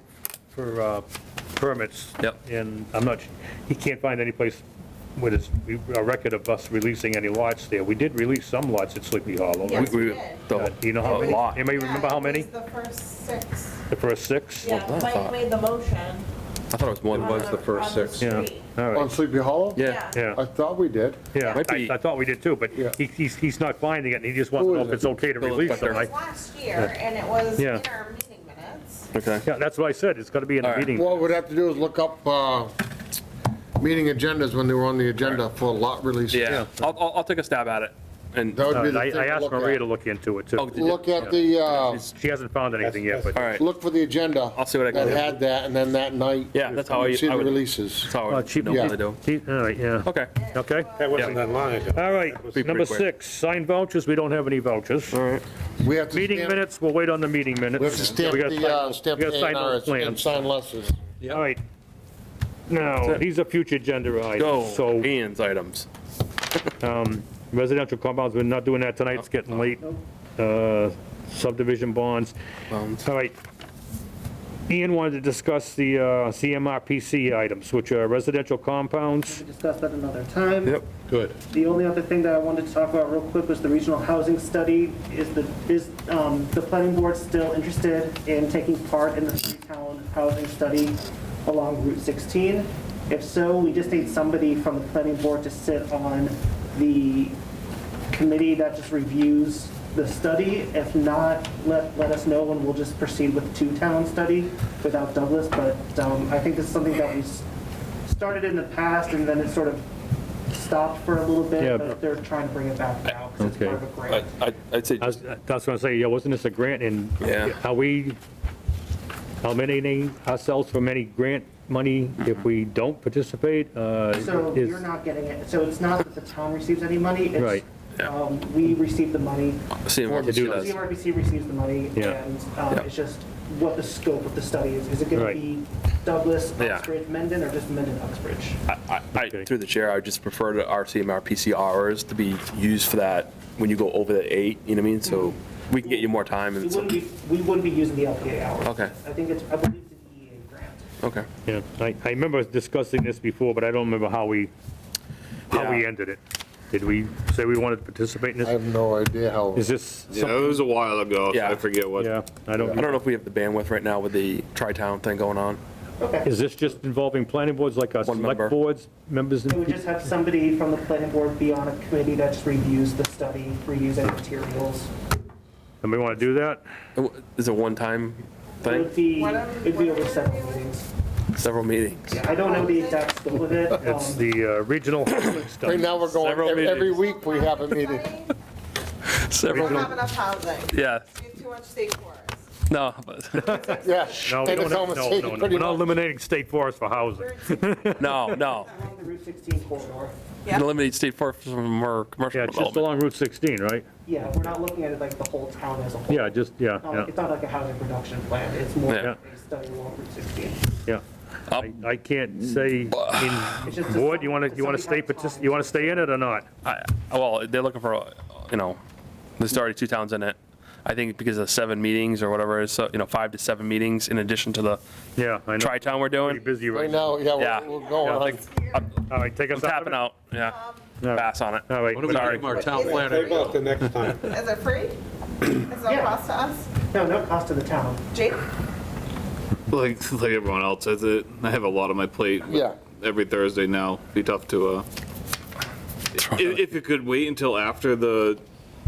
permits. Yep. And I'm not, he can't find any place with a record of us releasing any lots there. We did release some lots at Sleepy Hollow. Yes, right? we did. Do you know how A many? lot. Anybody remember how many? Yeah, it was the first 6. The first 6? Yeah, I Mike thought- made the motion. I thought it was more than one. the first on the 6. Yeah, street. all On right. Sleepy Hollow? Yeah. Yeah, I thought we did. yeah. Might be- I thought we did too, but Yeah. he's not finding it, and he just wants to know if it's okay to Bill release them. inspector. It was last year, and it was in Yeah. our meeting minutes. Okay. Yeah, that's what I said, it's gotta be in the All right. meeting. What we'd have to do is look up meeting agendas when they were on the agenda for lot release. Yeah. I'll take a stab at it. And, That would be the I thing to asked look Maria at. to look into it oh, too. did you? Look at the, She hasn't found anything yet, but. All right. look for the agenda. I'll see what I can that do. had that, and then that night. Yeah, that's how I See the would. releases. That's how I Oh, would cheap, normally do. All right, yeah. Okay. Okay? That wasn't that long ago. All right, Be number pretty quick. 6, sign vouchers, we don't have any vouchers. All right. We have to Meeting stamp, minutes, we'll wait on the meeting minutes. we have to stamp We gotta sign- stamp we the gotta sign those A&Rs and plans. sign lessons. All right. Now, these are future agenda items. Go. So, Ian's items. residential compounds, we're not doing that tonight, it's getting late. Subdivision bonds. Bones. All right. Ian wanted to discuss the CMRPC items, which are residential compounds. We discussed that another time. Yep, good. The only other thing that I wanted to talk about real quick was the regional housing study. Is the planning board still interested in taking part in the three-town housing study along Route 16? If so, we just need somebody from the planning board to sit on the committee that just reviews the study. If not, let us know and we'll just proceed with the two-town study without Douglas. But I think this is something that we started in the past and then it sort of stopped for a little bit, Yeah. but they're trying to bring it back now because it's part of a grant. I'd say, I was going to say, yeah, wasn't this a grant, and Yeah. are we eliminating ourselves from any grant money if we don't participate? So Is- you're not getting it. So it's not that the town receives any money. It's, Right. we receive the money. CMRPC does. CMRPC receives the money, Yeah. and Yeah. it's just what the scope of the study is. Is it going Right. to be Douglas, Yeah. Uxbridge, Mendon, or just Mendon, Uxbridge? Through the chair, I would just prefer the CMRPC hours to be used for that when you go over the 8, you know what I mean? So we can get you more time and stuff. We wouldn't be using the LPA hours. Okay. I believe it's an EA grant. Okay. Yeah, I remember discussing this before, but I don't remember how we ended it. Did we say we wanted to participate in I this? have no idea how. Is this Yeah, it was a while ago, so Yeah. I forget what. Yeah, I I don't, don't know if we have the bandwidth right now with the tri-town thing going on. Okay. is this just involving planning boards, like our One select member. boards, members? We would just have somebody from the planning board be on a committee that just reviews the study, reviews any materials. And we want to do that? Is it a one-time It thing? would be over several meetings. Several meetings. I don't know the exact scope of it. It's the regional stuff. Right now, we're going, Several every meetings. week we have a meeting. We don't have enough housing. Yeah, We have too much state forest. no, but, Yeah. No, we And don't it's have, almost no, taken no, no. pretty We're not much. eliminating state forest for housing. no. Along the Route 16 corridor. You eliminate state forest from our commercial Yeah, it's just development. along Route 16, right? Yeah, we're not looking at it like the whole town as a whole. Yeah, just, yeah, It's not like a housing production plan. It's more Yeah. like a study along Route 16. yeah. I can't say, It's just board, you want to somebody stay, has time. you want to stay in it or not? Well, they're looking for, there's already 2 towns in it. I think because of 7 meetings or whatever it is, so, 5 to 7 meetings in addition to the Yeah, I know. tri-town we're Pretty doing. busy Right right now, now. yeah, Yeah. we're going on. All right, take us I'm out of tapping it? out, yeah. All right. Pass on it. All right, What do we sorry. give our town Is it planner? Take off the next time. Is it free? Is no Yeah. cost to us? No cost to the town. Jake? Like everyone else says it, I have a lot on my plate. Yeah. Every Thursday now, be tough to, if it could wait until after the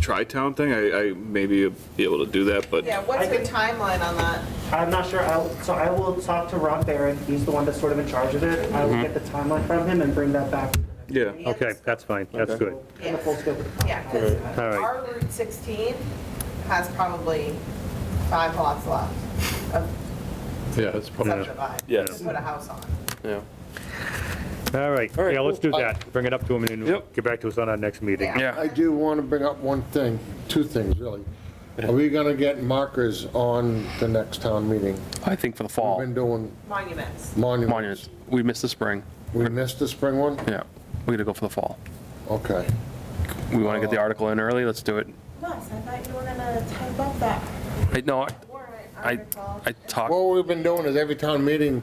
Tri-Town thing, I maybe be able to do that, but Yeah, what's your timeline on that? I'm not sure. So I will talk to Ron Barron. He's the one that's sort of in charge of it. I will get the timeline from him and bring that back. yeah. Okay, that's fine, that's good. In the full scope of the Yeah, 'cause All right. our Route 16 has probably 5 lots left of Yeah, it's probably, subdivided. Yes. To put a house on. Yeah. All right, All right, yeah, let's do cool. that. Bring it up to him and then Yep. get back to us on our next meeting. Yeah. I do want to bring up one thing, 2 things, really. Are we going to get markers on the next town meeting? I think for the We've fall, been doing Monuments. monuments. monuments, we missed the spring. We missed the spring one? Yeah, we gotta go for the fall. Okay. We wanna get the article in early, let's do it. Nice, I thought you were gonna type up that No, warrant I article. talked, What we've been doing is every town meeting,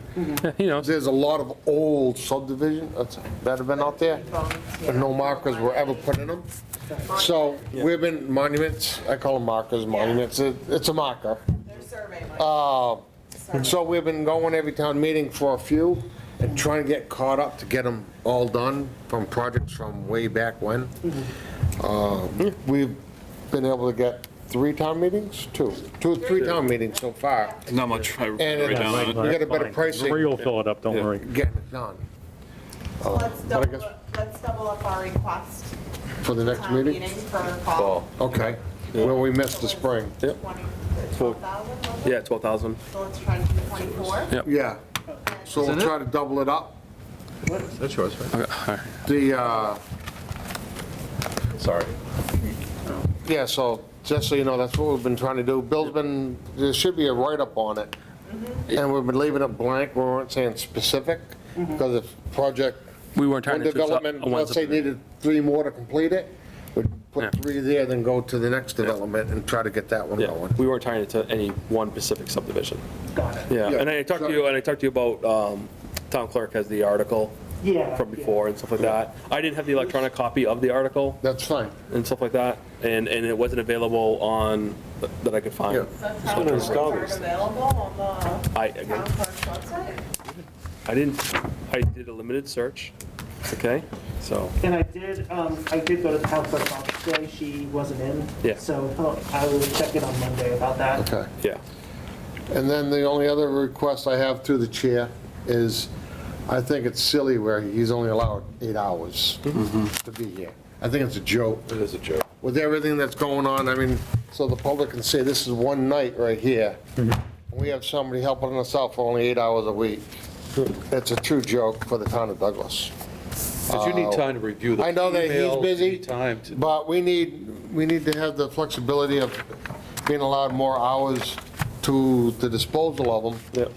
there's a lot of old subdivision that have been out there, and no markers were ever put in them. So we've been monuments, I call them markers, monuments, it's a marker. Their survey money. So we've been going every town meeting for a few and trying to get caught up to get them all done from projects from way back when. We've been able to get 3 town meetings, 3 town meetings so far. Not much. I And write down on it. we got a better Marie pricing will fill it up, don't worry. getting it done. So let's But I guess double up our request. for the next Town meeting? meeting for fall. Okay, well, we missed the spring. 12,000? yeah, 12,000. So let's try to do 24. Yep. Yeah, so we'll try to double it up. that's yours, right? Okay, all right. The, Sorry. yeah, so just so you know, that's what we've been trying to do. Bill's been, there should be a write-up on it. And we've been leaving it blank, we weren't saying specific, because if project, We weren't trying one to. twist up development, on one let's say subdivision. needed 3 more to complete it, we'd put put 3 there, then go to the next development and try to get that one Yeah, going. we weren't tying it to any one specific subdivision. Got it. Yeah, Yeah. and I talked to you about, town clerk has the article Yeah. from before and stuff like that. I didn't have the electronic copy of the article That's fine. and stuff like that, and it wasn't available on, that I could find. Yeah. So town clerks aren't available on the I, town clerk's website? I did a limited search, okay, so, And I did go to the town clerk's office today, she wasn't in. Yeah. So I will check in on Monday about that. Okay. yeah. And then the only other request I have through the chair is, I think it's silly where he's only allowed 8 hours to be here. I think it's a joke. It is a joke. With everything that's going on, I mean, so the public can say this is one night right here. We have somebody helping us out for only 8 hours a week. It's a true joke for the town of Douglas. But you need time to review the I know that he's emails, you busy, need time to- but we need to have the flexibility of being allowed more hours to the disposal of them,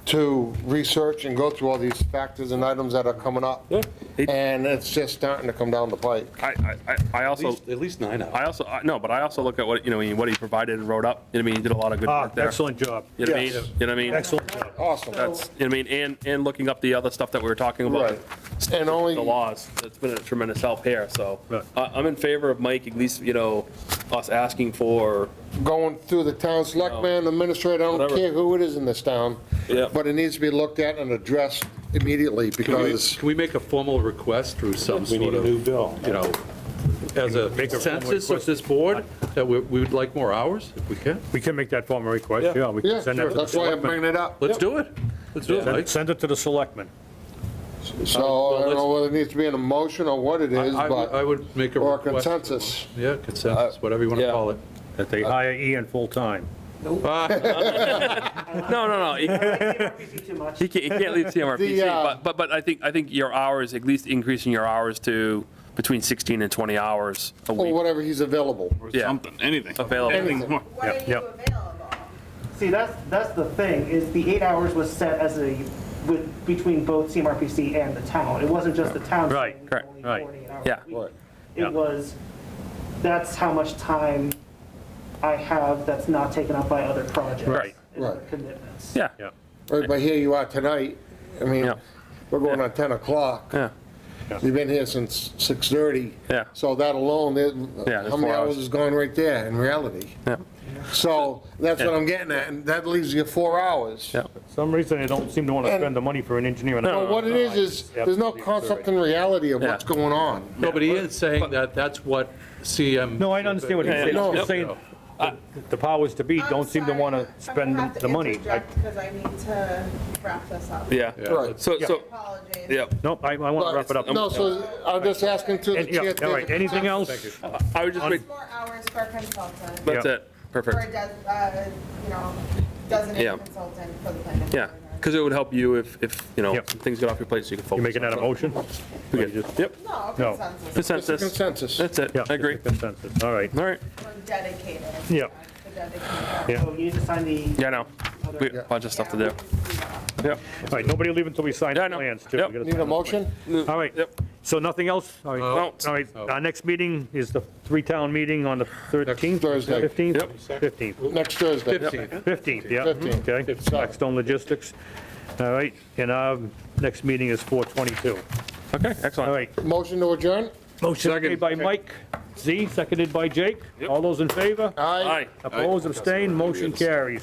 to research and go through all these factors and items that are coming up. Yeah. And it's just starting to come down the pike. I also, At least 9 hours. no, but I also look at what, what he provided and wrote up, you know what I mean, he did a lot of good work there. Excellent job. You know what I mean? Yes. You know what I mean? Excellent job. Awesome. That's, you know what I mean, and looking up the other stuff that we were talking about. Right. And only, The laws, it's been a tremendous help here, so. Right. I'm in favor of Mike, at least, us asking for, going through the town selectman, administrator, I don't Whatever. care who it is in this town. Yeah. But it needs to be looked at and addressed immediately because, Can we make a formal request through some We need sort a of, new bill. as a Make a formal consensus of this board, that we would like more hours, if we can? We can make that formal request, Yeah. yeah. We can yeah, send that sure, to the that's why I'm selectmen. bringing it up. Let's do it. Let's do it, Mike. Send it to the selectmen. So I don't know whether it needs to be an emotion or what it is, I but, would make a or a request. consensus. Yeah, consensus, whatever you want to yeah. call it. That they hire Ian full-time. no. Too much. He can't leave CMRPC, The, but I think your hours, at least increasing your hours to between 16 and 20 hours a Or week. whatever he's available. Yeah. Something, anything. Available. Anything. When are you yeah. available? See, that's the thing, is the 8 hours was set as between both CMRPC and the town. It wasn't just the town. Right, saying correct, only right. 48 hours Yeah. a week. Right. Yeah. It was, that's how much time I have that's not taken up by other projects. Right. and other Right. commitments. Yeah, Yeah. Right, but here you are tonight, I mean, Yeah. we're going on 10 o'clock. yeah, You've been here since 6:30. Yeah. So that alone, there's how many 4 hours. hours is gone right there in reality? yeah, So that's what Yeah. I'm getting at, and that leaves you 4 hours. yeah. For some reason, they don't seem to want to And- spend the money for an engineer. So what it is there's no concept in reality of what's Yeah. going on. No, but he is saying that that's what CM. No, I understand what he's saying. No. I'm just saying, the powers to be don't seem to want to spend the money. Because I need to wrap this up. Yeah. Right. So, Apologies. yeah, Nope, I want to wrap it up. No, so I'm just asking to the And- yeah, chair. all right, anything else? I would just make, More hours for a consultant, that's Yeah. it, for perfect. a, designated Yeah. consultant for the planning. Yeah, board. because it would help you if Yep. things get off your plate so you can focus. You making that a on motion? We good. Yep, No, No. consensus. consensus. Consensus. That's it, Yeah. I agree. Consensus, all right. All right, We're dedicated. Yeah. To dedicate. Yeah. So you need to sign the. yeah, no, we got a bunch of stuff to do. Yep. All right, nobody leave until we sign Yeah, the I know. plans, too. Yep. We gotta Need sign a the motion? All right, Yep. so nothing else? All right, No. all right, our next meeting is the three-town meeting on the 13th? Thursday. 15th? Yep. 15th. Next Thursday. 15th, yeah, 15th. okay. Blackstone Logistics. All right, and our next meeting is 4/22. Okay, All excellent. right, Motion to adjourn? motion Second. made by Mike Z, seconded by Jake. All those in favor? Aye. Aye. Opposed, abstained, motion carries.